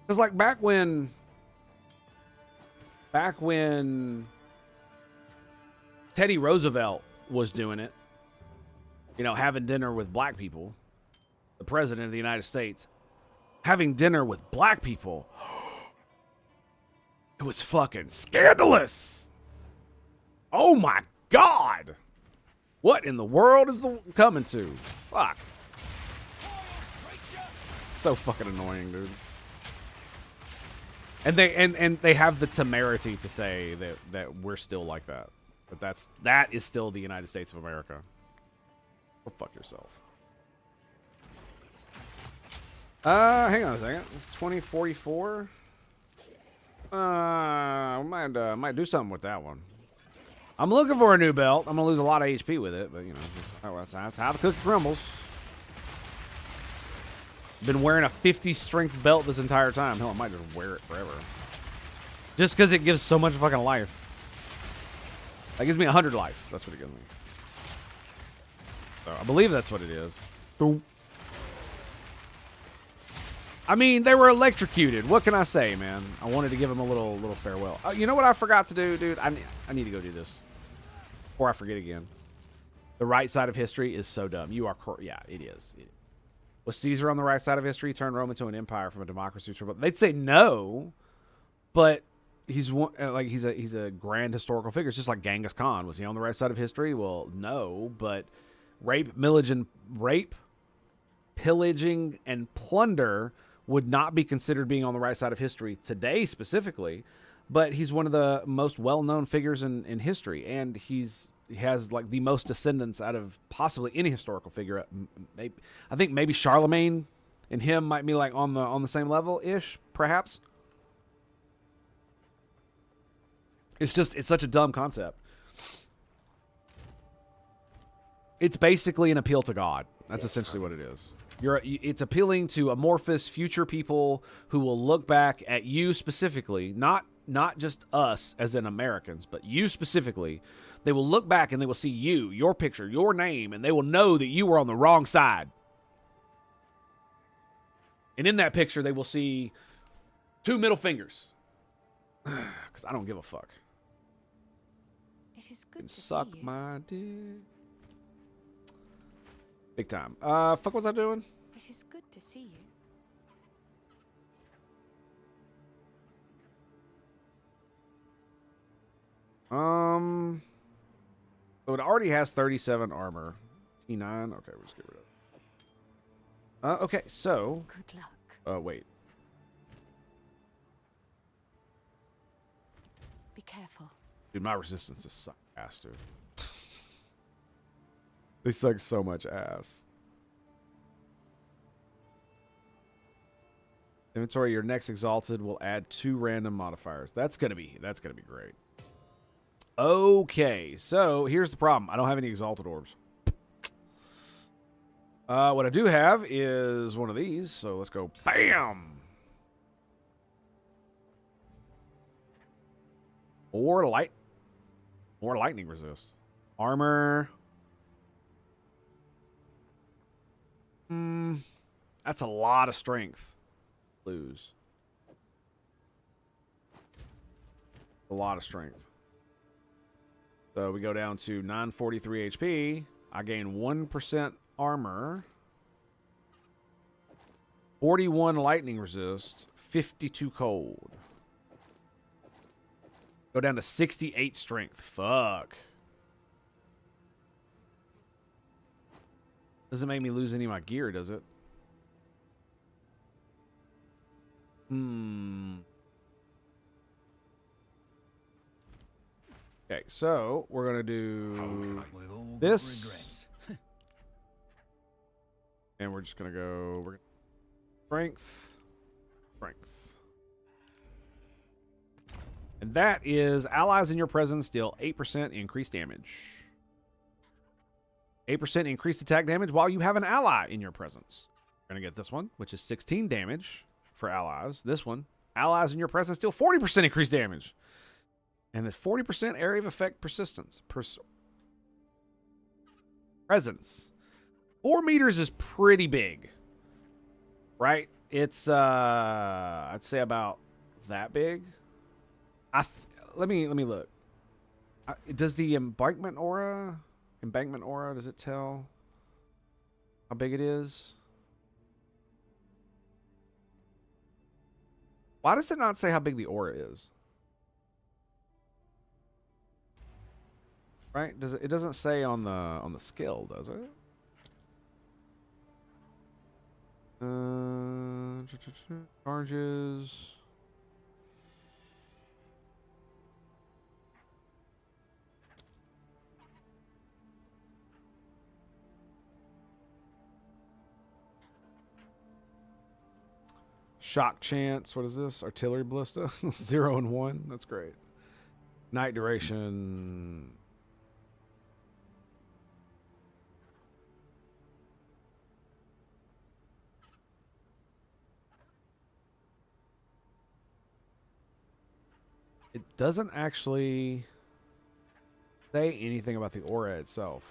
Because, like, back when Teddy Roosevelt was doing it, you know, having dinner with black people, the president of the United States, having dinner with black people, it was fucking scandalous. Oh my God! What in the world is the coming to? Fuck. So fucking annoying, dude. And they have the temerity to say that we're still like that. But that is still the United States of America. Go fuck yourself. Hang on a second. It's 2044. Might do something with that one. I'm looking for a new belt. I'm gonna lose a lot of HP with it, but you know, that's how the cookie crumbles. Been wearing a 50 strength belt this entire time. Hell, I might just wear it forever. Just because it gives so much fucking life. That gives me 100 life. That's what it gives me. So I believe that's what it is. Boom. I mean, they were electrocuted. What can I say, man? I wanted to give them a little farewell. You know what I forgot to do, dude? I need to go do this before I forget again. The right side of history is so dumb. You are correct. Yeah, it is. Was Caesar on the right side of history? Turned Rome into an empire from a democracy to... They'd say no, but he's one, like he's a grand historical figure. It's just like Genghis Khan. Was he on the right side of history? Well, no, but rape, pillaging, and plunder would not be considered being on the right side of history today specifically, but he's one of the most well-known figures in history, and he has like the most descendants out of possibly any historical figure. I think maybe Charlemagne and him might be like on the same level-ish, perhaps. It's such a dumb concept. It's basically an appeal to God. That's essentially what it is. It's appealing to amorphous future people who will look back at you specifically, not just us as in Americans, but you specifically. They will look back and they will see you, your picture, your name, and they will know that you were on the wrong side. And in that picture, they will see 2 middle fingers. Because I don't give a fuck. It is good to Suck see you. my dick. Big time. Fuck was I doing? It is good to see you. So it already has 37 armor. T9. Okay, we'll just get rid of it. Okay, so. Good luck. Wait. Be careful. Dude, my resistance is suck ass, dude. They suck so much ass. Inventory, your next exalted will add 2 random modifiers. That's gonna be great. Okay, so here's the problem. I don't have any exalted orbs. What I do have is one of these, so let's go BAM! More lightning resist. Armor. That's a lot of strength. Lose. A lot of strength. So we go down to 943 HP. I gain 1% armor. 41 lightning resist. 52 cold. Go down to 68 strength. Fuck. Doesn't make me lose any of my gear, does it? Okay, so we're going to do this. And we're just going to go strength. And that is allies in your presence deal 8% increased damage. 8% increased attack damage while you have an ally in your presence. You're going to get this one, which is 16 damage for allies. This one, allies in your presence deal 40% increased damage. And the 40% area of effect persistence. Presence. 4 meters is pretty big. Right? It's, I'd say about that big. Let me look. Does the embankment aura, does it tell how big it is? Why does it not say how big the aura is? Right? It doesn't say on the skill, does it? Charges. Shock chance. What is this? Artillery ballista. 0 and 1. That's great. Night duration. It doesn't actually say anything about the aura itself.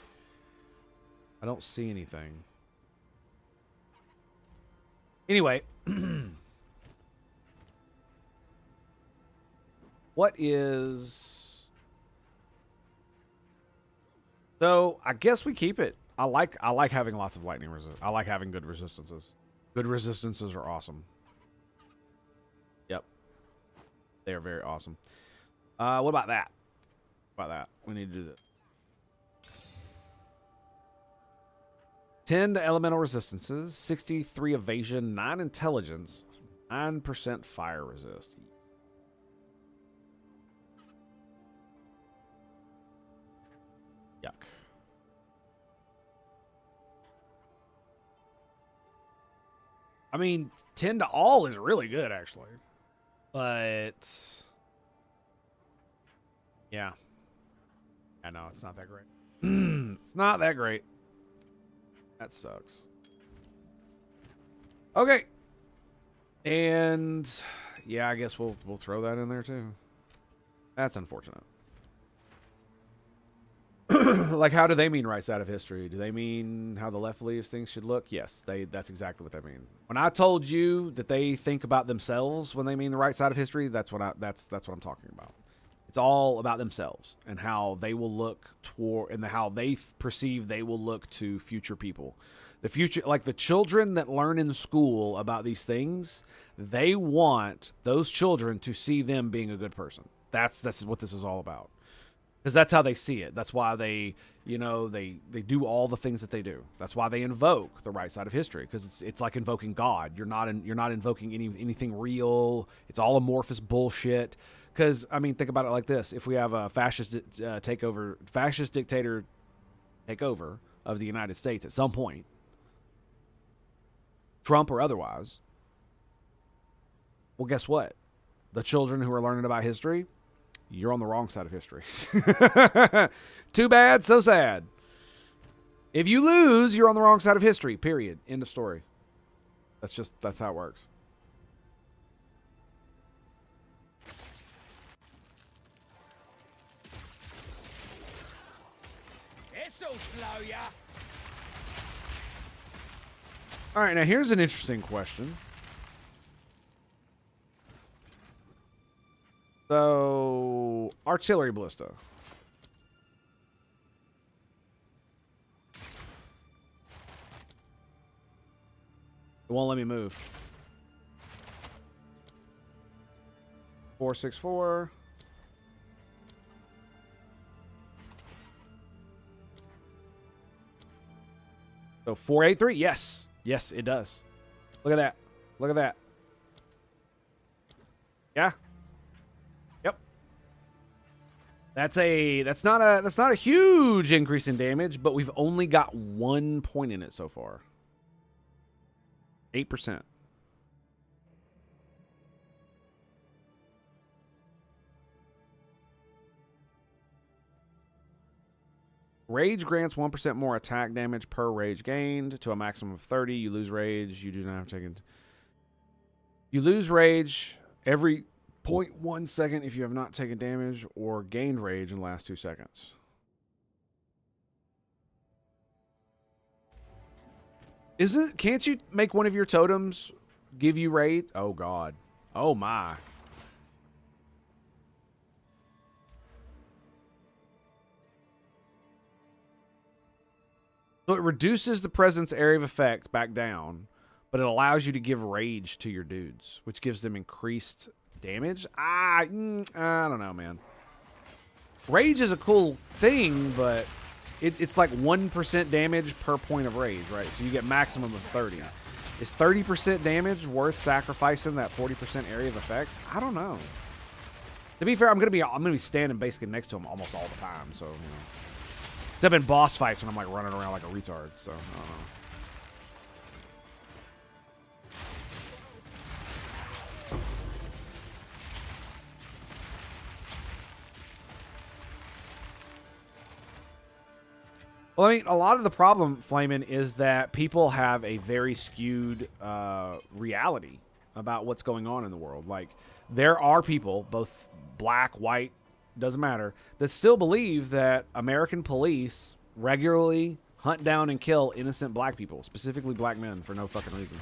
I don't see anything. Anyway. What is... So, I guess we keep it. I like having lots of lightning resist. I like having good resistances. Good resistances are awesome. Yep. They are very awesome. What about that? We need to do this. 10 to elemental resistances, 63 evasion, 9 intelligence, 9% fire resist. Yuck. I mean, 10 to all is really good, actually. But... yeah. I know, it's not that great. It's not that great. That sucks. Okay. And... yeah, I guess we'll throw that in there, too. That's unfortunate. Like, how do they mean right side of history? Do they mean how the left believes things should look? Yes, that's exactly what they mean. When I told you that they think about themselves when they mean the right side of history, that's what I'm talking about. It's all about themselves and how they will look toward, and how they perceive they will look to future people. The future, like the children that learn in school about these things, they want those children to see them being a good person. That's what this is all about. Because that's how they see it. That's why they, you know, they do all the things that they do. That's why they invoke the right side of history, because it's like invoking God. You're not invoking anything real. It's all amorphous bullshit. Because I mean, think about it like this: if we have a fascist dictator takeover of the United States at some point, Trump or otherwise, well, guess what? The children who are learning about history, you're on the wrong side of history. Too bad, so sad. If you lose, you're on the wrong side of history, period. End of story. That's how it works. This'll slow ya. All right, now here's an interesting question. So, artillery ballista. It won't let me move. 464. So 483. Yes. Yes, it does. Look at that. Look at that. Yeah. Yep. That's not a huge increase in damage, but we've only got 1 point in it so far. 8%. Rage grants 1% more attack damage per rage gained to a maximum of 30. You lose rage. You do not have taken. You lose rage every 0.1 second if you have not taken damage or gained rage in the last 2 seconds. Can't you make one of your totems give you rage? Oh, God. Oh, my. So it reduces the presence area of effect back down, but it allows you to give rage to your dudes, which gives them increased damage. I don't know, man. Rage is a cool thing, but it's like 1% damage per point of rage, right? So you get maximum of 30. Is 30% damage worth sacrificing that 40% area of effect? I don't know. To be fair, I'm gonna be standing basically next to him almost all the time, so you know. Except in boss fights when I'm like running around like a retard, so I don't know. Well, I mean, a lot of the problem, Flamin', is that people have a very skewed reality about what's going on in the world. Like, there are people, both black, white, doesn't matter, that still believe that American police regularly hunt down and kill innocent black people, specifically black men, for no fucking reason.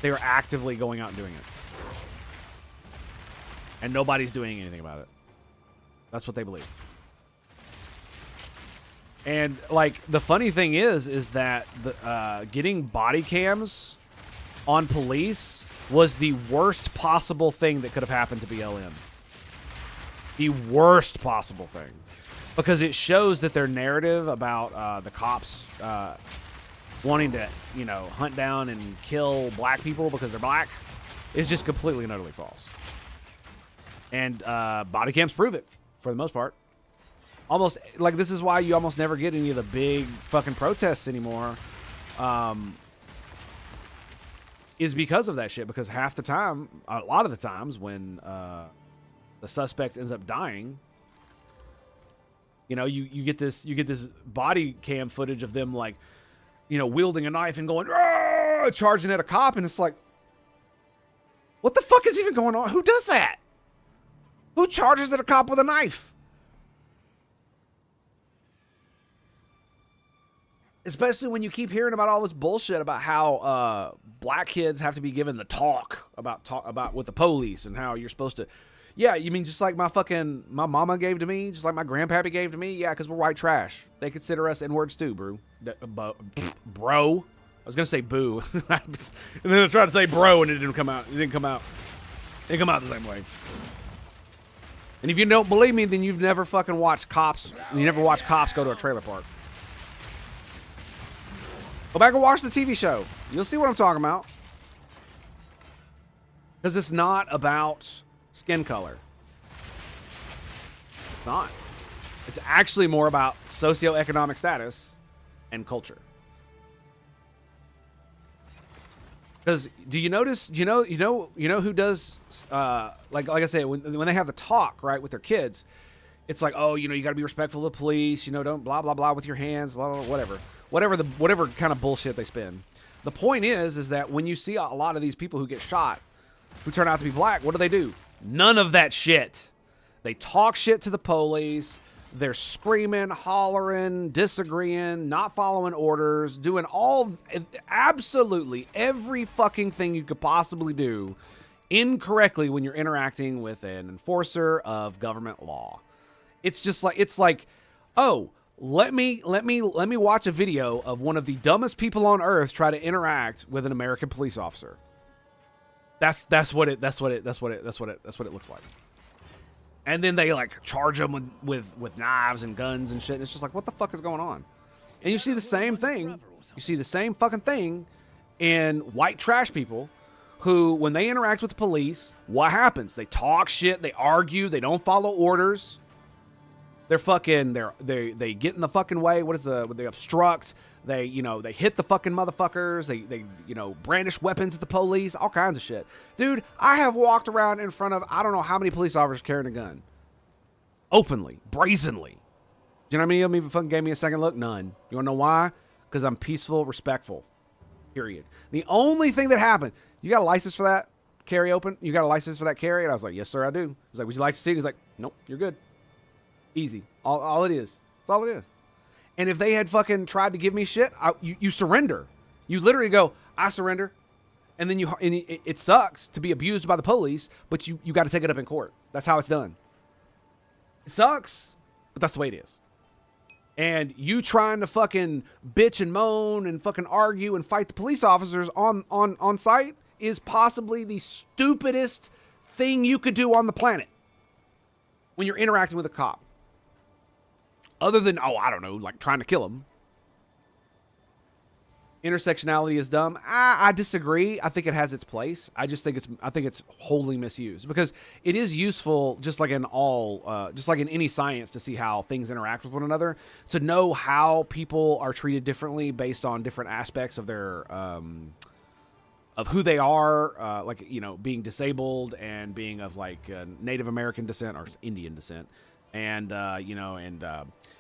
They are actively going out and doing it. And nobody's doing anything about it. That's what they believe. And, like, the funny thing is that getting body cams on police was the worst possible thing that could have happened to BLM. The worst possible thing. Because it shows that their narrative about the cops wanting to, you know, hunt down and kill black people because they're black is just completely and utterly false. And body cams prove it, for the most part. Almost, like, this is why you almost never get any of the big fucking protests anymore. Is because of that shit. Because half the time, a lot of the times, when the suspect ends up dying, you know, you get this body cam footage of them, like, you know, wielding a knife and going, charging at a cop, and it's like, what the fuck is even going on? Who does that? Who charges at a cop with a knife? Especially when you keep hearing about all this bullshit about how black kids have to be given the talk about with the police and how you're supposed to. Yeah, you mean just like my mama gave to me, just like my grandpappy gave to me? Yeah, because we're white trash. They consider us N-words too, bro. Bro. I was going to say boo. And then I tried to say bro and it didn't come out. It didn't come out the same way. And if you don't believe me, then you've never fucking watched cops. You never watched cops go to a trailer park. Go back and watch the TV show. You'll see what I'm talking about. Because it's not about skin color. It's not. It's actually more about socioeconomic status and culture. Because do you notice? You know who does? Like I said, when they have the talk right with their kids, it's like, oh, you got to be respectful of the police. Don't blah blah blah with your hands, blah blah, whatever kind of bullshit they spin. The point is that when you see a lot of these people who get shot, who turn out to be black, what do? None of that shit. They talk shit to the police. They're screaming, hollering, disagreeing, not following orders, doing absolutely every fucking thing you could possibly do incorrectly when you're interacting with an enforcer of government law. It's like, oh, let me watch a video of one of the dumbest people on earth try to interact with an American police officer. That's what it looks like. And then they like charge them with knives and guns and shit. And it's just like, what the fuck is going on? And you see the same thing. You see the same fucking thing in white trash people who, when they interact with the police, what happens? They talk shit. They argue. They don't follow orders. They're fucking. They get in the fucking way. They obstruct. They hit the fucking motherfuckers. They brandish weapons at the police. All kinds of shit. Dude, I have walked around in front of I don't know how many police officers carrying a gun. Openly. Brazenly. Do you know how many of them even fucking gave me a second look? None. You wanna know why? Because I'm peaceful, respectful. Period. The only thing that happened, you got a license for that? Carry open? You got a license for that carry? And I was like, yes, sir, I do. He's like, would you like to see it? He's like, nope, you're good. Easy. All it is. That's all it is. And if they had fucking tried to give me shit, you surrender. You literally go, I surrender. And then it sucks to be abused by the police, but you got to take it up in court. That's how it's done. It sucks, but that's the way it is. And you trying to fucking bitch and moan and fucking argue and fight the police officers on site is possibly the stupidest thing you could do on the planet when you're interacting with a cop. Other than, I don't know, like trying to kill him. Intersectionality is dumb. I disagree. I think it has its place. I think it's wholly misused because it is useful, just like in any science, to see how things interact with one another, to know how people are treated differently based on different aspects of their of who they are, being disabled and being of like Native American descent or Indian descent, and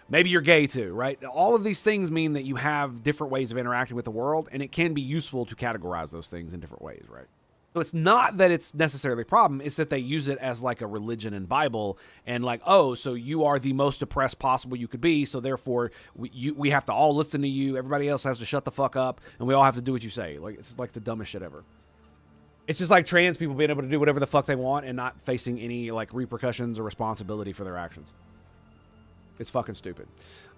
maybe you're gay too, right? All of these things mean that you have different ways of interacting with the world, and it can be useful to categorize those things in different ways, right? So it's not that it's necessarily a problem, it's that they use it as like a religion and Bible, and like, oh, so you are the most oppressed possible you could be, so therefore we have to all listen to you, everybody else has to shut the fuck up, and we all have to do what you say. Like, it's like the dumbest shit ever. It's just like trans people being able to do whatever the fuck they want and not facing any like repercussions or responsibility for their actions. It's fucking stupid.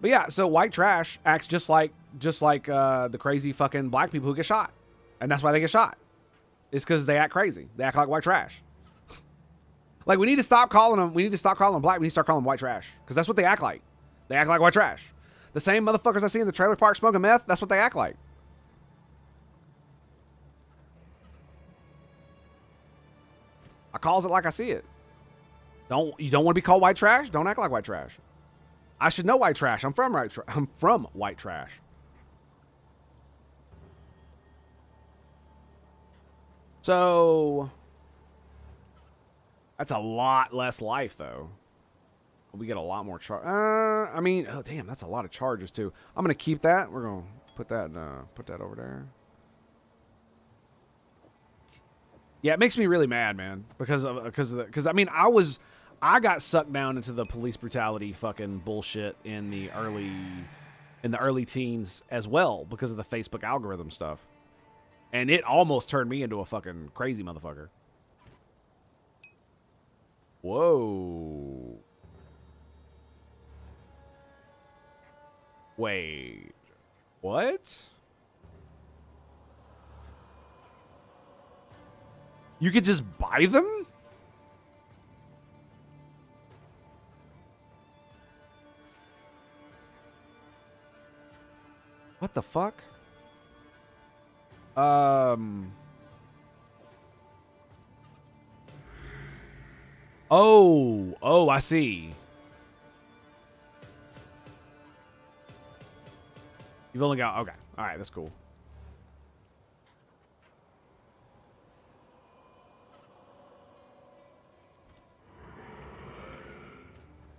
But yeah, so white trash acts just like the crazy fucking black people who get shot. And that's why they get shot. It's because they act crazy. They act like white trash. Like, we need to stop calling them black. We need to start calling them white trash. Because that's what they act like. They act like white trash. The same motherfuckers I see in the trailer park smoking meth, that's what they act like. I calls it like I see it. You don't want to be called white trash? Don't act like white trash. I should know white trash. I'm from white trash. So that's a lot less life, though. We get a lot more charge. I mean, oh damn, that's a lot of charges too. I'm gonna keep that. We're gonna put that over there. Yeah, it makes me really mad, man, because I mean, I got sucked down into the police brutality fucking bullshit in the early teens as well because of the Facebook algorithm stuff. And it almost turned me into a fucking crazy motherfucker. Whoa. Wait. What? You could just buy them? What the fuck? Oh, I see. You've only got, okay. All right, that's cool.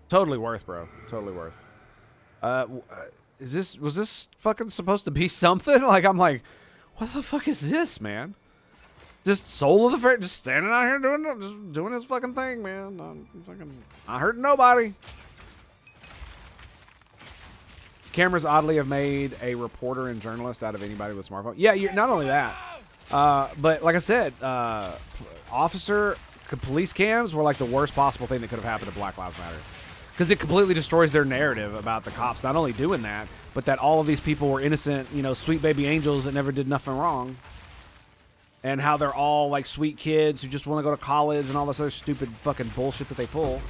Totally worth, bro. Totally worth. Was this fucking supposed to be something? Like, I'm like, what the fuck is this, man? Just soul of the fair, just standing out here doing his fucking thing, man. Not hurting nobody. Cameras oddly have made a reporter and journalist out of anybody with a smartphone. Yeah, not only that, but like I said, police cams were like the worst possible thing that could have happened to Black Lives Matter. Because it completely destroys their narrative about the cops not only doing that, but that all of these people were innocent, you know, sweet baby angels that never did nothing wrong. And how they're all like sweet kids who just want to go to college and all this other stupid fucking bullshit that they pull.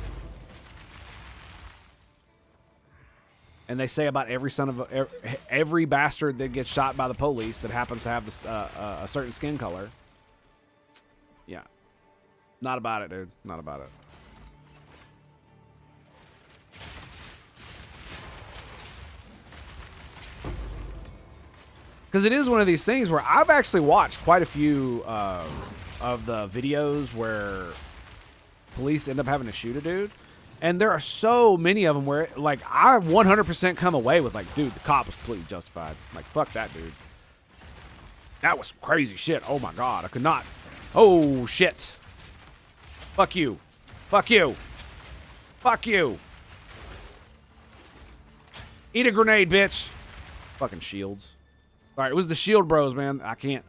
And they say about every bastard that gets shot by the police that happens to have this, a certain skin color. Yeah. Not about it, dude. Not about it. Because it is one of these things where I've actually watched quite a few of the videos where police end up having to shoot a dude. And there are so many of them where, like, I 100% come away with, like, dude, the cop was completely justified. Like, fuck that, dude. That was crazy shit. Oh, my God. I could not. Oh, shit. Fuck you. Fuck you. Fuck you. Eat a grenade, bitch. Fucking shields. All right, it was the shield bros, man. I can't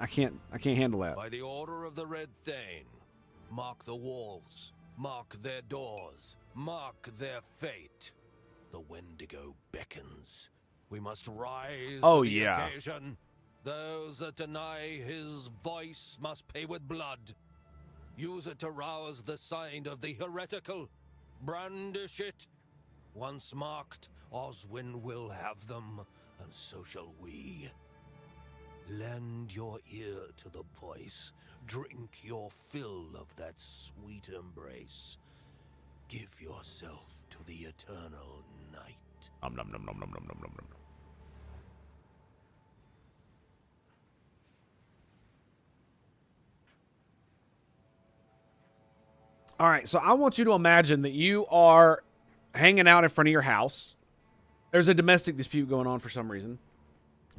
handle that. By the order of the Red Thane, mark the walls, mark their doors, mark their fate. The Wendigo beckons. We must rise to the occasion. Those that deny his voice must pay with blood. Use it to rouse the side of the heretical. Brandish it. Once marked, Oswin will have them, and so shall we. Lend your ear to the voice. Drink your fill of that sweet embrace. Give yourself to the eternal night. Nom nom nom nom nom nom nom nom. All right, so I want you to imagine that you are hanging out in front of your house. There's a domestic dispute going on for some reason.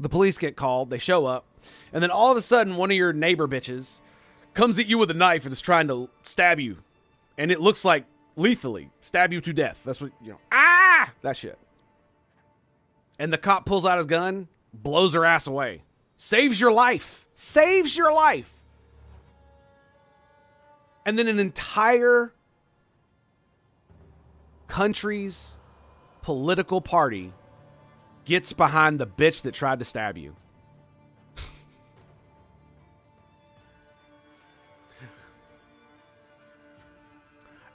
The police get called, they show up, and then all of a sudden one of your neighbor bitches comes at you with a knife and is trying to stab you. And it looks like lethally, stab you to death. That's what, you know, that shit. And the cop pulls out his gun, blows her ass away. Saves your life. Saves your life. And then an entire country's political party gets behind the bitch that tried to stab you.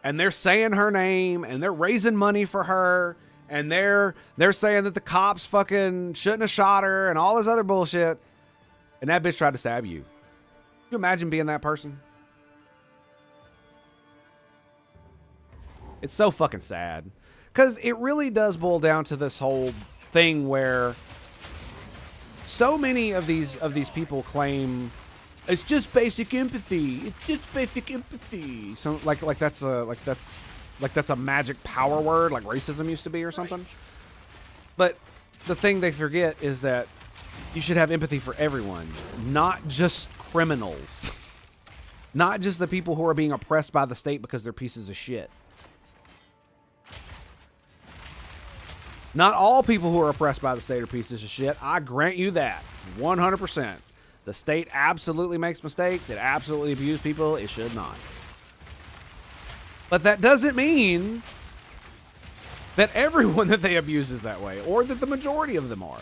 And they're saying her name, and they're raising money for her, and they're saying that the cops fucking shouldn't have shot her, and all this other bullshit. And that bitch tried to stab you. Can you imagine being that person? It's so fucking sad. Because it really does boil down to this whole thing where so many of these people claim it's just basic empathy. It's just basic empathy. So like that's a magic power word like racism used to be or something. But the thing they forget is that you should have empathy for everyone, not just criminals. Not just the people who are being oppressed by the state because they're pieces of shit. Not all people who are oppressed by the state are pieces of shit. I grant you that. 100%. The state absolutely makes mistakes. It absolutely abuses people. It should not. But that doesn't mean that everyone that they abuse is that way, or that the majority of them are.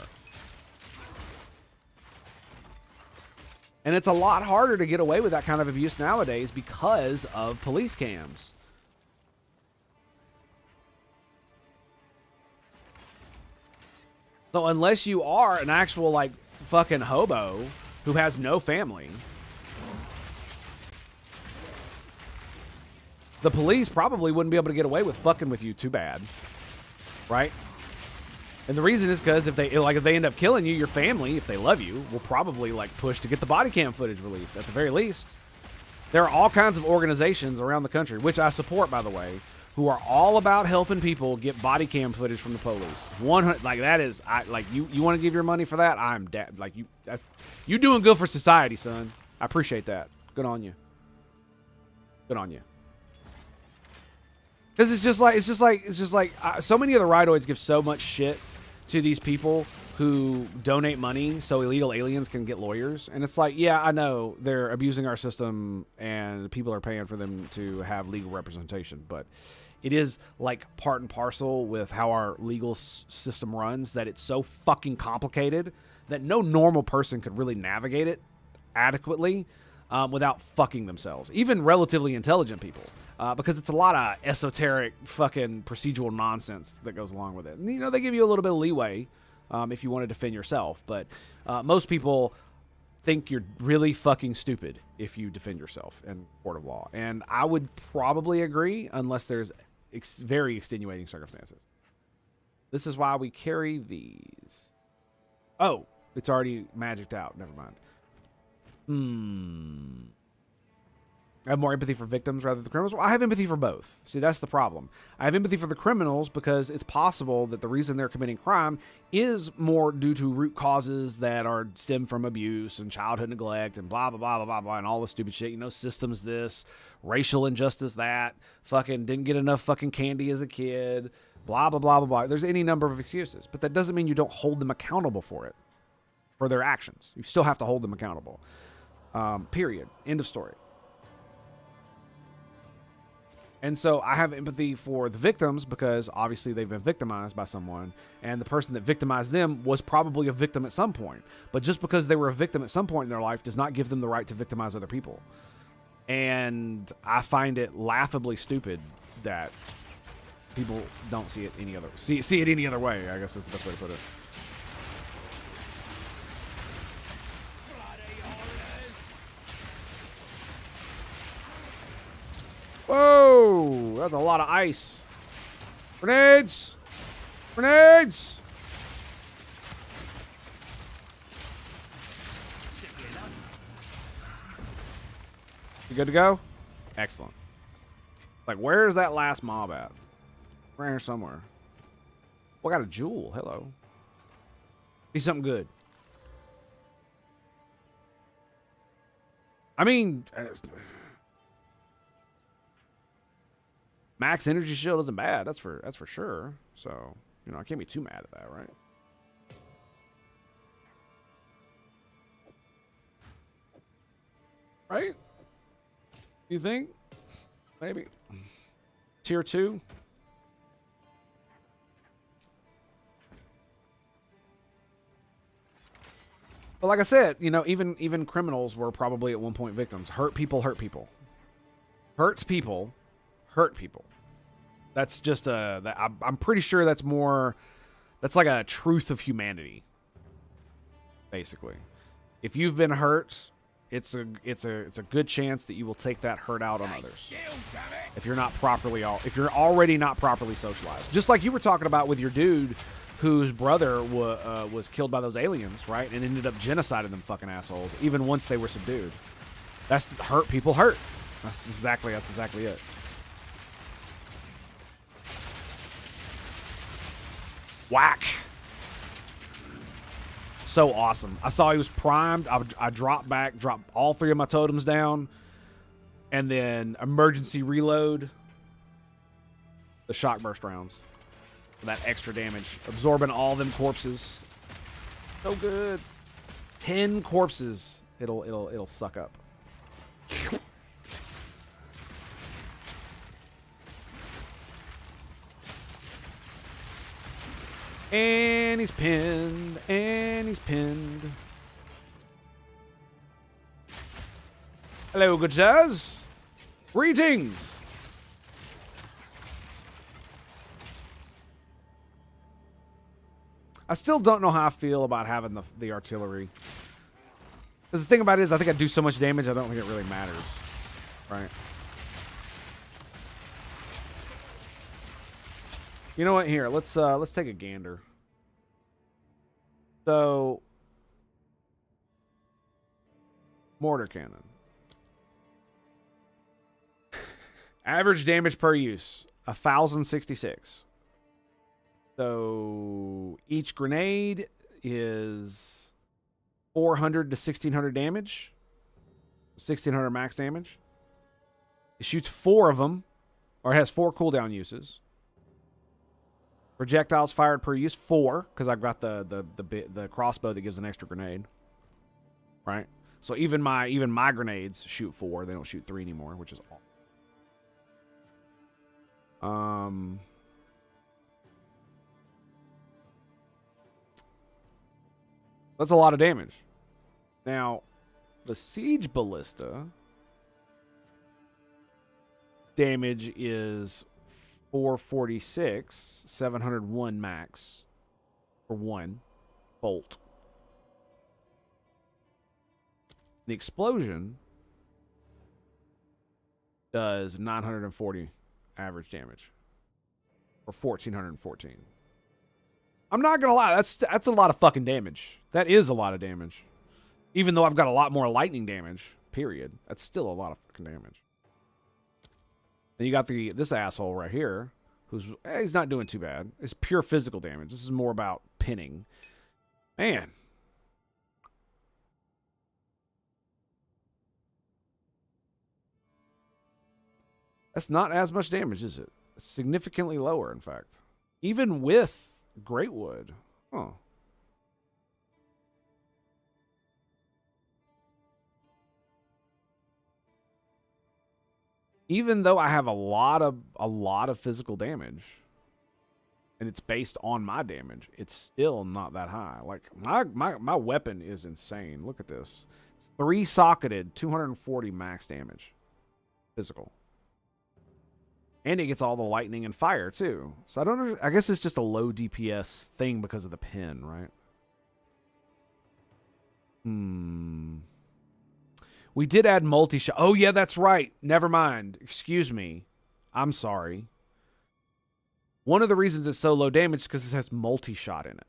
And it's a lot harder to get away with that kind of abuse nowadays because of police cams. So unless you are an actual, like, fucking hobo who has no family, the police probably wouldn't be able to get away with fucking with you too bad, right? And the reason is because if they end up killing you, your family, if they love you, will probably, like, push to get the body cam footage released at the very least. There are all kinds of organizations around the country, which I support, by the way, who are all about helping people get body cam footage from the police. 100, like, that is, you want to give your money for that? You doing good for society, son. I appreciate that. Good on you. Good on you. Because it's just like so many of the rightoids give so much shit to these people who donate money so illegal aliens can get lawyers. And it's like, yeah, I know they're abusing our system and people are paying for them to have legal representation, but it is like part and parcel with how our legal system runs, that it's so fucking complicated that no normal person could really navigate it adequately without fucking themselves. Even relatively intelligent people. Because it's a lot of esoteric fucking procedural nonsense that goes along with it. And, you know, they give you a little bit of leeway if you want to defend yourself. But most people think you're really fucking stupid if you defend yourself in court of law. And I would probably agree unless there's very extenuating circumstances. This is why we carry these. Oh, it's already magicked out. Never mind. I have more empathy for victims rather than criminals. Well, I have empathy for both. See, that's the problem. I have empathy for the criminals because it's possible that the reason they're committing crime is more due to root causes that are stem from abuse and childhood neglect and blah, blah, blah, blah, blah, blah, and all this stupid shit. You know, systems this, racial injustice that, fucking didn't get enough fucking candy as a kid, blah, blah, blah, blah, blah. There's any number of excuses. But that doesn't mean you don't hold them accountable for it, for their actions. You still have to hold them accountable. Period. End of story. And so I have empathy for the victims because obviously they've been victimized by someone, and the person that victimized them was probably a victim at some point. But just because they were a victim at some point in their life does not give them the right to victimize other people. And I find it laughably stupid that people don't see it any other see it any other way, I guess is the best way to put it. Whoa, that's a lot of ice. Grenades! Grenades! You good to go? Excellent. Like, where's that last mob at? Right here somewhere. Well, I got a jewel. Hello. Be something good. I mean... Max energy shield isn't bad. That's for sure. So, you know, I can't be too mad at that, right? Right? You think? Maybe. Tier 2? But like I said, you know, even criminals were probably at one point victims. Hurt people hurt people. Hurts people hurt people. That's just I'm pretty sure that's more, that's like a truth of humanity. Basically, if you've been hurt, it's a good chance that you will take that hurt out on others. If you're already not properly socialized, just like you were talking about with your dude whose brother was killed by those aliens, right? And ended up genociding them fucking assholes, even once they were subdued. That's hurt people hurt. That's exactly it. Whack. So awesome. I saw he was primed. I dropped back, dropped all 3 of my totems down, and then emergency reload the shock burst rounds for that extra damage, absorbing all them corpses. So good. 10 corpses. It'll suck up. And he's pinned. And he's pinned. Hello, good sirs. Greetings. I still don't know how I feel about having the artillery. Because the thing about it is, I think I do so much damage, I don't think it really matters. Right? You know what? Here, let's take a gander. So, mortar cannon. Average damage per use, 1,066. So each grenade is 400 to 1,600 damage. 1,600 max damage. It shoots 4 of them, or it has 4 cooldown uses. Projectiles fired per use, 4, because I've got the crossbow that gives an extra grenade. Right? So even my grenades shoot 4. They don't shoot 3 anymore, which is awesome. That's a lot of damage. Now, the siege ballista damage is 446, 701 max for 1 bolt. The explosion does 940 average damage for 1,414. I'm not gonna lie, that's a lot of fucking damage. That is a lot of damage. Even though I've got a lot more lightning damage, period. That's still a lot of fucking damage. And you got this asshole right here, he's not doing too bad. It's pure physical damage. This is more about pinning. Man. That's not as much damage, is it? It's significantly lower, in fact. Even with Greatwood. Huh. Even though I have a lot of physical damage, and it's based on my damage, it's still not that high. Like my weapon is insane. Look at this. It's 3-socketed, 240 max damage. Physical. And it gets all the lightning and fire, too. So I guess it's just a low DPS thing because of the pin, right? We did add multi-shot. Oh, yeah, that's right. Never mind. Excuse me. I'm sorry. One of the reasons it's so low damage is because it has multi-shot in it.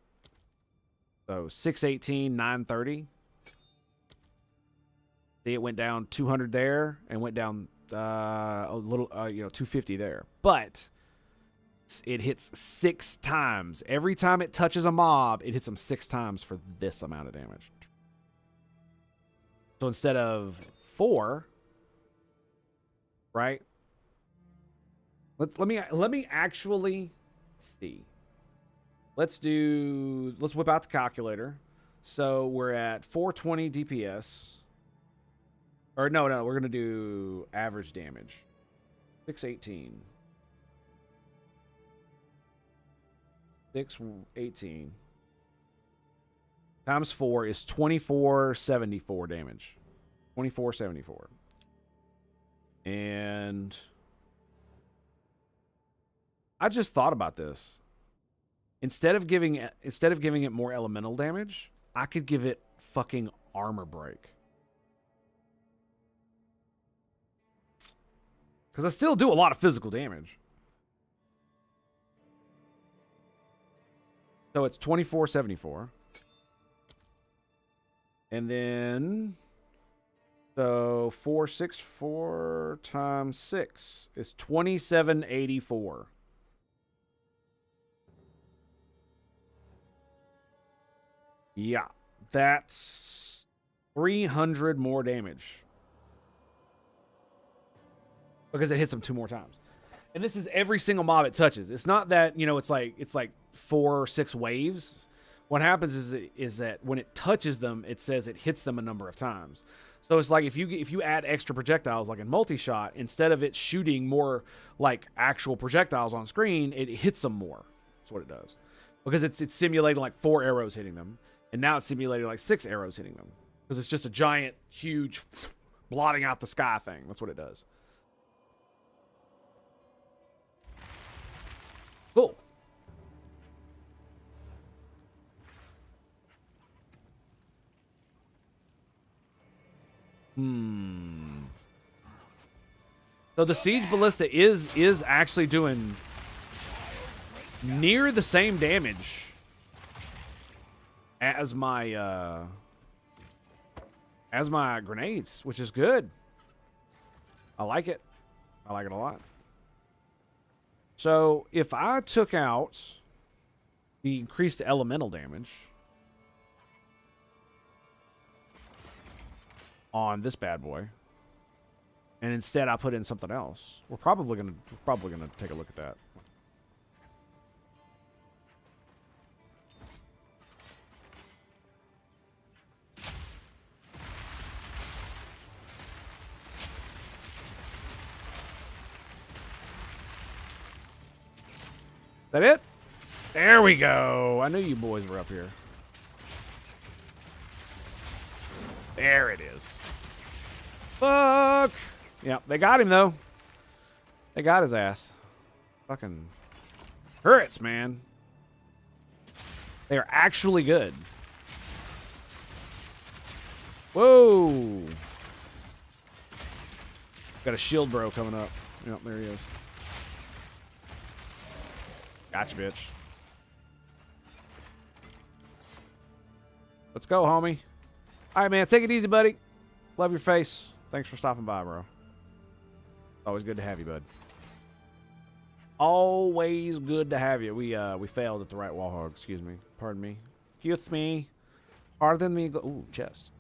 So 618, 930. See, it went down 200 there and went down a little, 250 there. But it hits 6 times. Every time it touches a mob, it hits them 6 times for this amount of damage. So instead of 4, right? Let me actually see. Let's whip out the calculator. So we're at 420 DPS. Or no, we're going to do average damage. 618. 618 times 4 is 2474 damage. 2474. And I just thought about this. Instead of giving it more elemental damage, I could give it fucking armor break. Because I still do a lot of physical damage. So it's 2474. And then, so 464 times 6 is 2784. Yeah, that's 300 more damage. Because it hits them 2 more times. And this is every single mob it touches. It's not that, it's like 4 or 6 waves. What happens is that when it touches them, it says it hits them a number of times. So it's like if you add extra projectiles like in multi-shot, instead of it shooting more like actual projectiles on screen, it hits them more. That's what it does. Because it's simulating like 4 arrows hitting them. And now it's simulating like 6 arrows hitting them. Because it's just a giant, huge, blotting out the sky thing. That's what it does. Cool. So the Siege Ballista is actually doing near the same damage as my grenades, which is good. I like it. I like it a lot. So if I took out the increased elemental damage on this bad boy, and instead I put in something else, we're probably gonna take a look at that. That it? There we go. I knew you boys were up here. There it is. Fuck. Yep, they got him, though. They got his ass. Fucking hurts, man. They are actually good. Whoa. Got a shield bro coming up. Yep, there he is. Gotcha, bitch. Let's go, homie. All right, man. Take it easy, buddy. Love your face. Thanks for stopping by, bro. Always good to have you, bud. Always good to have you. We failed at the right wall hog. Excuse me. Pardon me. Excuse me. Pardon me. Ooh, chest.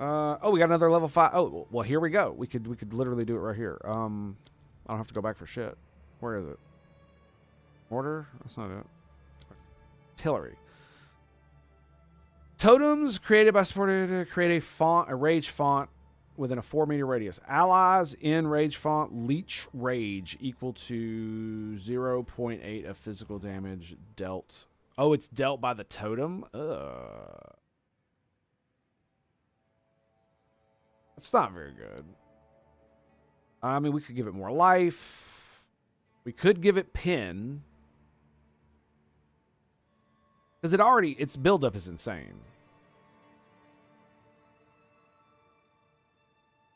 Oh, we got another level 5. Oh, well, here we go. We could literally do it right here. I don't have to go back for shit. Where is it? Order? That's not it. Artillery. Totems created by supporter to create a rage font within a 4-meter radius. Allies in rage font leech rage equal to 0.8 of physical damage dealt. Oh, it's dealt by the totem? It's not very good. I mean, we could give it more life. We could give it pin. Because its buildup is insane.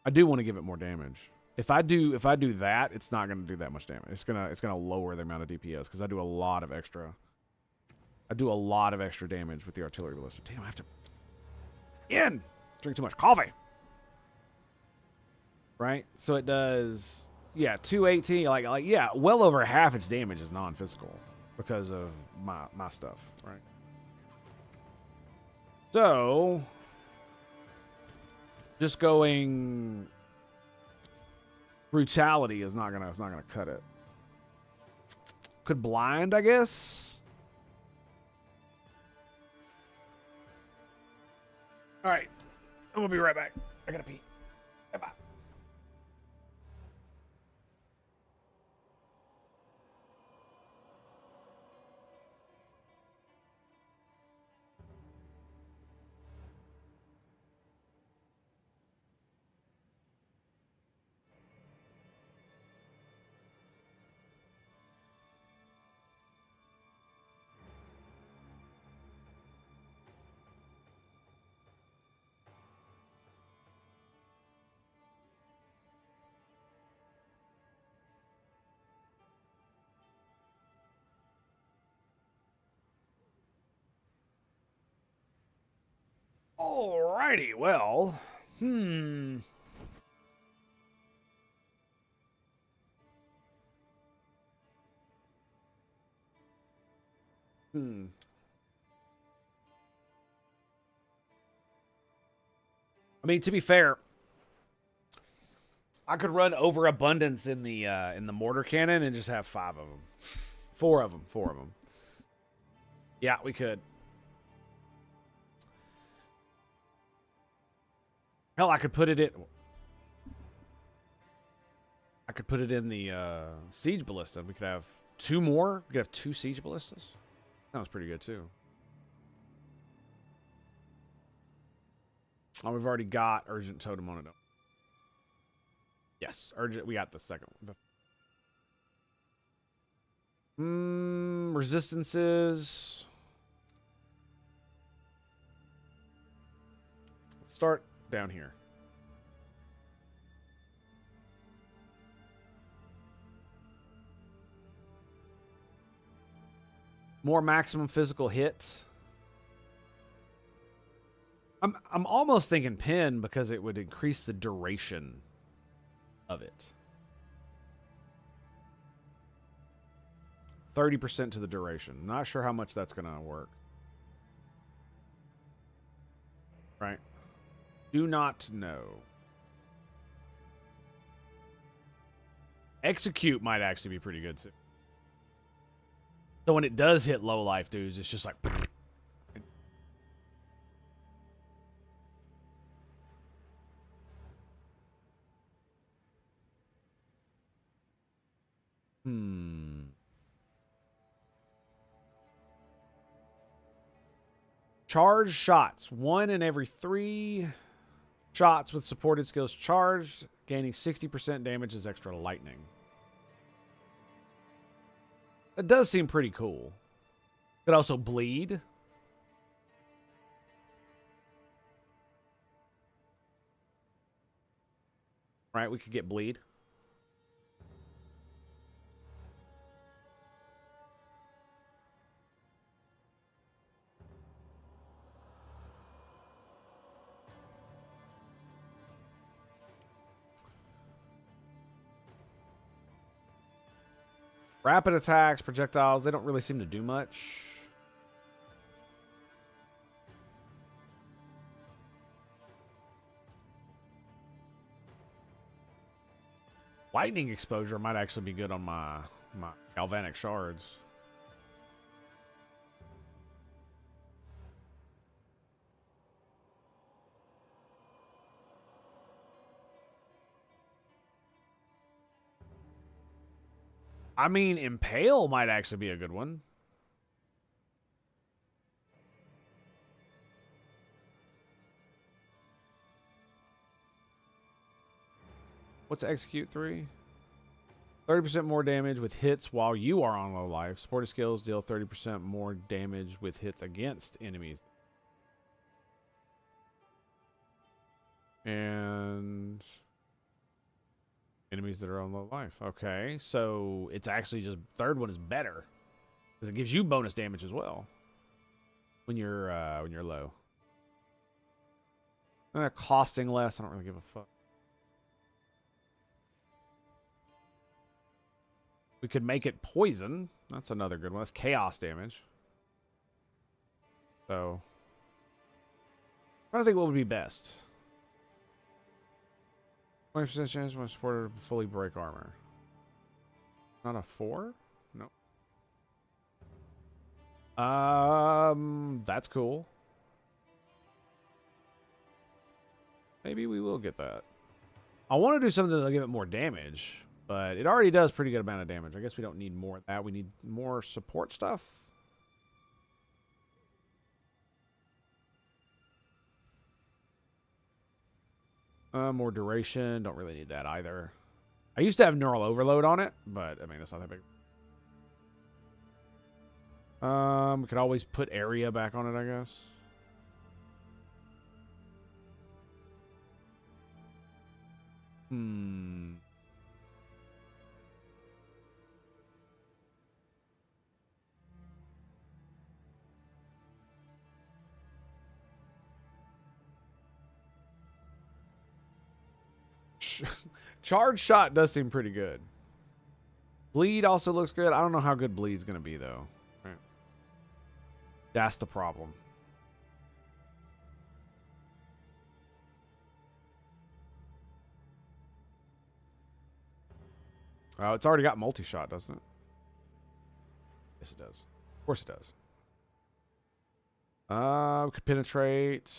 I do want to give it more damage. If I do that, it's not going to do that much damage. It's gonna lower the amount of DPS because I do a lot of extra damage with the artillery ballista. Damn, I have to drink too much coffee. Right? So it does, yeah, 218, like yeah, well over half its damage is non-physical because of my stuff, right? So just going brutality is not gonna cut it. Could blind, I guess. All right, I'm gonna be right back. I gotta pee. Bye. Alrighty, well, I mean, to be fair, I could run overabundance in the mortar cannon and just have 5 of them. 4 of them. Yeah, we could. Hell, I could put it in the siege ballista. We could have 2 more. We could have 2 siege ballistas. Sounds pretty good too. Oh, we've already got urgent totem on it. Yes, urgent. We got the second one. Resistances. start down here. More maximum physical hit. I'm almost thinking pin because it would increase the duration of it. 30% to the duration. Not sure how much that's going to work. Right? Do not know. Execute might actually be pretty good too. So when it does hit low life dudes, it's just like... Charge shots. 1 in every 3 shots with supported skills charged, gaining 60% damage as extra lightning. That does seem pretty cool. Could also bleed. Right, we could get bleed. Rapid attacks, projectiles, they don't really seem to do much. Lightning exposure might actually be good on my galvanic shards. I mean, Impale might actually be a good one. What's Execute 3? 30% more damage with hits while you are on low life. Supported skills deal 30% more damage with hits against enemies. And... enemies that are on low life. Okay, so it's actually just third one is better because it gives you bonus damage as well when you're low. Costing less. I don't really give a fuck. We could make it poison. That's another good one. That's chaos damage. So, I don't think what would be best. 20% chance when supported to fully break armor. Not a 4? No. That's cool. Maybe we will get that. I want to do something that'll give it more damage, but it already does pretty good amount of damage. I guess we don't need more of that. We need more support stuff. More duration. Don't really need that either. I used to have neural overload on it, but I mean, that's not that big. We could always put area back on it, I guess. Charge shot does seem pretty good. Bleed also looks good. I don't know how good bleed's going to be, though. Right. That's the problem. Oh, it's already got multi-shot, doesn't it? Yes, it does. Of course it does. We could penetrate.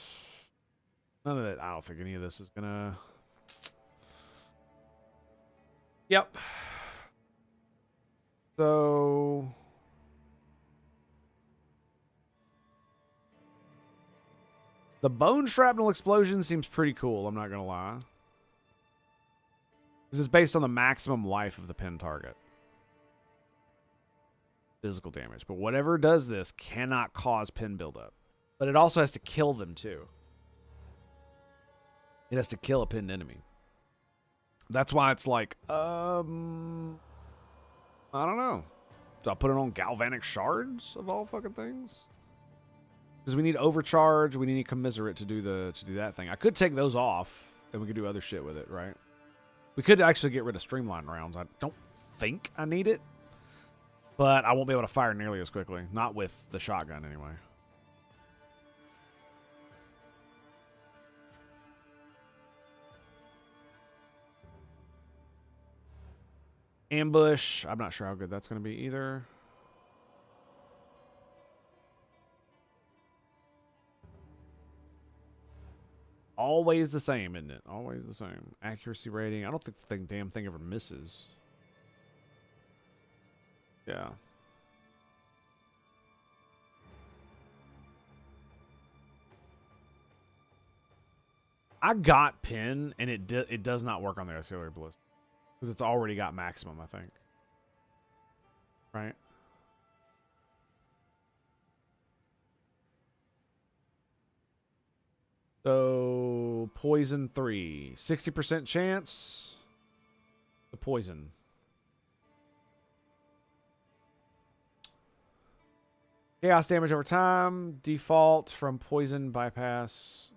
None of that. I don't think any of this is going to... Yep. So... the bone shrapnel explosion seems pretty cool, I'm not going to lie. This is based on the maximum life of the pin target. Physical damage. But whatever does this cannot cause pin buildup. But it also has to kill them too. It has to kill a pinned enemy. That's why it's like, I don't know. Do I put it on galvanic shards of all fucking things? Because we need overcharge, we need commiserate to do that thing. I could take those off, and we could do other shit with it, right? We could actually get rid of streamline rounds. I don't think I need it, but I won't be able to fire nearly as quickly. Not with the shotgun, anyway. Ambush. I'm not sure how good that's going to be either. Always the same, isn't it? Always the same. Accuracy rating. I don't think the damn thing ever misses. Yeah. I got pin, and it does not work on the auxiliary ballista. Because it's already got maximum, I think. Right? So, poison 3. 60% chance. The poison. Chaos damage over time. Default from poison bypass.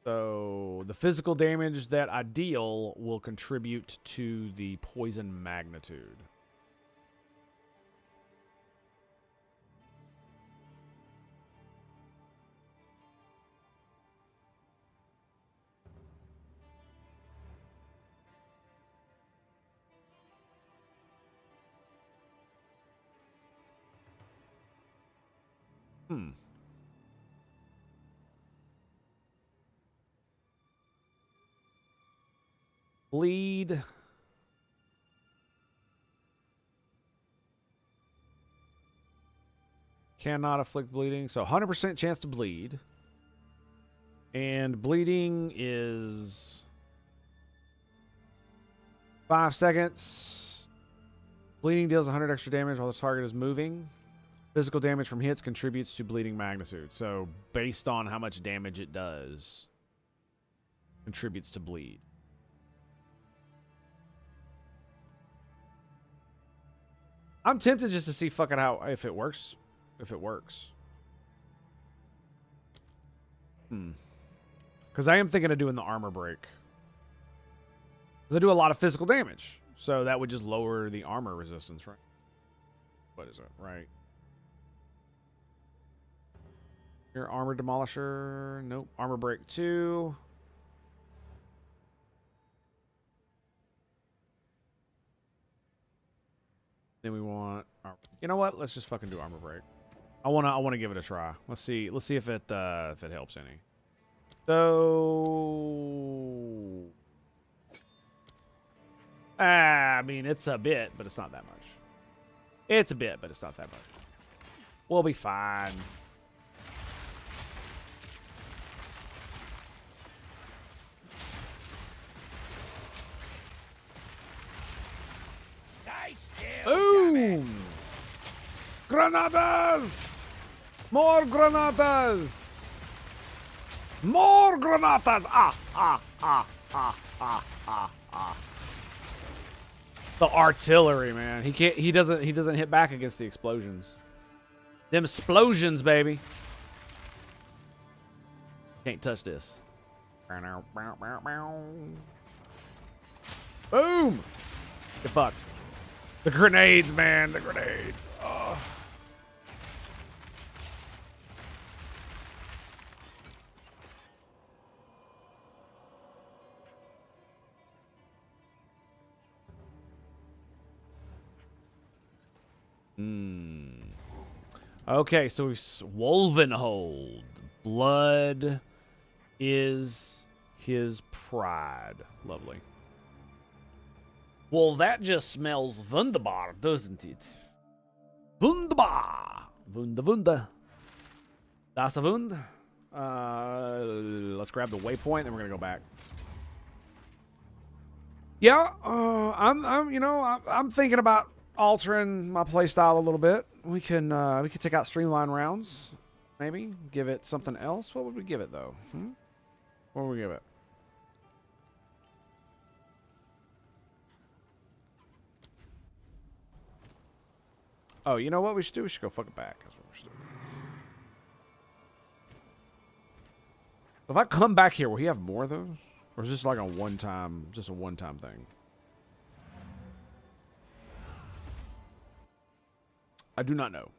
So, the physical damage that I deal will contribute to the poison magnitude. Bleed. Cannot afflict bleeding. So 100% chance to bleed. And bleeding is 5 seconds. Bleeding deals 100 extra damage while the target is moving. Physical damage from hits contributes to bleeding magnitude. So based on how much damage it does, contributes to bleed. I'm tempted just to see fucking how if it works. If it works. Because I am thinking of doing the armor break. Because I do a lot of physical damage. So that would just lower the armor resistance, right? What is it? Right. Your armor demolisher. Nope. Armor break 2. Then we want, you know what? Let's just fucking do armor break. I wanna give it a try. Let's see if it helps any. So, I mean, it's a bit, but it's not that much. It's a bit, but it's not that much. We'll be fine. Boom! Granadas! More granadas! More granadas! The artillery, man. He doesn't hit back against the explosions. Them explosions, baby. Can't touch this. Boom! Get fucked. The grenades, man. The grenades. Oh. Okay, so we've Wolvenhold. Blood is his pride. Lovely. Well, that just smells wunderbar, doesn't it? Wunderbar. Wunder. Das a Wund. Let's grab the waypoint, and we're gonna go back. Yeah, I'm thinking about altering my playstyle a little bit. We can take out streamline rounds, maybe give it something else. What would we give it though? What will we give it? Oh, you know what we should do? We should go fuck it back. That's what we should do. If I come back here, will he have more of those? Or is this like a one-time, just a one-time thing? I do not know.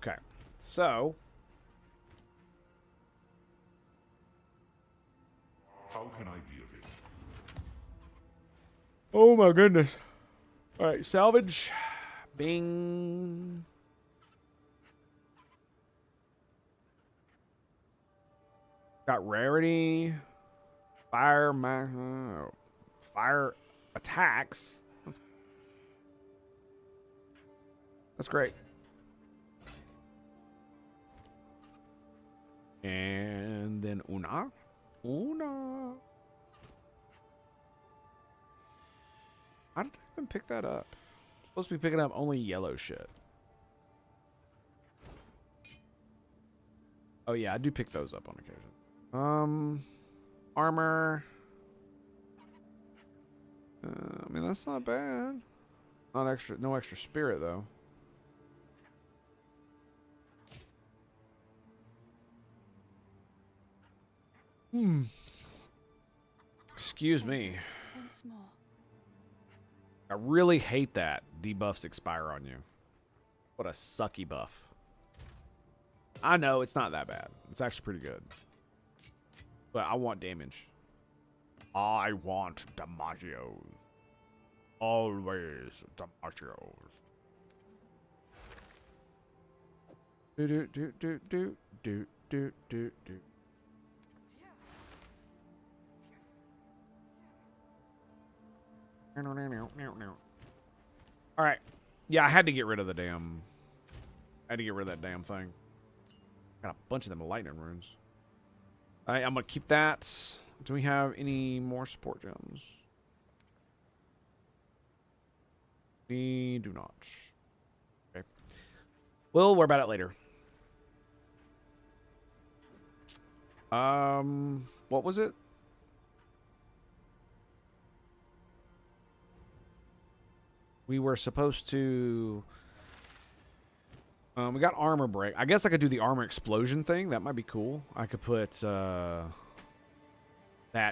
Okay. So. How can I be of it? Oh my goodness. All right, salvage. Bing. Got rarity. Fire attacks. That's great. And then Una. How did I even pick that up? I'm supposed to be picking up only yellow shit. Oh yeah, I do pick those up on occasion. Armor. I mean, that's not bad. Not extra, no extra spirit though. Excuse me. Once more. I really hate that debuffs expire on you. What a sucky buff. I know it's not that bad. It's actually pretty good. But I want damage. I want damagios. Always damagios. Do do do do do do do do do. All right. Yeah, I had to get rid of the damn. I had to get rid of that damn thing. Got a bunch of them lightning runes. All right, I'm gonna keep that. Do we have any more support gems? We do not. Okay. We'll worry about it later. What was it? We were supposed to... we got armor break. I guess I could do the armor explosion thing. That might be cool. I could put that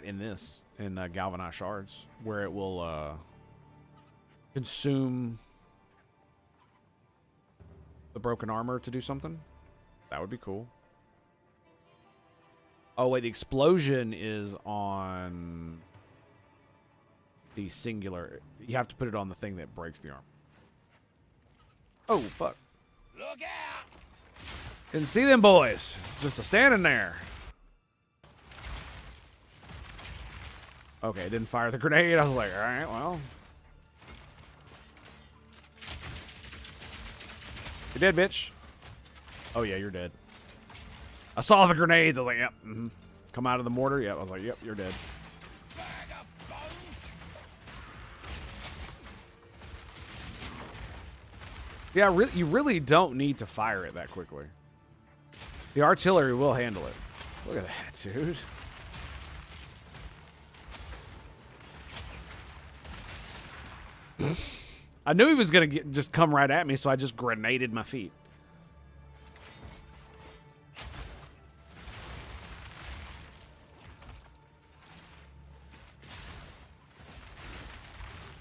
in this, in galvanized shards, where it will consume the broken armor to do something. That would be cool. Oh, wait. The explosion is on... the singular. You have to put it on the thing that breaks the arm. Oh, fuck. Look out! Didn't see them boys. Just a standing there. Okay, didn't fire the grenade. I was like, all right, well. You're dead, bitch. Oh, yeah, you're dead. I saw the grenades. I was like, yep. Come out of the mortar. Yep. I was like, yep, you're dead. Yeah, you really don't need to fire it that quickly. The artillery will handle it. Look at that, dude. I knew he was going to just come right at me, so I just grenaded my feet.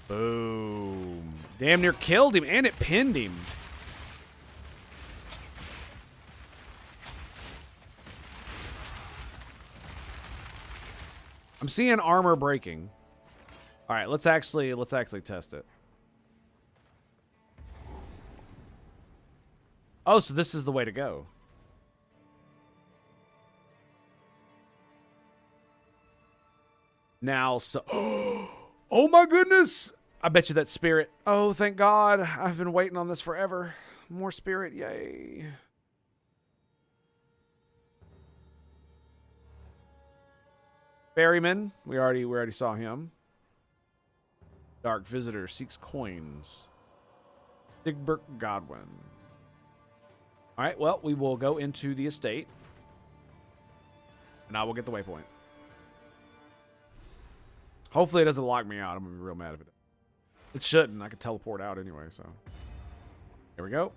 Boom. Damn near killed him, and it pinned him. I'm seeing armor breaking. All right, let's actually test it. Oh, so this is the way to go. Now, so oh my goodness. I bet you that spirit. Oh, thank God. I've been waiting on this forever. More spirit, yay. Ferryman, we already saw him. Dark Visitor seeks coins. Digbert Godwin. All right, well, we will go into the estate. And I will get the waypoint. Hopefully it doesn't lock me out. I'm going to be real mad if it does. It shouldn't. I could teleport out anyway, so. Here we go.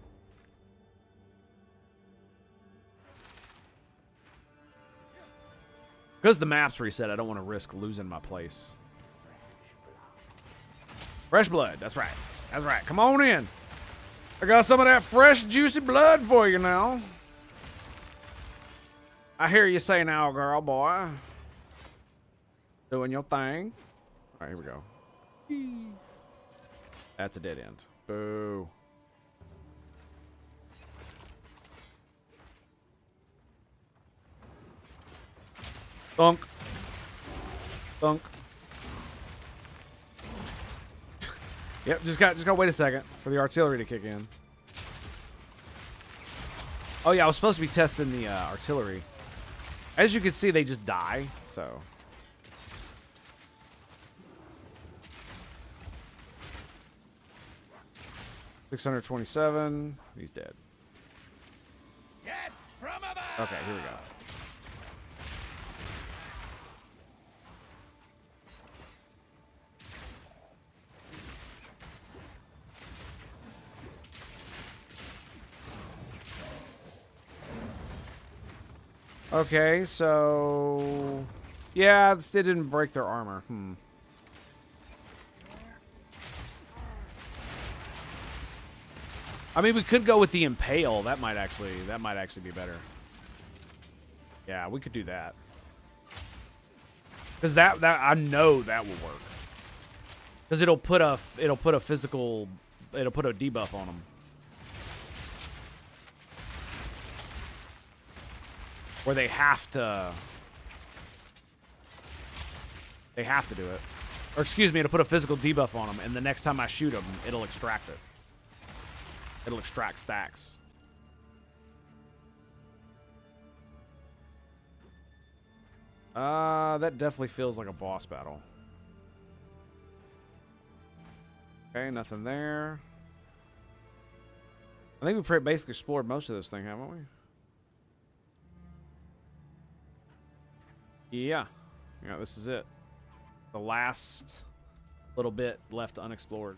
Because the map's reset, I don't want to risk losing my place. Fresh blood. That's right. That's right. Come on in. I got some of that fresh, juicy blood for you now. I hear you say now, girl, boy. Doing your thing. All right, here we go. That's a dead end. Boo. Thunk. Thunk. Yep, just gotta wait a second for the artillery to kick in. Oh yeah, I was supposed to be testing the artillery. As you can see, they just die, so. $627. He's dead. Death from above! Okay, here we go. Okay, so yeah, this didn't break their armor. I mean, we could go with the impale. That might actually be better. Yeah, we could do that. Cuz that I know that will work. Cuz it'll put a debuff on them. Where they have to do it. Or excuse me, it'll put a physical debuff on them, and the next time I shoot them, it'll extract it. It'll extract stacks. That definitely feels like a boss battle. Okay, nothing there. I think we've basically explored most of this thing, haven't we? Yeah. Yeah, this is it. The last little bit left unexplored.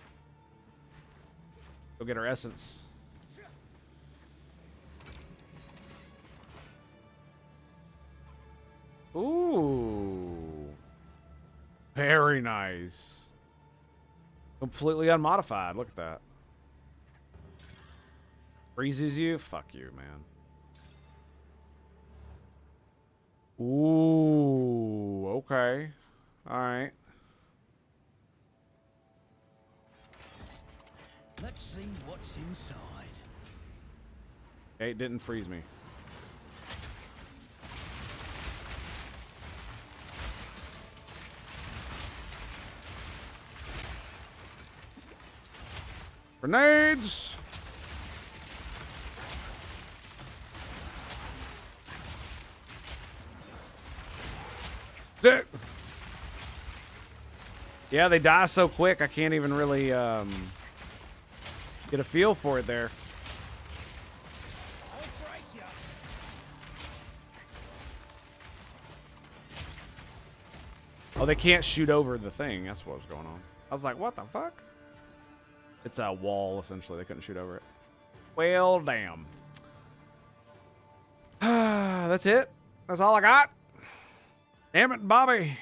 Go get our essence. Ooh. Very nice. Completely unmodified. Look at that. Freezes you? Fuck you, man. Ooh, okay. All right. Let's see what's inside. Okay, it didn't freeze me. Grenades! Yeah, they die so quick, I can't even really get a feel for it there. Oh, they can't shoot over the thing. That's what was going on. I was like, what the fuck? It's a wall, essentially. They couldn't shoot over it. Well, damn. That's it. That's all I got. Damn it, Bobby.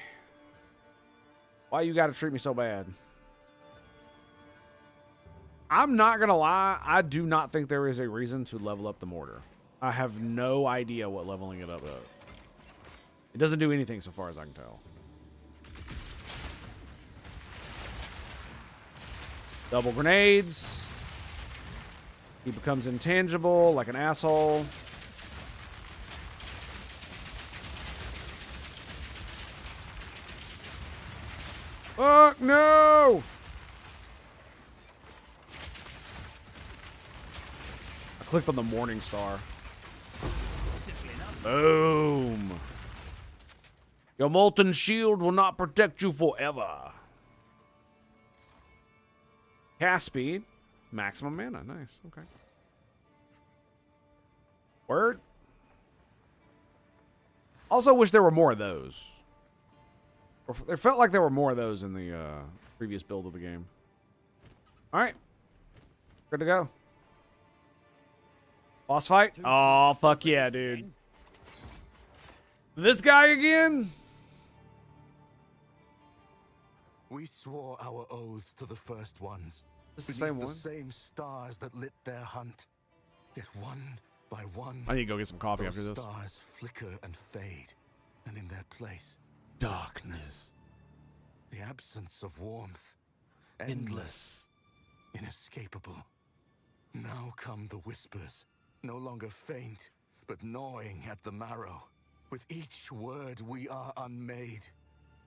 Why you gotta treat me so bad? I'm not gonna lie. I do not think there is a reason to level up the mortar. I have no idea what leveling it up does. It doesn't do anything so far as I can tell. Double grenades. He becomes intangible like an asshole. Fuck no! I clicked on the Morning Star. Boom. Your molten shield will not protect you forever. Cast speed. Maximum mana. Nice. Okay. Word. Also, wish there were more of those. Or it felt like there were more of those in the previous build of the game. All right, good to go. Boss fight? Oh, fuck yeah, dude. This guy again? We swore our oaths to the first ones. Is this the same beneath one? The same stars that lit their hunt. Yet one by one, I need to go get some coffee those after this. stars flicker and fade, and in their place, Darkness. the absence of warmth, endless, inescapable. Now come the whispers, no longer faint, but gnawing at the marrow. With each word we are unmade.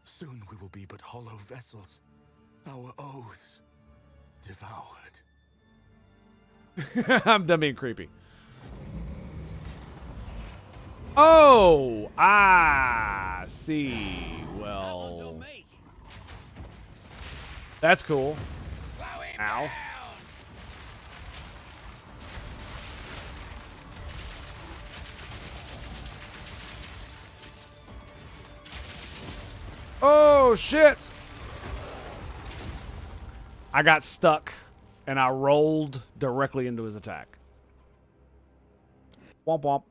Soon we will be but hollow vessels, our oaths devoured. I'm done being creepy. Oh, I see. Well, that's cool. Ow. Oh, shit. I got stuck, and I rolled directly into his attack. Womp womp.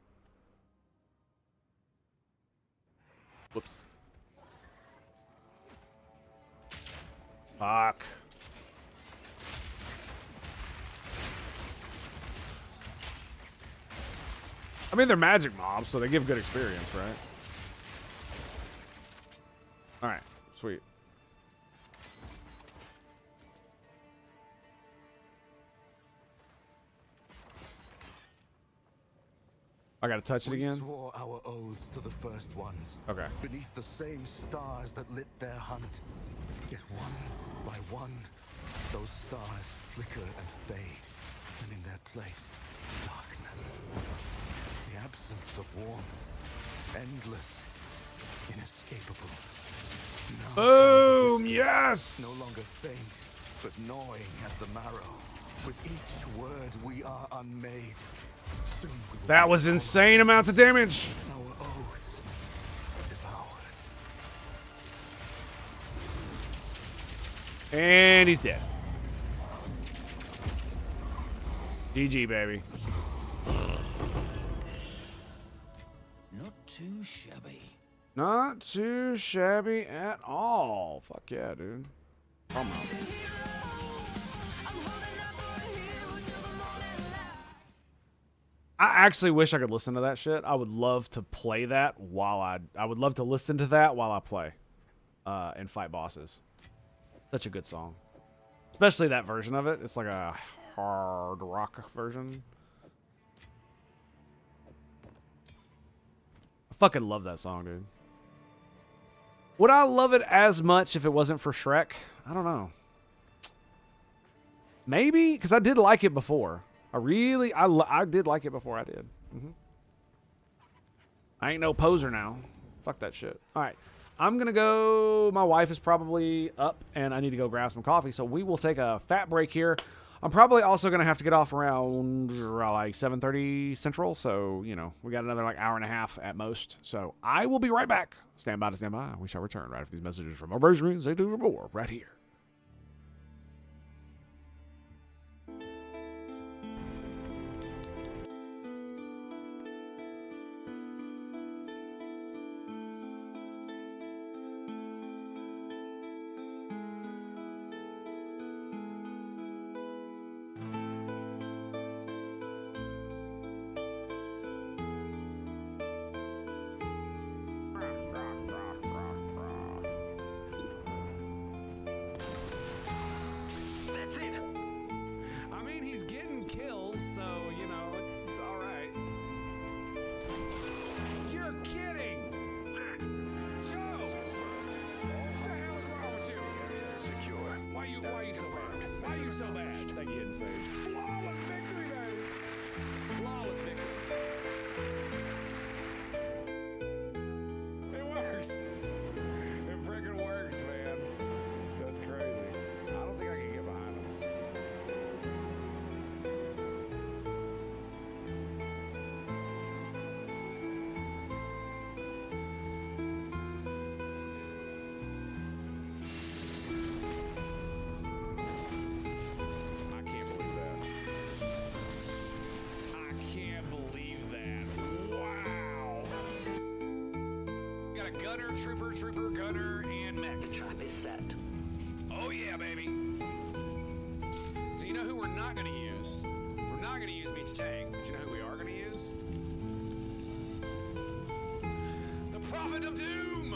Whoops. Fuck. I mean, they're magic mobs, so they give good experience, right? Alright, sweet. I gotta touch it again? We swore our oaths to the first ones. Okay. Beneath the same stars that lit their hunt. Yet one by one, those stars flicker and fade. And in their place, darkness. The absence of warmth. Endless. Inescapable. Now Boom! whispers, Yes! no longer faint, but gnawing at the marrow. With each word we are unmade. Soon we will That be was hollow insane amounts of damage. our oaths devoured. And he's dead. GG, baby. Not too shabby. Not too shabby at all. Fuck yeah, dude. Come on. I actually wish I could listen to that shit. I would love to play that while I would love to listen to that while I play and fight bosses. Such a good song. Especially that version of it. It's like a hard rock version. I fucking love that song, dude. Would I love it as much if it wasn't for Shrek? I don't know. Maybe, because I did like it before. I did like it before I did. I ain't no poser now. Fuck that shit. All right. I'm going to go. My wife is probably up, and I need to go grab some coffee. So we will take a fat break here. I'm probably also going to have to get off around like 7:30 Central. So, you know, we got another like hour and a half at most. So I will be right back. Stand by to stand by. We shall return right after these messages from our bracery. Stay tuned for more right here. gunner, trooper, gunner, and mech. The trap is set. Oh yeah, baby. So you know who we're not going to use? We're not going to use Meets Tank, but you know who we are going to use? The Prophet of Doom!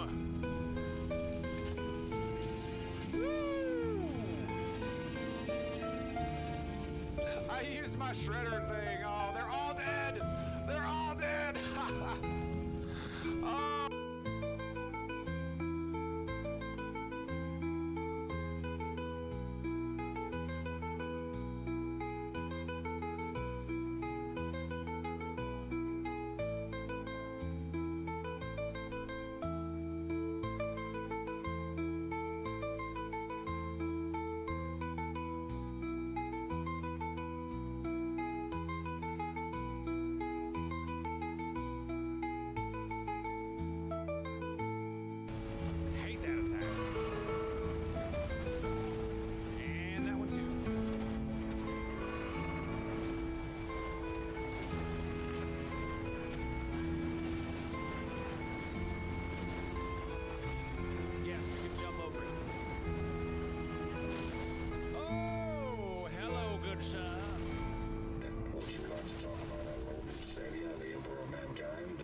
Woo! I used my shredder thing. Oh, they're all dead! They're all dead! Oh. Hate that attack. And that one too. Yes, you can jump over it. Oh, hello, good sir. Would you like to talk about our role in Savior, the Emperor of Mankind?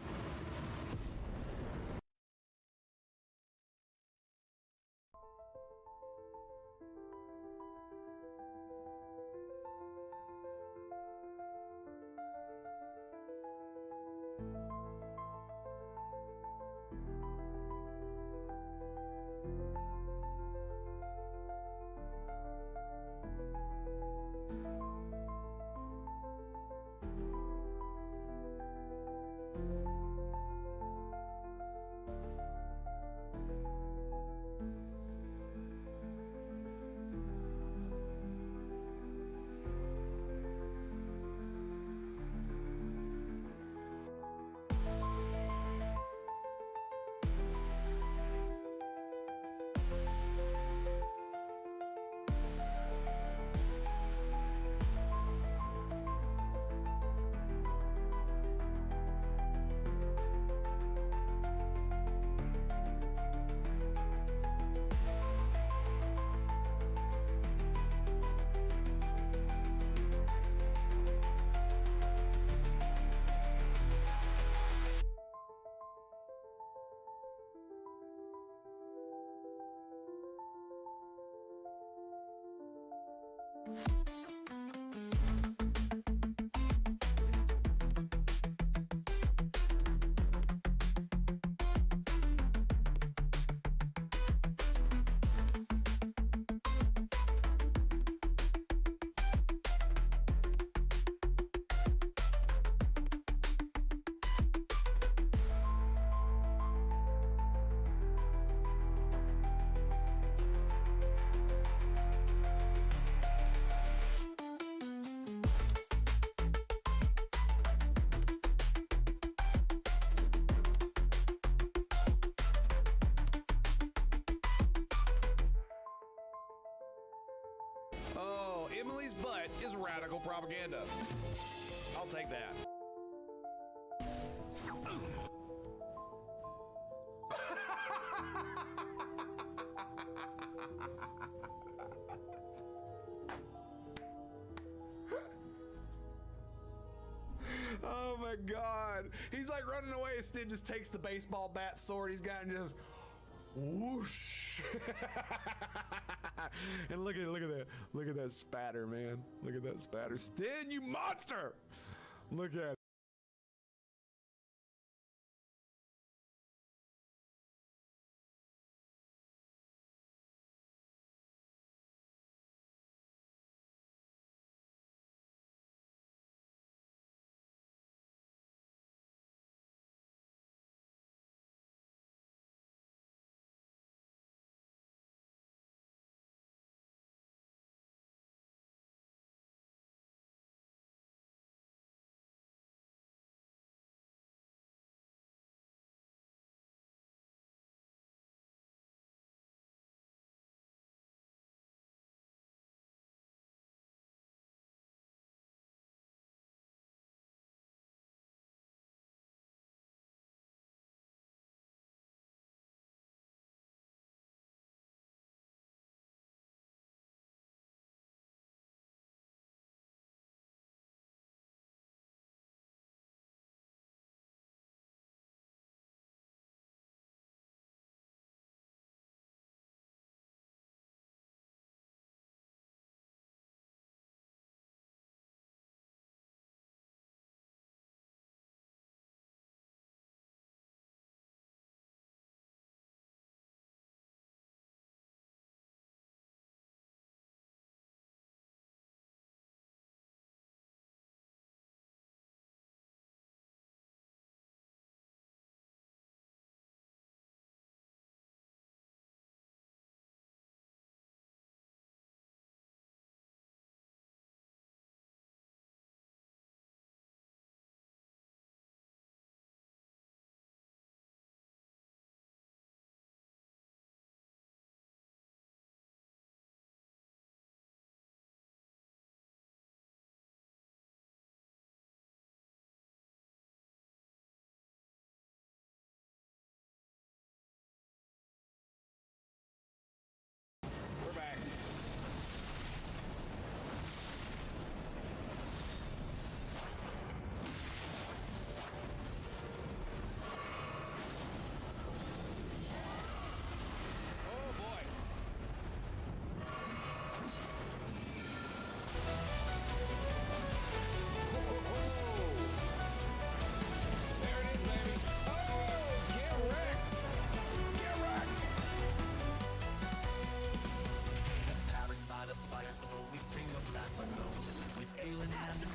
Oh, Emily's butt is radical propaganda. I'll take that. Oh my god. He's like running away. Sid just takes the baseball bat sword he's got and just whoosh. And look at that spatter, man. Look at that spatter. Sid, you monster! Look at it.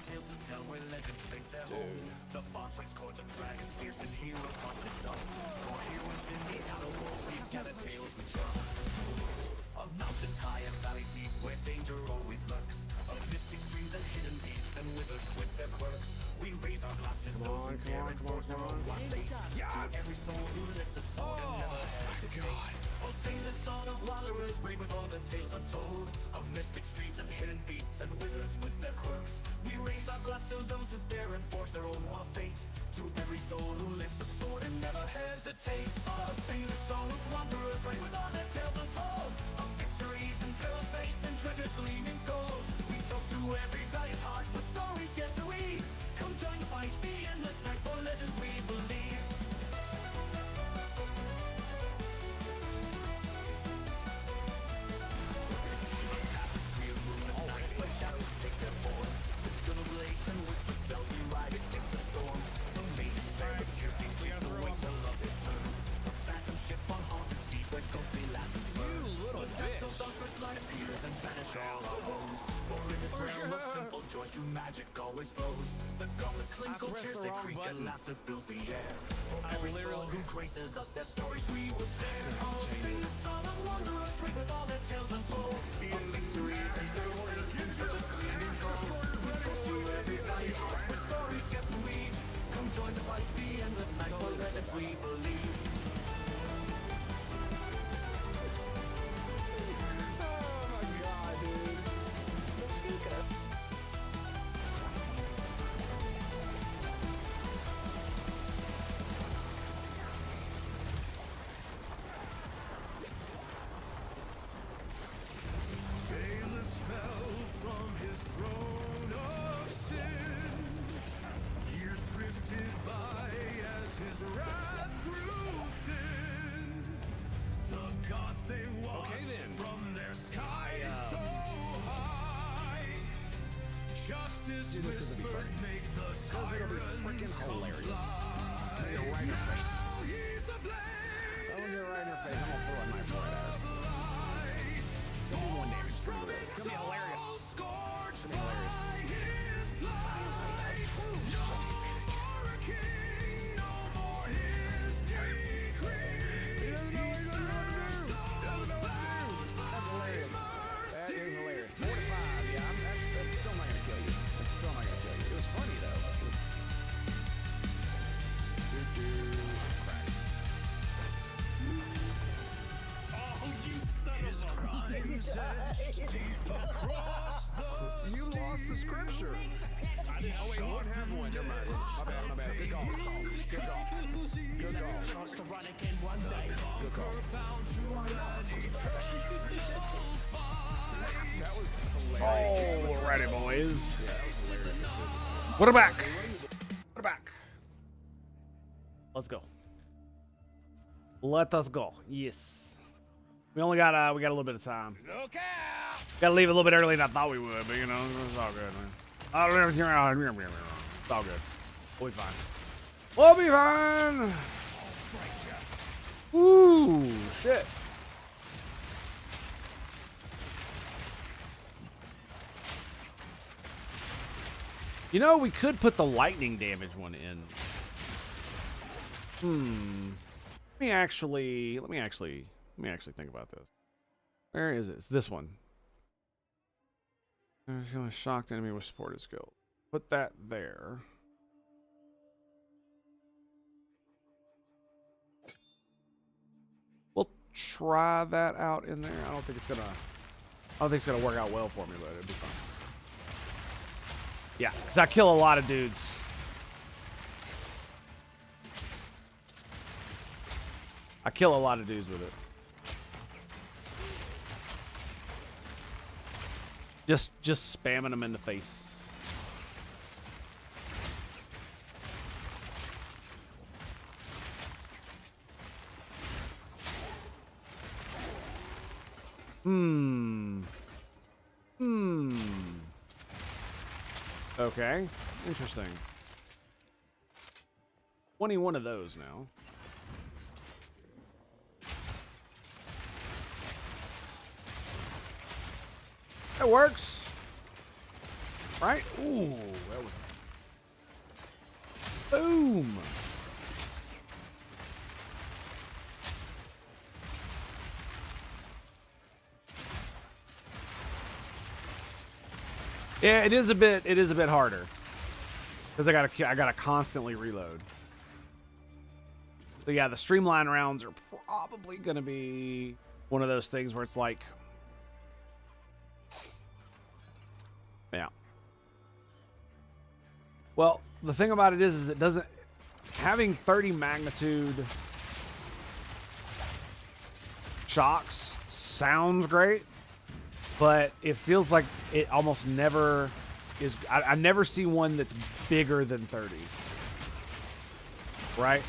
tales to tell where legends make their home. The bonfires, courts of dragons, fierce and heroes haunted dust. For here within these outer walls, we've gathered tales we trust. Of mountains high and valleys deep, where danger always lurks. Of mystic streams and hidden beasts and wizards with their quirks. We raise our glass to those who dare enforce their own one face. To every soul who lifts a sword and never hesitates. Oh, sing the song of wanderers, brave with all the tales untold. Of mystic streams and hidden beasts and wizards with their quirks. We raise our glass to those who dare enforce their own wild fate. To every soul who lifts a sword and never hesitates. Oh, sing the song of wanderers, brave with all their tales untold. Of victories and perils faced and treasures gleaming gold. We toast to every valiant heart with stories yet to weave. Come join the fight, the endless night for legends we believe. A tapestry of moonlit nights where shadows take their form. With silver blades and whispered spells we ride against the storm. The maiden fair with tears deep dreams awaits a love return. A phantom ship on haunted seas where ghostly laughter burn. But vessels of first light appears and banish all our woes. For in this realm of simple joys true magic always flows. The gauntlets clingle, cheers they creak, and laughter fills the air. For every soul who graces us, their stories we will share. Oh, sing the song of wanderers, bring with all their tales untold. Of victories and glories, and treasures gleaming gold. We toast to every valiant heart with stories yet to weave. Come join the fight, the endless night for legends we believe. Balus fell from his throne of sin. Years drifted by as his wrath grew thin. The gods they watched from their skies so high. Justice whispered, make the tyrant freaking hilarious. fly. You're right in your face. Now he's a blade. I'm gonna get right in your face. I'm gonna throw a knife right at her. It's gonna be one damage. It's gonna be hilarious. It's gonna be hilarious. That's hilarious. That is hilarious. 4 to 5. Yeah, that's still not gonna kill you. That's still not gonna kill you. It was funny though. It was... Crack. You lost the scripture. Oh, wait, one have one. Never mind. My bad, my bad. Good call. Good call. Good call. Chance to run again one day. Good call. That was hilarious. Alrighty, boys. Yeah, that was hilarious. That's good. What a back. What a back. Let's go. Let us go. Yes. We only got we got a little bit of time. Look out! Got to leave a little bit earlier than I thought we would, but you know, it's all good, man. It's all good. We'll be fine. We'll be fine. Ooh, shit. You know, we could put the lightning damage one in. Let me actually think about this. Where is it? It's this one. A shocked enemy with supported skill. Put that there. We'll try that out in there. I don't think it's gonna work out well for me, but it'll be fine. Yeah, because I kill a lot of dudes. I kill a lot of dudes with it. Just spamming them in the face. Okay, interesting. 21 of those now. That works. Right? Ooh, that was... Boom! Yeah, it is a bit harder. Because I gotta constantly reload. So yeah, the streamline rounds are probably gonna be one of those things where it's like, yeah. Well, the thing about it is it doesn't, having 30 magnitude shocks sounds great, but it feels like it almost never is. I never see one that's bigger than 30. Right?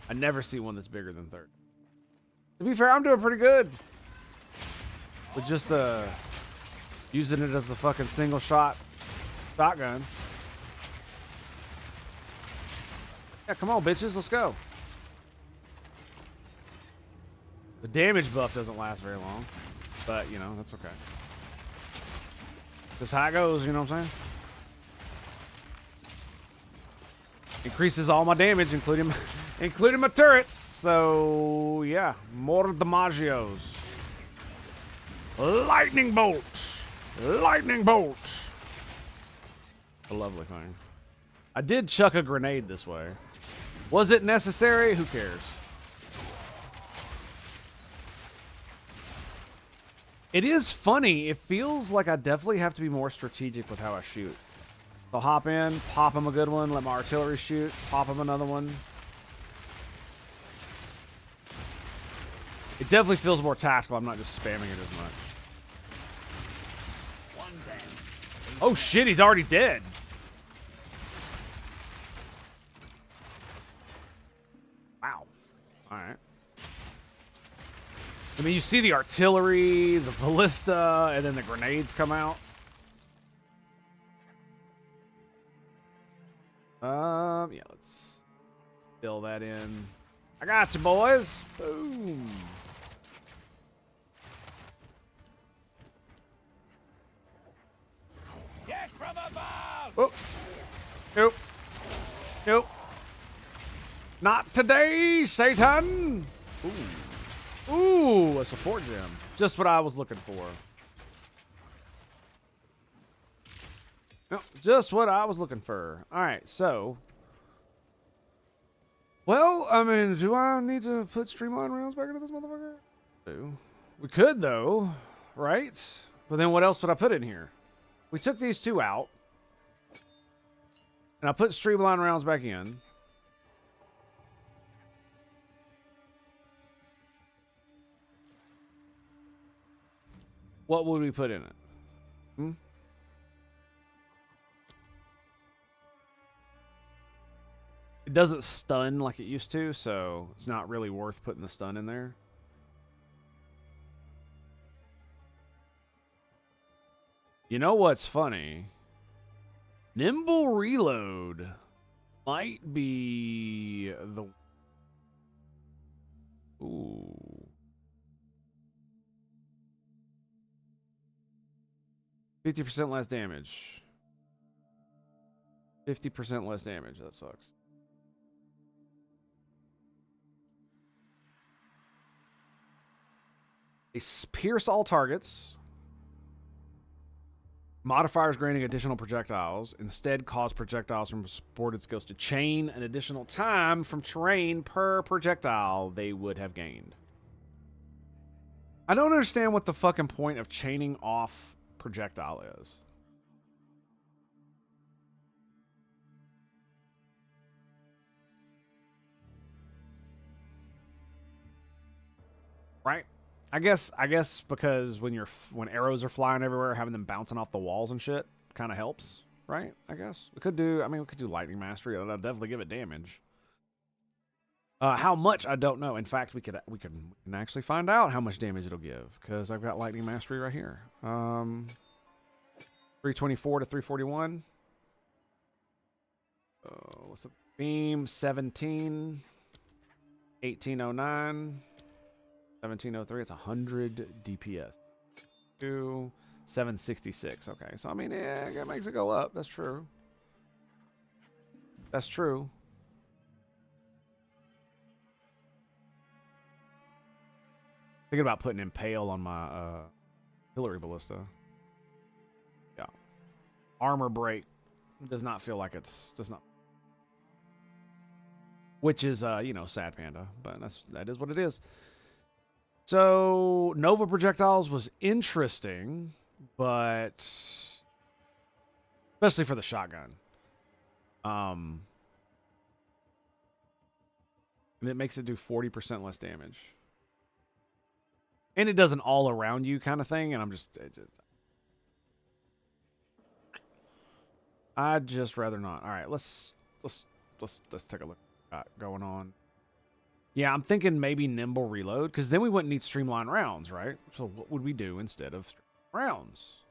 I never see one that's bigger than 30. To be fair, I'm doing pretty good. With just using it as a fucking single shot shotgun. Yeah, come on, bitches, let's go. The damage buff doesn't last very long, but you know, that's okay. That's how it goes, you know what I'm saying? Increases all my damage, including my turrets. So yeah, more damagios. Lightning bolt! Lightning bolt! A lovely thing. I did chuck a grenade this way. Was it necessary? Who cares? It is funny. It feels like I definitely have to be more strategic with how I shoot. So hop in, pop him a good one, let my artillery shoot, pop him another one. It definitely feels more tactical. I'm not just spamming it as much. Oh shit, he's already dead. Wow. Alright. I mean, you see the artillery, the ballista, and then the grenades come out. Yeah, let's fill that in. I got you, boys. Boom. Get from above! Oh. Nope. Nope. Not today, Satan. Ooh. Ooh, a support gem. Just what I was looking for. Nope, just what I was looking for. All right, so. Well, I mean, do I need to put streamline rounds back into this motherfucker? We could, though, right? But then what else would I put in here? We took these two out. And I put streamline rounds back in. What would we put in it? Hmm? It doesn't stun like it used to, so it's not really worth putting the stun in there. You know what's funny? Nimble reload might be the... Ooh. 50% less damage. 50% less damage. That sucks. They pierce all targets. Modifiers granting additional projectiles. Instead, cause projectiles from supported skills to chain an additional time from terrain per projectile they would have gained. I don't understand what the fucking point of chaining off projectile is. Right? I guess because when arrows are flying everywhere, having them bouncing off the walls and shit kind of helps, right? I guess we could do lightning mastery. That'll definitely give it damage. How much I don't know. In fact, we can actually find out how much damage it'll give because I've got lightning mastery right here. 324 to 341. What's up? Beam 17. 1809. 1703. It's 100 DPS. 766. Okay, so I mean, yeah, it makes it go up. That's true. That's true. Thinking about putting Impale on my artillery ballista. Yeah. Armor break does not feel like does not. Which is you know, sad panda, but that is what it is. So Nova projectiles was interesting, but especially for the shotgun. And it makes it do 40% less damage. And it does an all around you kind of thing, and I'd just rather not. All right, let's take a look at that going on. Yeah, I'm thinking maybe nimble reload, because then we wouldn't need streamline rounds, right? So what would we do instead of rounds?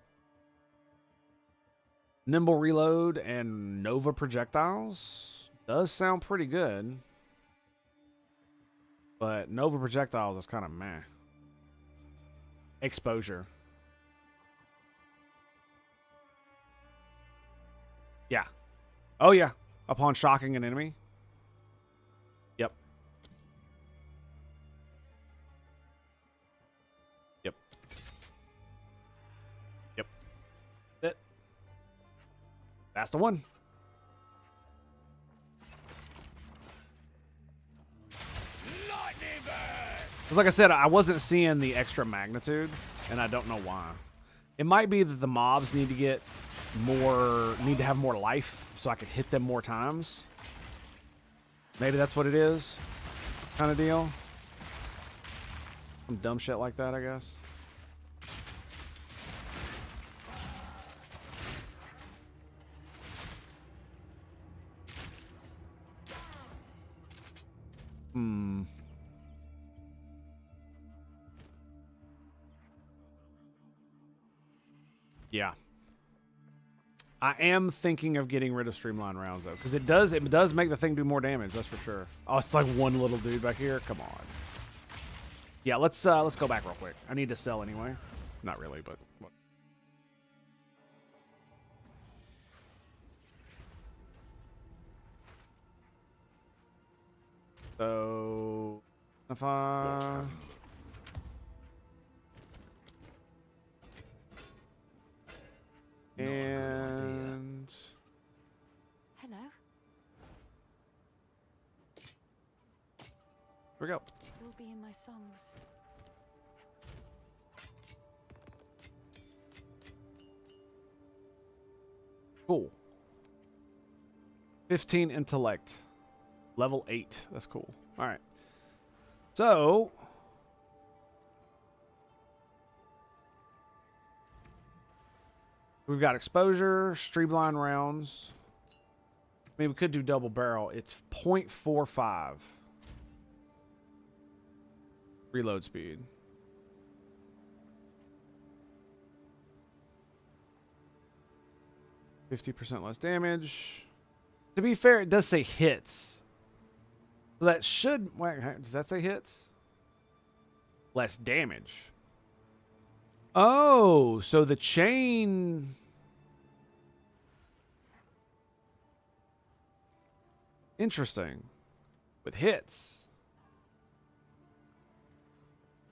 Nimble reload and Nova projectiles does sound pretty good, but Nova projectiles is kind of meh. Exposure. Yeah. Oh yeah. Upon shocking an enemy. Yep. Yep. Yep. It. That's the one. Because like I said, I wasn't seeing the extra magnitude, and I don't know why. It might be that the mobs need to have more life, so I could hit them more times. Maybe that's what it is, kind of deal. Some dumb shit like that, I guess. Yeah. I am thinking of getting rid of streamline rounds though, because it does make the thing do more damage, that's for sure. Oh, it's like one little dude back here. Come on. Yeah, let's go back real quick. I need to sell anyway. Not really, but what? So if and hello. Here we go. You'll be in my songs. Cool. 15 intellect. Level 8. That's cool. All right. So we've got exposure, streamline rounds. I mean, we could do double barrel. It's 0.45 reload speed. %, less damage. To be fair, it does say hits. So that should... Wait, does that say hits? Less damage. Oh, so the chain... Interesting. With hits.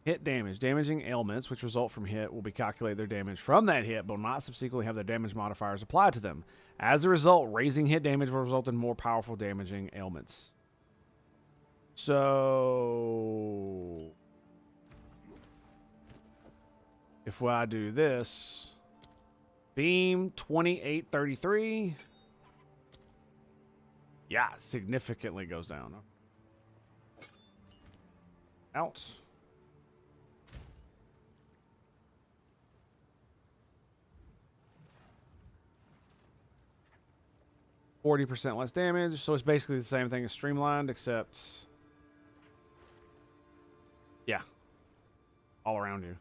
Hit damage. Damaging ailments, which result from hit, will be calculated their damage from that hit, but will not subsequently have their damage modifiers applied to them. As a result, raising hit damage will result in more powerful damaging ailments. So... if I do this... Beam, 2833... yeah, significantly goes down. Out. %, less damage, so it's basically the same thing as streamlined, except... yeah. All around you.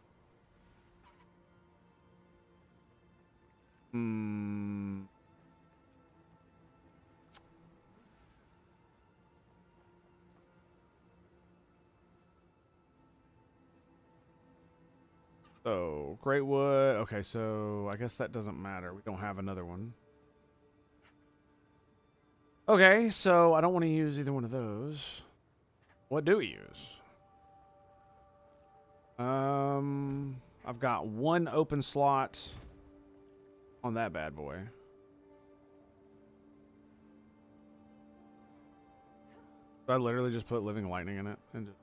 So, great wood. Okay, so I guess that doesn't matter. We don't have another one. Okay, so I don't want to use either one of those. What do we use? I've got one open slot on that bad boy. So I literally just put Living Lightning in it and just...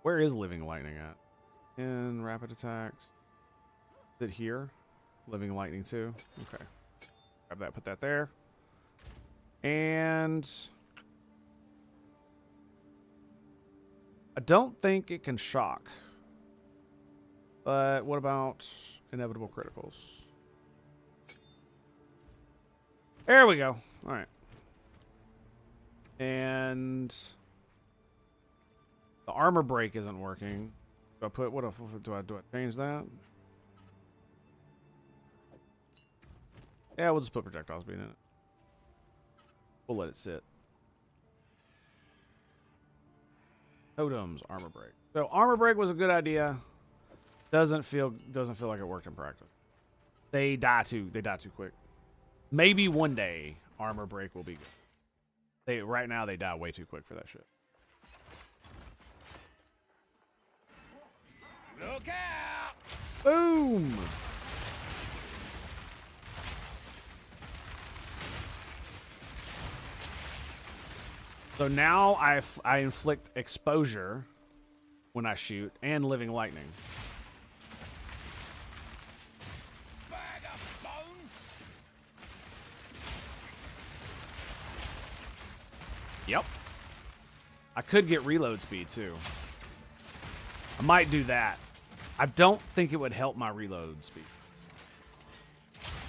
Where is Living Lightning at? In rapid attacks. Is it here? Living Lightning too. Okay. Grab that, put that there. And I don't think it can shock. But what about inevitable criticals? There we go. All right. And the armor break isn't working. Do I put what? Do I change that? Yeah, we'll just put projectile speed in it. We'll let it sit. Totems, armor break. So armor break was a good idea. Doesn't feel like it worked in practice. They die too quick. Maybe one day armor break will be good. Right now they die way too quick for that shit. Look out! Boom! So now I inflict exposure when I shoot and living lightning. Bag of bones. Yep. I could get reload speed too. I might do that. I don't think it would help my reload speed.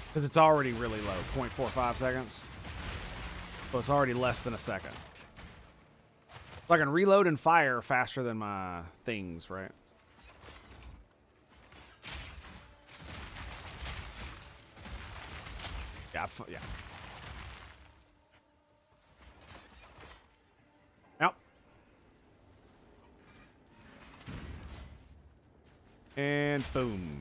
Because it's already really low, 0.45 seconds. So it's already less than a second. So I can reload and fire faster than my things, right? Yeah, yeah. Yep. And boom.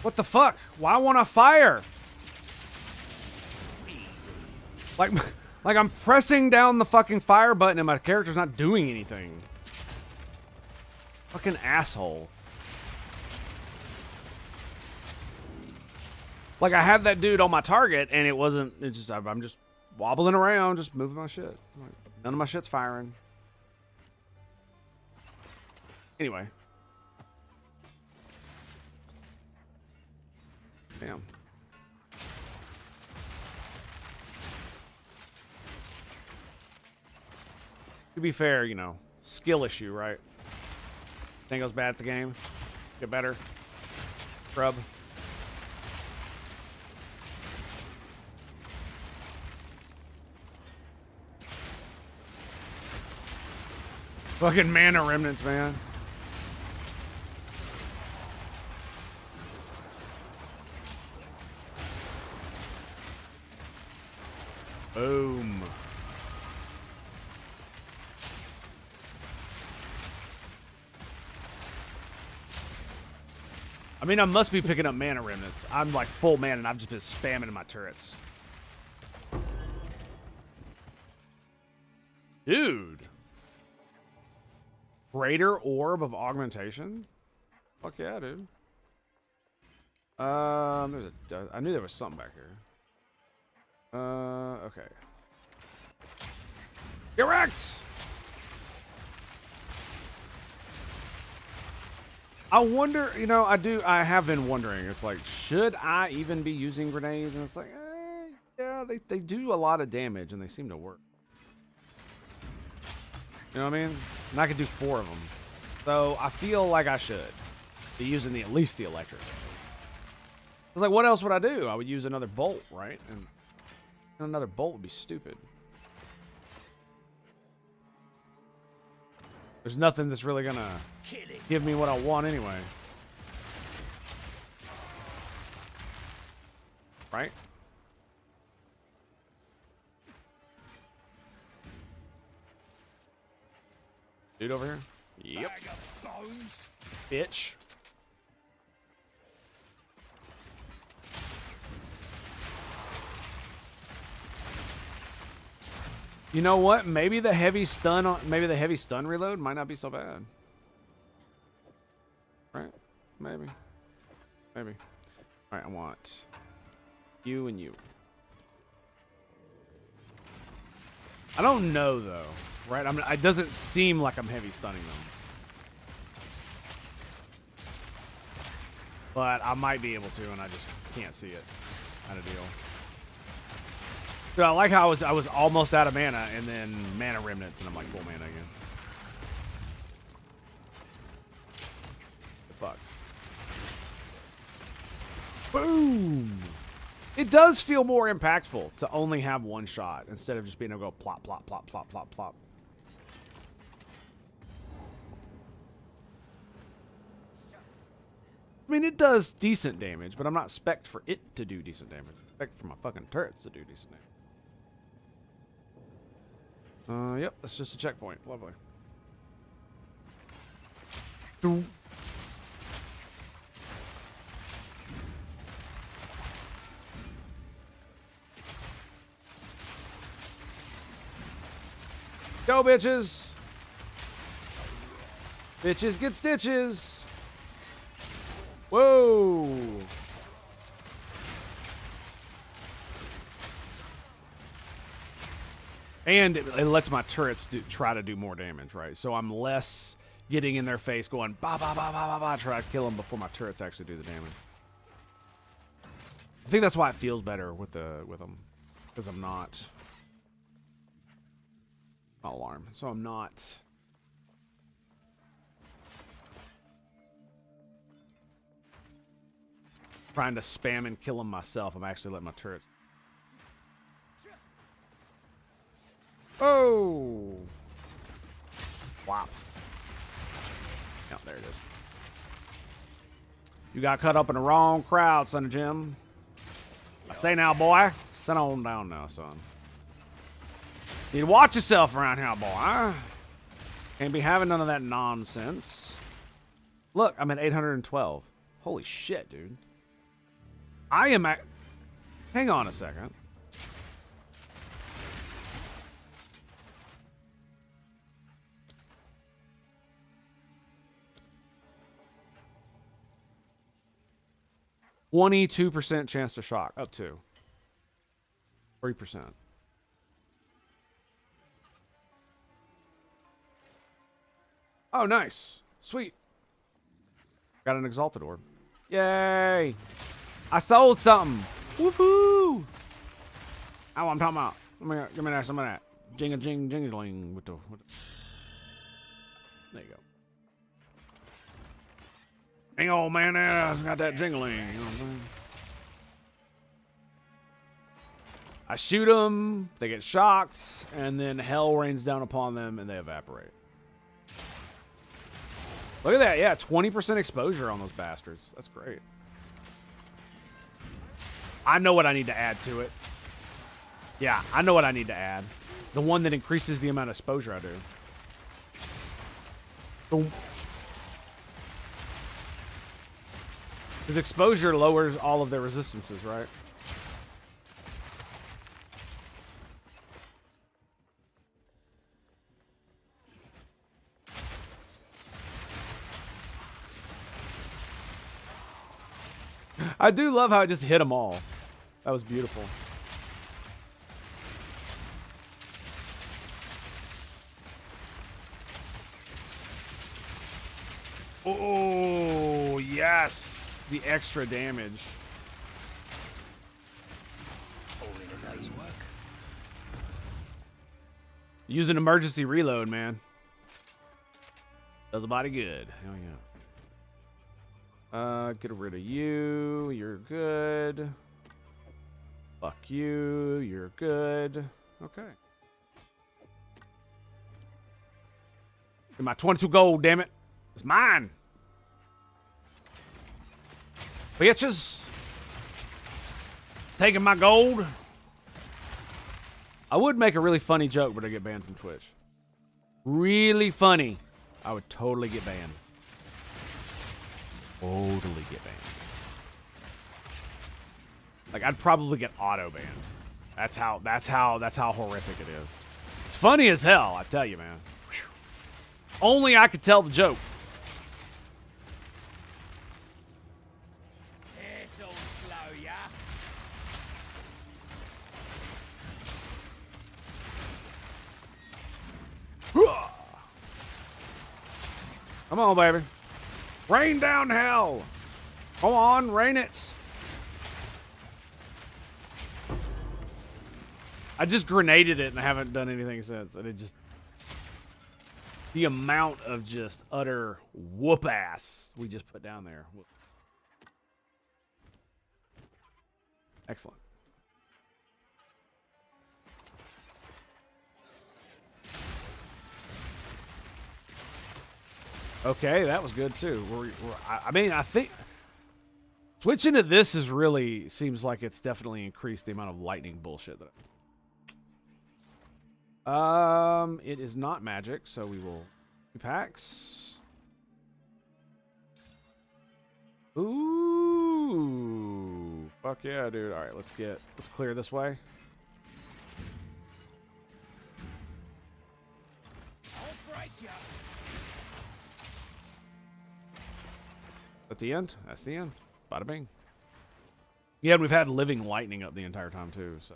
What the fuck? Why won't I fire? Like I'm pressing down the fucking fire button and my character's not doing anything. Fucking asshole. Like I had that dude on my target and it wasn't, I'm just wobbling around, just moving my shit. Like, none of my shit's firing. Anyway. Damn. To be fair, you know, skill issue, right? Tango's bad at the game. Get better. Scrub. Fucking mana remnants, man. Boom. I mean, I must be picking up mana remnants. I'm like full mana and I've just been spamming in my turrets. Dude. Greater Orb of Augmentation? Fuck yeah, dude. I knew there was something back here. Okay. Get wrecked! I wonder, you know, I have been wondering. It's like, should I even be using grenades? And it's like, yeah, they do a lot of damage and they seem to work. You know what I mean? And I could do 4 of them. So I feel like I should be using at least the electric. It's like, what else would I do? I would use another bolt, right? And another bolt would be stupid. There's nothing that's really gonna give me what I want anyway. Right? Dude over here? Yep. Bitch. You know what? Maybe the heavy stun reload might not be so bad. Right? Maybe. Maybe. Alright, I want you and you. I don't know though. Right? I mean, it doesn't seem like I'm heavy stunning them. But I might be able to, and I just can't see it. Kind of deal. Dude, I like how I was almost out of mana, and then mana remnants, and I'm like full mana again. The fuck. Boom! It does feel more impactful to only have one shot instead of just being able to go plop, plop, plop, plop, plop, plop. I mean, it does decent damage, but I'm not spec'd for it to do decent damage. I'm spec'd for my fucking turrets to do decent damage. Yep, that's just a checkpoint. Lovely. Doom. Go, bitches! Bitches get stitches! Whoa! And it lets my turrets try to do more damage, right? So I'm less getting in their face going, ba ba ba ba ba ba, try to kill them before my turrets actually do the damage. I think that's why it feels better with them. Because I'm not alarm. So I'm not trying to spam and kill them myself. I'm actually letting my turrets. Oh! Wow. Oh, there it is. You got caught up in the wrong crowd, son of Jim. I say now, boy. Sit on down now, son. You need to watch yourself around here, boy. Can't be having none of that nonsense. Look, I'm at 812. Holy shit, dude. I am at... Hang on a second. %22 chance to shock. Up to 3%. Oh, nice. Sweet. Got an exalted orb. Yay! I sold something. Woohoo! That's what I'm talking about. Give me that, some of that. Jingling with the... There you go. Hang on, man. Got that jingling. You know what I'm saying? I shoot them, they get shocked, and then hell rains down upon them, and they evaporate. Look at that. Yeah, 20% exposure on those bastards. That's great. I know what I need to add to it. Yeah, I know what I need to add. The one that increases the amount of exposure I do. Boom. Because exposure lowers all of their resistances, right? I do love how I just hit them all. That was beautiful. Oh, yes. The extra damage. Use an emergency reload, man. Does a body good. Hell yeah. Get rid of you. You're good. Fuck you. You're good. Okay. Get my 22 gold, damn it. It's mine. Bitches. Taking my gold. I would make a really funny joke, but I get banned from Twitch. Really funny. I would totally get banned. Totally get banned. Like, I'd probably get auto banned. That's how horrific it is. It's funny as hell, I tell you, man. Whew. Only I could tell the joke. This'll slow ya. Come on, baby. Rain down hell. Come on, rain it. I just grenaded it and I haven't done anything since. And it just... The amount of just utter whoop ass we just put down there. Excellent. Okay, that was good too. I mean, I think switching to this is really seems like it's definitely increased the amount of lightning bullshit that. It is not magic, so we will 2 packs. Ooh, fuck yeah, dude! All right, let's clear this way. I'll break ya. At the end? That's the end. Bada bing. Yeah, we've had living lightning up the entire time too. So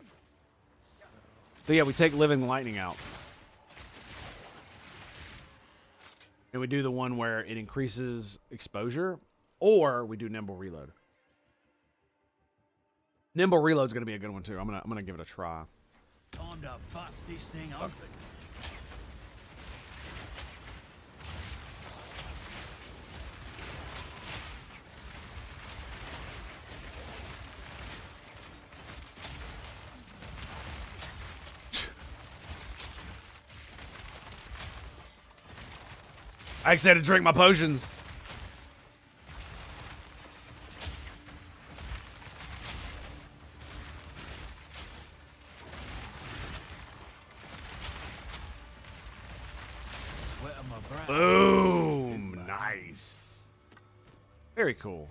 yeah, we take living lightning out. And we do the one where it increases exposure, or we do nimble reload. Nimble reload's gonna be a good one too. I'm gonna give it a try. Time to bust this thing open. I actually had to drink my potions. Sweat on my brow. Boom! Nice. Very cool.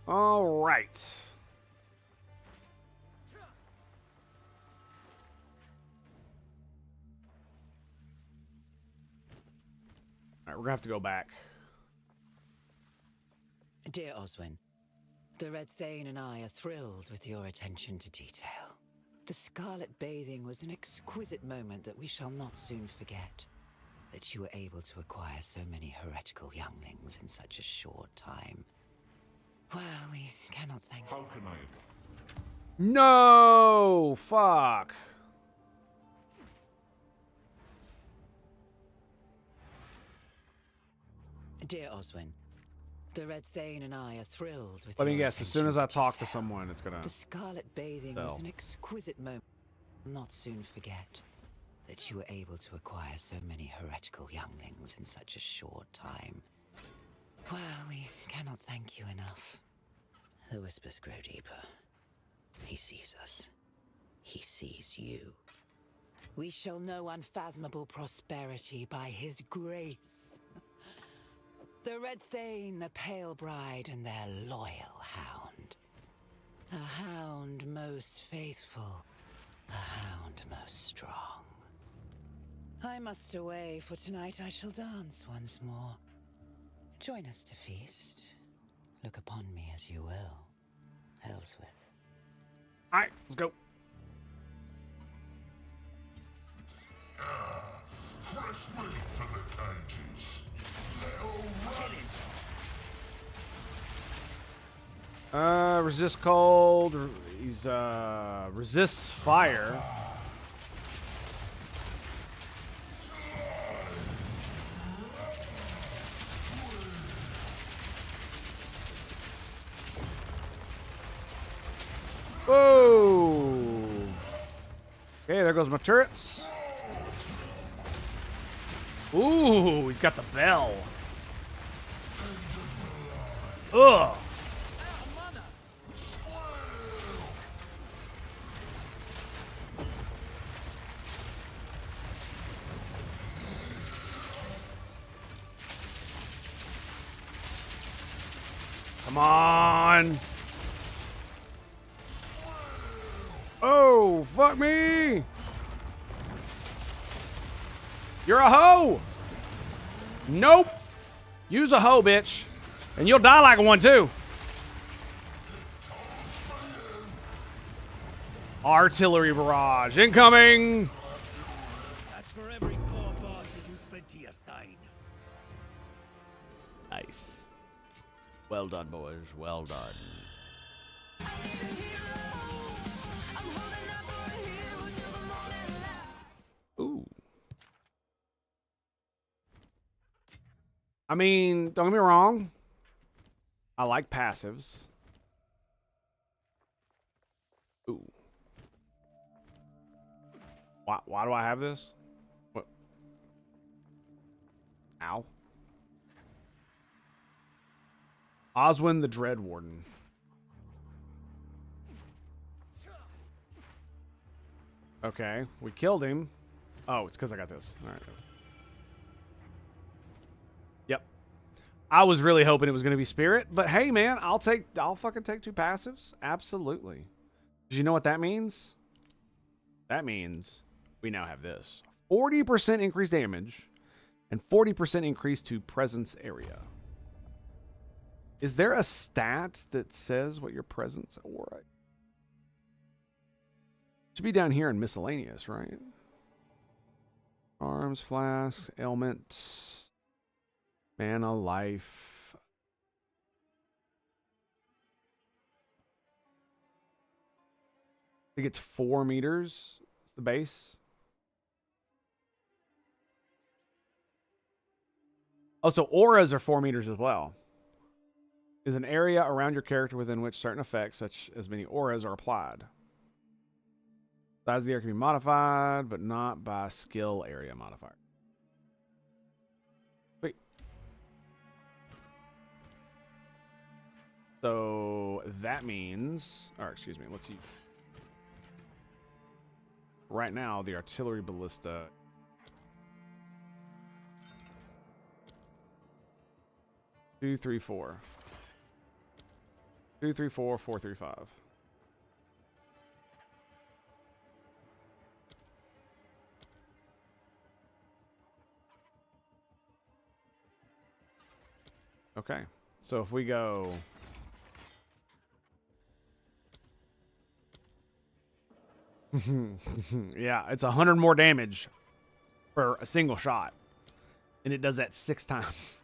All right. All right, we're gonna have to go back. Dear Oswin, the Red Thane and I are thrilled with your attention to detail. The scarlet bathing was an exquisite moment that we shall not soon forget. That you were able to acquire so many heretical younglings in such a short time. Well, we cannot thank you. How can I? No! Fuck. Dear Oswin, the Red Thane and I are thrilled with Let me your guess, as soon as I attention talk to detail. someone, it's gonna... The scarlet bathing was sell. an exquisite moment. Not soon forget that you were able to acquire so many heretical younglings in such a short time. Well, we cannot thank you enough. The whispers grow deeper. He sees us. He sees you. We shall know unfathomable prosperity by his grace. The Red Thane, the Pale Bride, and their loyal hound. A hound most faithful, a hound most strong. I must away, for tonight I shall dance once more. Join us to feast. Look upon me as you will, Elswith. All right, let's go. Fresh meat for the cages. Resist cold. He's resists fire. Whoa! Okay, there goes my turrets. Ooh, he's got the bell. Ugh. Come on. Oh, fuck me. You're a hoe. Nope. Use a hoe, bitch. And you'll die like one, too. Artillery barrage incoming. That's for every poor bastard who fed to your thane. Nice. Well done, boys. Well done. Ooh. I mean, don't get me wrong. I like passives. Ooh. Why do I have this? What? Ow. Oswin the Dread Warden. Okay, we killed him. Oh, it's because I got this. All right. Yep. I was really hoping it was going to be Spirit, but hey, man, I'll fucking take 2 passives. Absolutely. Do you know what that means? That means we now have this. 40% increased damage and 40% increase to presence area. Is there a stat that says what your presence aura? Should be down here in miscellaneous, right? Arms, flasks, ailment, mana, life. I think it's 4 meters. It's the base. Oh, so auras are 4 meters as well. Is an area around your character within which certain effects, such as many auras, are applied. Size of the area can be modified, but not by skill area modifier. Wait. So that means, or excuse me, let's see. Right now, the artillery ballista. Two, three, 4. 2, 3, 4, 4, 3, 5. Okay, so if we go... yeah, it's 100 more damage for a single shot. And it does that 6 times.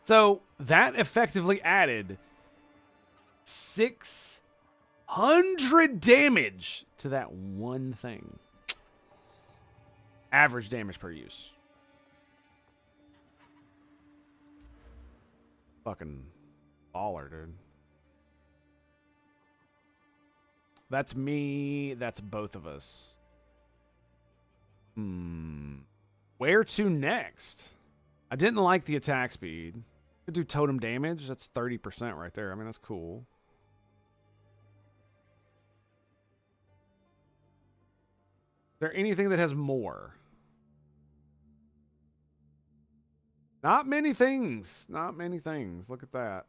So that effectively added 600 damage to that one thing. Average damage per use. Fucking baller, dude. That's me. That's both of us. Where to next? I didn't like the attack speed. Could do totem damage. That's 30% right there. I mean, that's cool. Is there anything that has more? Not many things. Not many things. Look at that.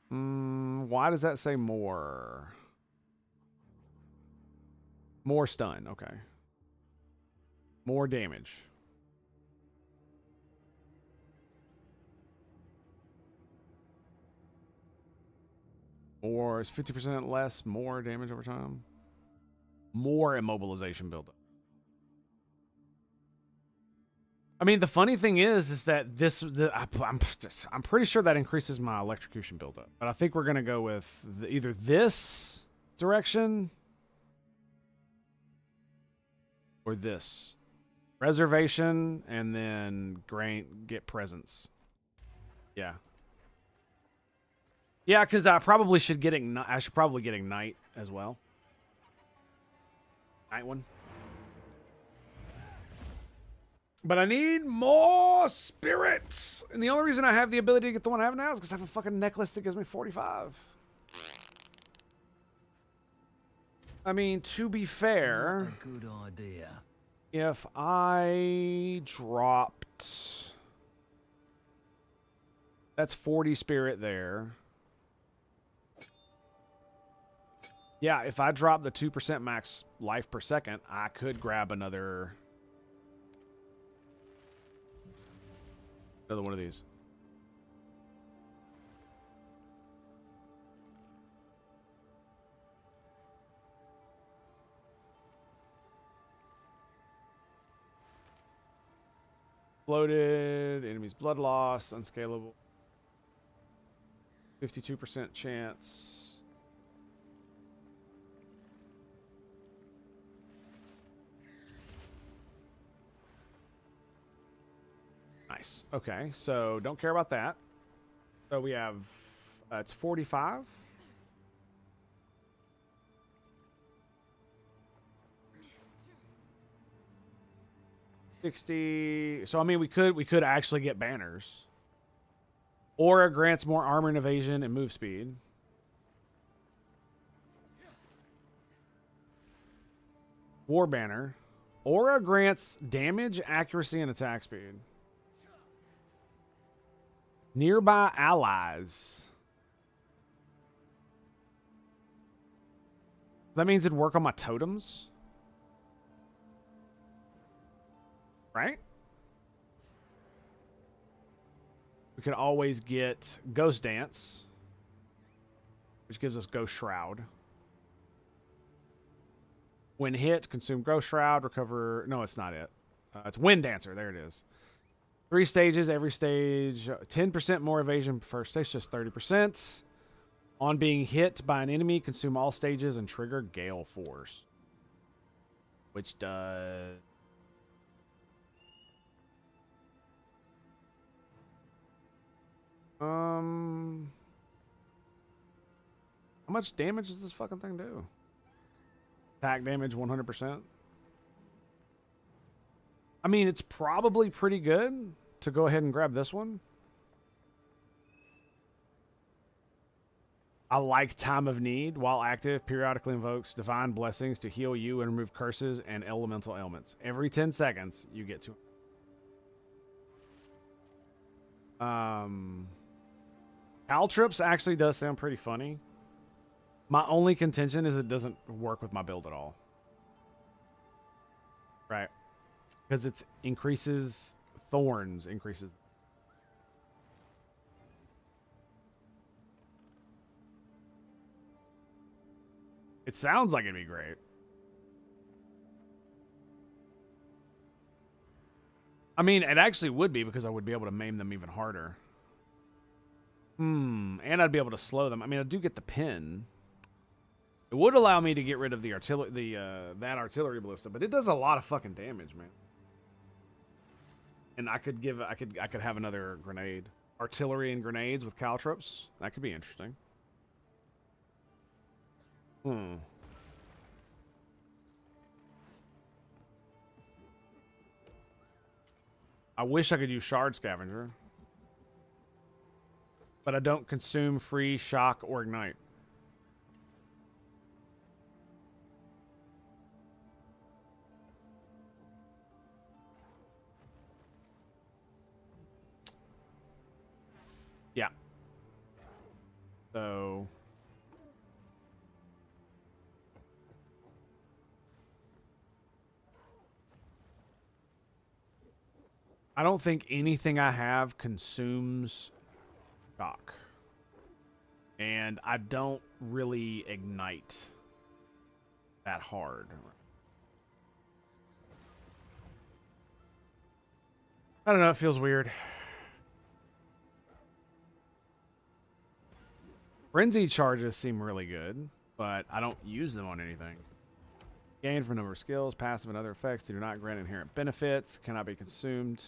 Why does that say more? More stun. Okay. More damage. Or is 50% less, more damage over time? More immobilization buildup. I mean, the funny thing is that I'm pretty sure that increases my electrocution buildup. But I think we're going to go with either this direction or this. Reservation, and then get presents. Yeah. Yeah, because I probably should get Ignite. I should probably get Ignite as well. Night one. But I need more spirits. And the only reason I have the ability to get the one I have now is because I have a fucking necklace that gives me 45. I mean, to be fair, a good idea. If I dropped... That's 40 spirit there. Yeah, if I drop the 2% max life per second, I could grab another one of these. Bloated, enemy's blood loss, unscalable. 52% chance. Nice. Okay, so don't care about that. So we have, it's 45. So I mean, we could actually get banners. Aura grants more armor and evasion and move speed. War banner. Aura grants damage, accuracy, and attack speed. Nearby allies. That means it'd work on my totems. Right? We could always get Ghost Dance, which gives us Ghost Shroud. When hit, consume Ghost Shroud, recover... No, it's not it. It's Wind Dancer. There it is. 3 stages, every stage. 10% more evasion per first stage, just 30%. On being hit by an enemy, consume all stages and trigger Gale Force. Which does... How much damage does this fucking thing do? Attack damage 100%. I mean, it's probably pretty good to go ahead and grab this one. I like Time of Need. While active, periodically invokes divine blessings to heal you and remove curses and elemental ailments. Every 10 seconds, you get to... Caltrips actually does sound pretty funny. My only contention is it doesn't work with my build at all. Right. Because it increases... Thorns increases... It sounds like it'd be great. I mean, it actually would be because I would be able to maim them even harder. And I'd be able to slow them. I mean, I do get the pin. It would allow me to get rid of the artillery, that artillery ballista, but it does a lot of fucking damage, man. And I could have another grenade, artillery and grenades with caltrops. That could be interesting. I wish I could use Shard Scavenger. But I don't consume free shock or ignite. Yeah. So... I don't think anything I have consumes shock. And I don't really ignite that hard. I don't know, it feels weird. Frenzy charges seem really good, but I don't use them on anything. Gained from a number of skills, passive and other effects do not grant inherent benefits. Cannot be consumed.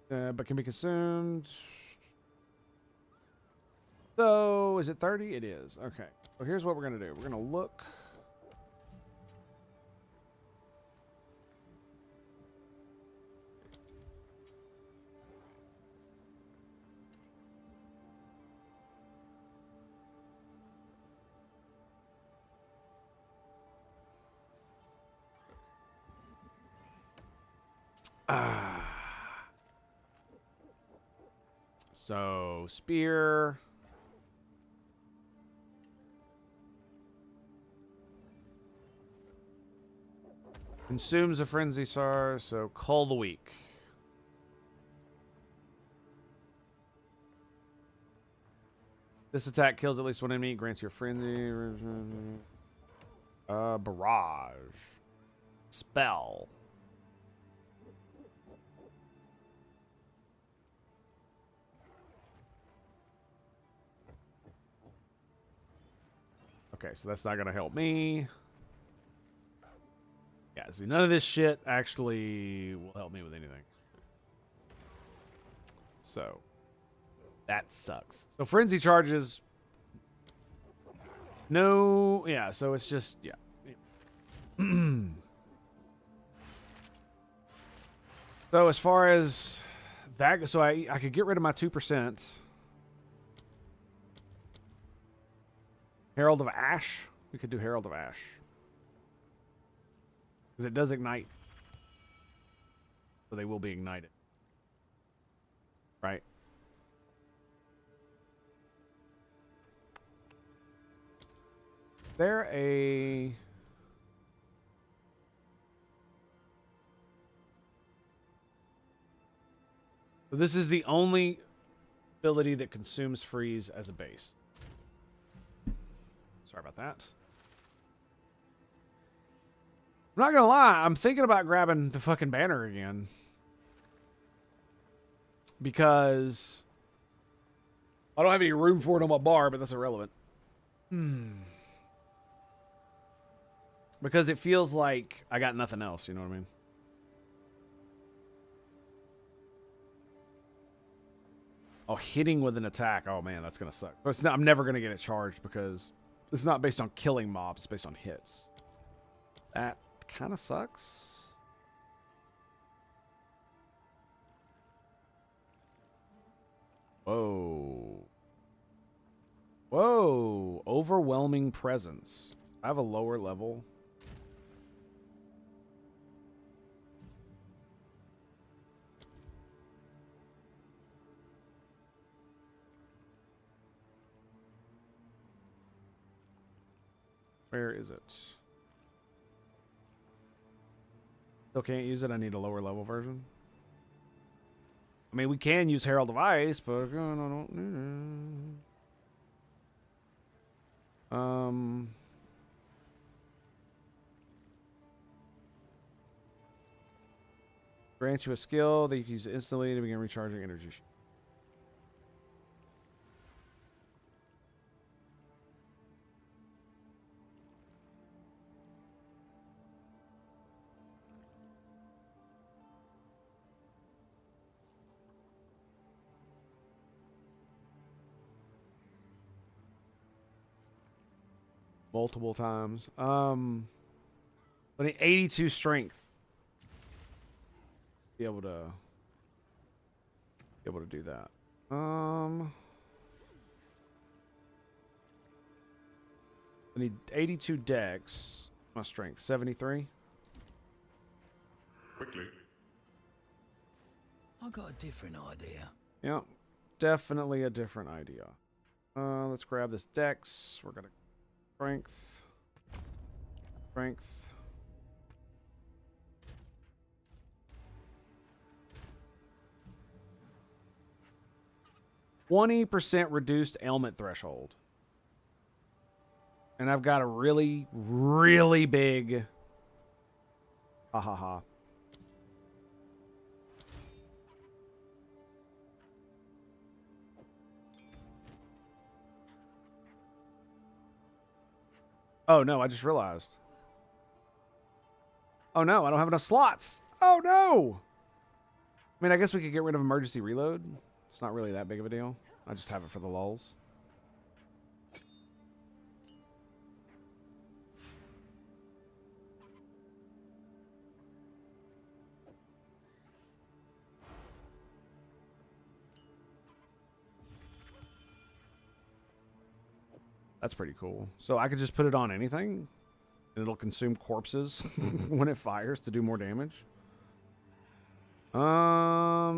But can be consumed. So, is it 30? It is. Okay. So here's what we're going to do. We're going to look. So, spear. Consumes a frenzy star, so cull the weak. This attack kills at least one enemy, grants you a frenzy. Barrage. Spell. Okay, so that's not going to help me. Yeah, see, none of this shit actually will help me with anything. So, that sucks. So, frenzy charges. No, yeah, so it's just, yeah. So, as far as that, so I could get rid of my 2%. Herald of Ash. We could do Herald of Ash. Because it does ignite. So they will be ignited. Right? They're a... So this is the only ability that consumes freeze as a base. Sorry about that. I'm not gonna lie, I'm thinking about grabbing the fucking banner again. Because I don't have any room for it on my bar, but that's irrelevant. Because it feels like I got nothing else, you know what I mean? Oh, hitting with an attack. Oh man, that's gonna suck. But it's not, I'm never gonna get it charged because it's not based on killing mobs, it's based on hits. That kind of sucks. Whoa. Whoa. Overwhelming presence. I have a lower level. Where is it? Still can't use it. I need a lower level version. I mean, we can use Herald of Ice, but grants you a skill that you can use instantly to begin recharging energy. Multiple times. I need 82 strength. Be able to do that. I need 82 dex. My strength 73. Quickly. I got a different idea. Yeah, definitely a different idea. Let's grab this dex. We're gonna strength. 20% reduced ailment threshold. And I've got a really, really big... Ha ha ha. Oh, no, I just realized. Oh no, I don't have enough slots. Oh no. I mean, I guess we could get rid of emergency reload. It's not really that big of a deal. I just have it for the lulls. That's pretty cool. So I could just put it on anything, and it'll consume corpses when it fires to do more damage. I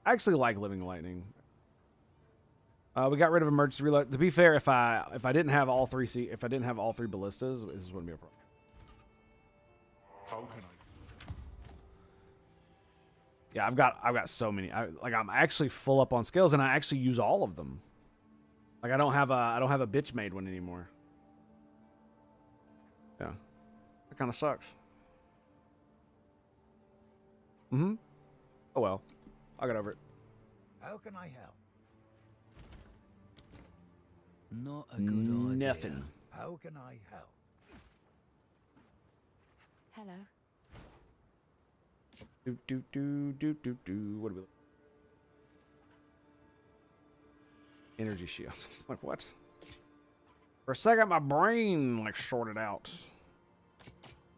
actually like Living Lightning. We got rid of emergency reload. To be fair, if I didn't have all three ballistas, this wouldn't be a problem. How can I? Yeah, I've got so many. I'm actually full up on skills, and I actually use all of them. Like I don't have a bitch made one anymore. Yeah, that kind of sucks. Oh well, I'll get over it. How can I help? Not a good idea. Nothing. How can I help? Hello. What do we? Energy shield. Like what? For a second, my brain like shorted out.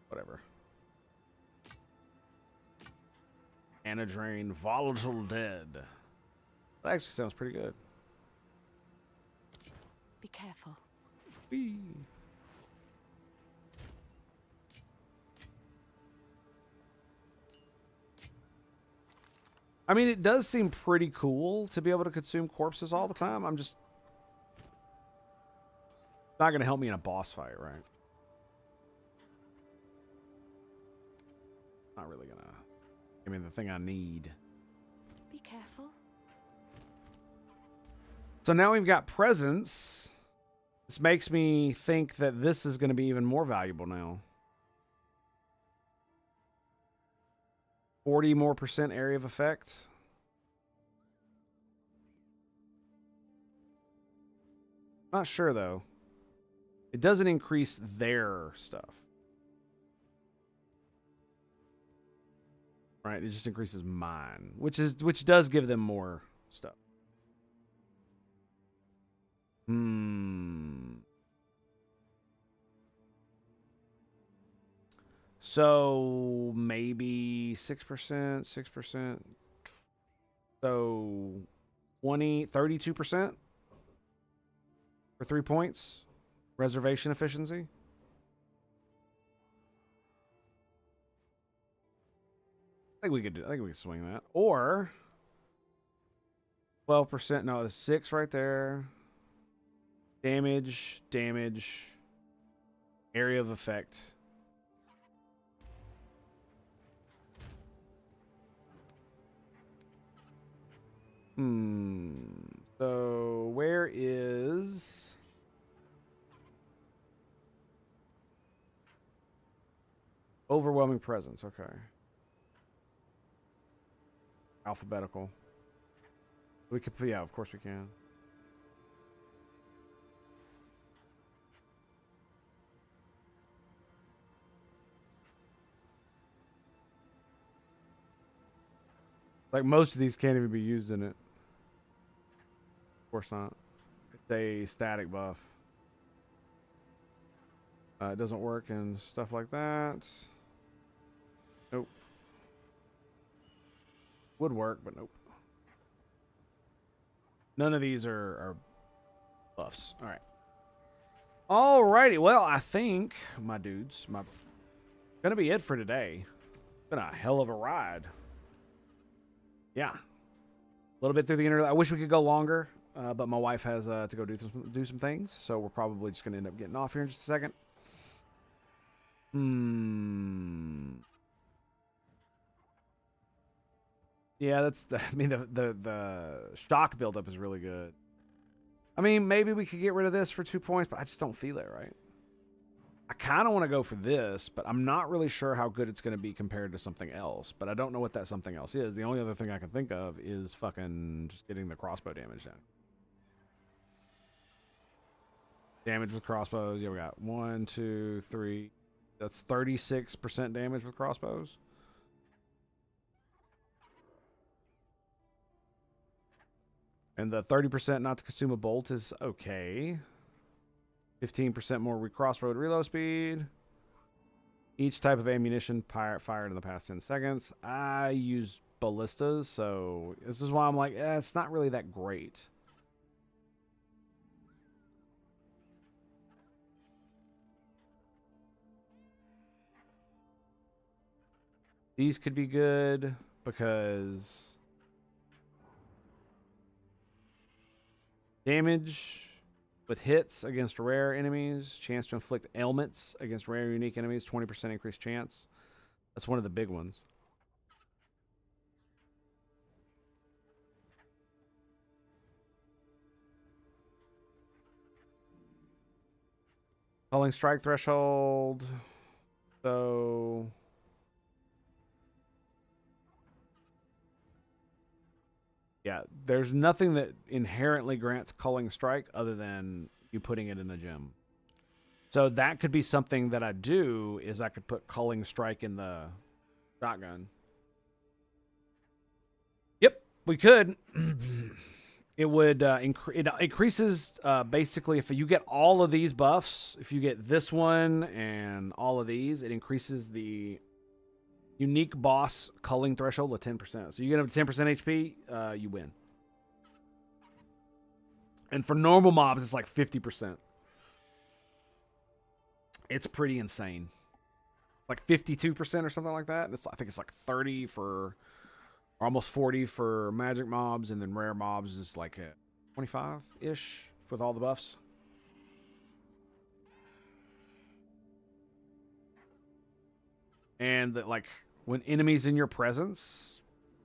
Whatever. Mana drain, volatile dead. That actually sounds pretty good. Be careful. Whee. I mean, it does seem pretty cool to be able to consume corpses all the time. I'm just not going to help me in a boss fight, right? Not really going to give me the thing I need. Be careful. So now we've got presence. This makes me think that this is going to be even more valuable now. 40% more area of effect. Not sure though. It doesn't increase their stuff. Right, it just increases mine, which does give them more stuff. So maybe 6%. So 32% for 3 points. Reservation efficiency. I think we could swing that. Or 12%. No, the 6 right there. Damage. Area of effect. So where is overwhelming presence? Okay. Alphabetical. We could, yeah, of course we can. Like most of these can't even be used in it. Of course not. It's a static buff. It doesn't work and stuff like that. Nope. Would work, but nope. None of these are buffs. All right. Alrighty. Well, I think, my dudes, gonna be it for today. Been a hell of a ride. Yeah. A little bit through the internet. I wish we could go longer, but my wife has to go do some things, so we're probably just gonna end up getting off here in just a second. Yeah, that's the. I mean, the shock buildup is really good. I mean, maybe we could get rid of this for 2 points, but I just don't feel it, right? I kind of want to go for this, but I'm not really sure how good it's going to be compared to something else. But I don't know what that something else is. The only other thing I can think of is fucking just getting the crossbow damage down. Damage with crossbows. Yeah, we got 1, 2, 3. That's 36% damage with crossbows. And the 30% not to consume a bolt is okay. 15% more crossbow reload speed. Each type of ammunition fired in the past 10 seconds. I use ballistas, so this is why I'm like, it's not really that great. These could be good because damage with hits against rare enemies, chance to inflict ailments against rare unique enemies, 20% increased chance. That's one of the big ones. Calling strike threshold. So yeah, there's nothing that inherently grants culling strike other than you putting it in the gem. So that could be something that I do, is I could put culling strike in the shotgun. Yep, we could. It would it increases basically if you get all of these buffs. If you get this one and all of these, it increases the unique boss culling threshold of 10%. So you get up to 10% HP, you win. And for normal mobs, it's like 50%. It's pretty insane. Like 52% or something like that. I think it's like 30 for, or almost 40 for magic mobs, and then rare mobs is like 25-ish with all the buffs. And that, like, when enemies in your presence,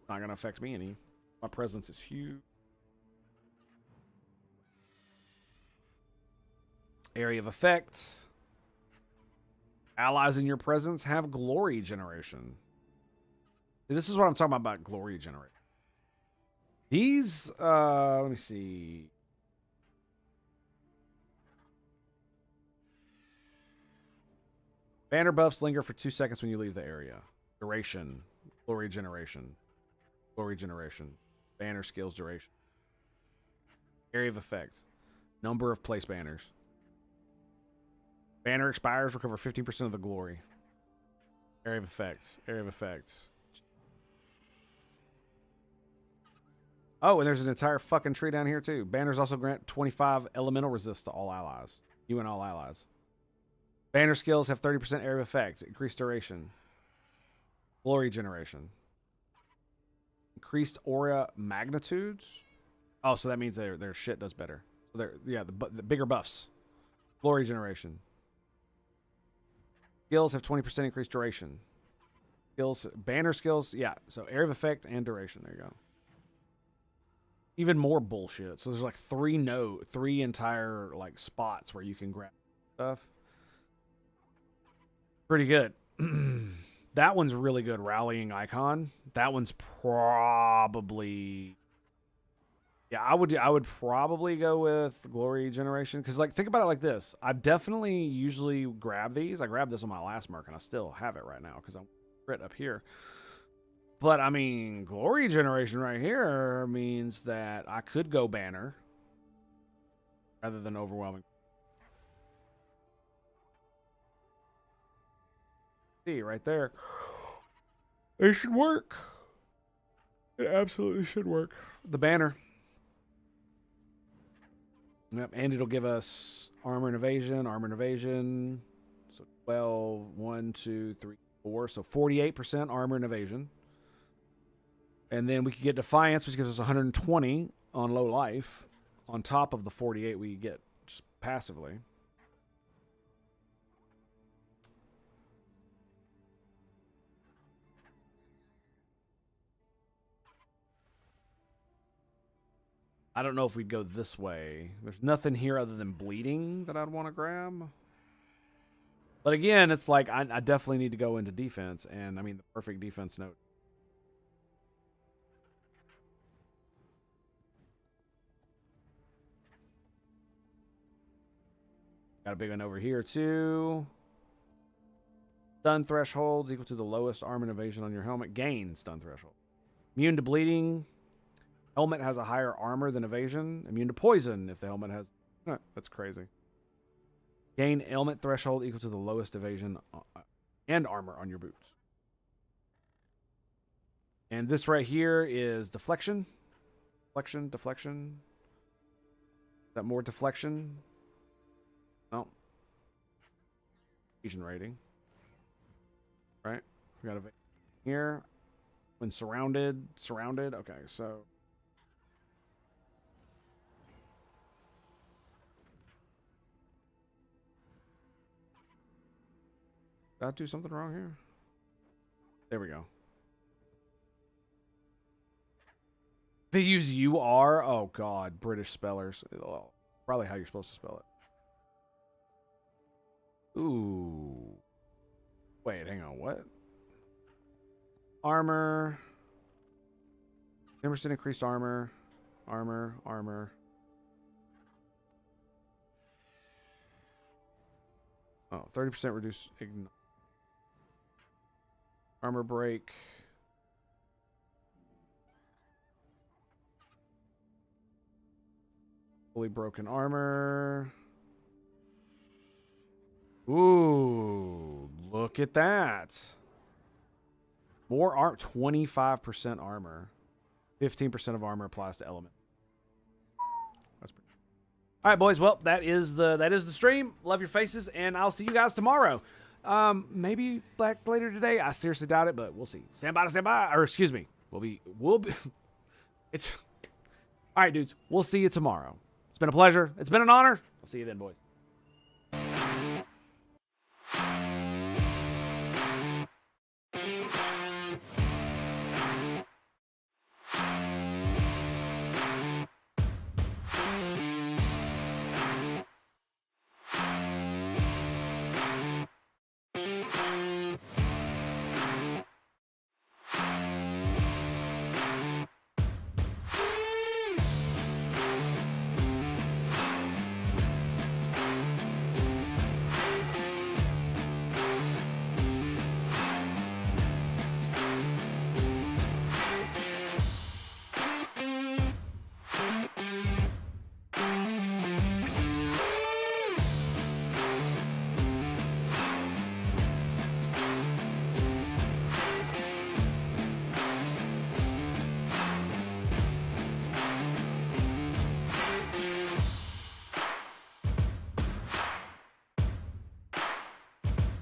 not gonna affect me any. My presence is huge. Area of effect. Allies in your presence have glory generation. This is what I'm talking about glory generation. These, let me see. Banner buffs linger for 2 seconds when you leave the area. Duration. Glory generation. Glory generation. Banner skills duration. Area of effect. Number of place banners. Banner expires, recover 15% of the glory. Area of effect. Area of effect. Oh, and there's an entire fucking tree down here too. Banners also grant 25 elemental resist to all allies. You and all allies. Banner skills have 30% area of effect. Increased duration. Glory generation. Increased aura magnitudes. Oh, so that means their shit does better. So the bigger buffs. Glory generation. Skills have 20% increased duration. Skills, banner skills, yeah. So area of effect and duration. There you go. Even more bullshit. So there's like three entire like spots where you can grab stuff. Pretty good. That one's really good. Rallying icon. That one's probably, yeah. I would probably go with glory generation, because like think about it like this. I definitely usually grab these. I grabbed this on my last merc and I still have it right now because I'm right up here. But I mean, glory generation right here means that I could go banner rather than overwhelming. See right there. It should work. It absolutely should work. The banner. Yep, and it'll give us armor and evasion. So 12, 1, 2, 3, 4. So 48% armor and evasion. And then we could get Defiance, which gives us 120 on low life, on top of the 48 we get just passively. I don't know if we'd go this way. There's nothing here other than bleeding that I'd want to grab. But again, it's like I definitely need to go into defense, and I mean the perfect defense note. Got a big one over here, too. Stun thresholds equal to the lowest armor and evasion on your helmet. Gain stun threshold. Immune to bleeding. Helmet has a higher armor than evasion. Immune to poison if the helmet has... that's crazy. Gain ailment threshold equal to the lowest evasion and armor on your boots. And this right here is deflection. Deflection. Is that more deflection? No. Evasion rating. Right? We got a here. When surrounded. Okay, so... Did I do something wrong here? There we go. They use UR? Oh, God. British spellers. Probably how you're supposed to spell it. Ooh. Wait, hang on. What? Armor. 10% increased armor. Armor. Oh, 30% reduced armor break. Fully broken armor. Ooh, look at that. More armor, 25% armor. 15% of armor applies to element. That's pretty. All right, boys. Well, that is the stream. Love your faces, and I'll see you guys tomorrow. Maybe back later today. I seriously doubt it, but we'll see. Stand by. Or excuse me. We'll be. It's all right, dudes. We'll see you tomorrow. It's been a pleasure. It's been an honor. I'll see you then, boys.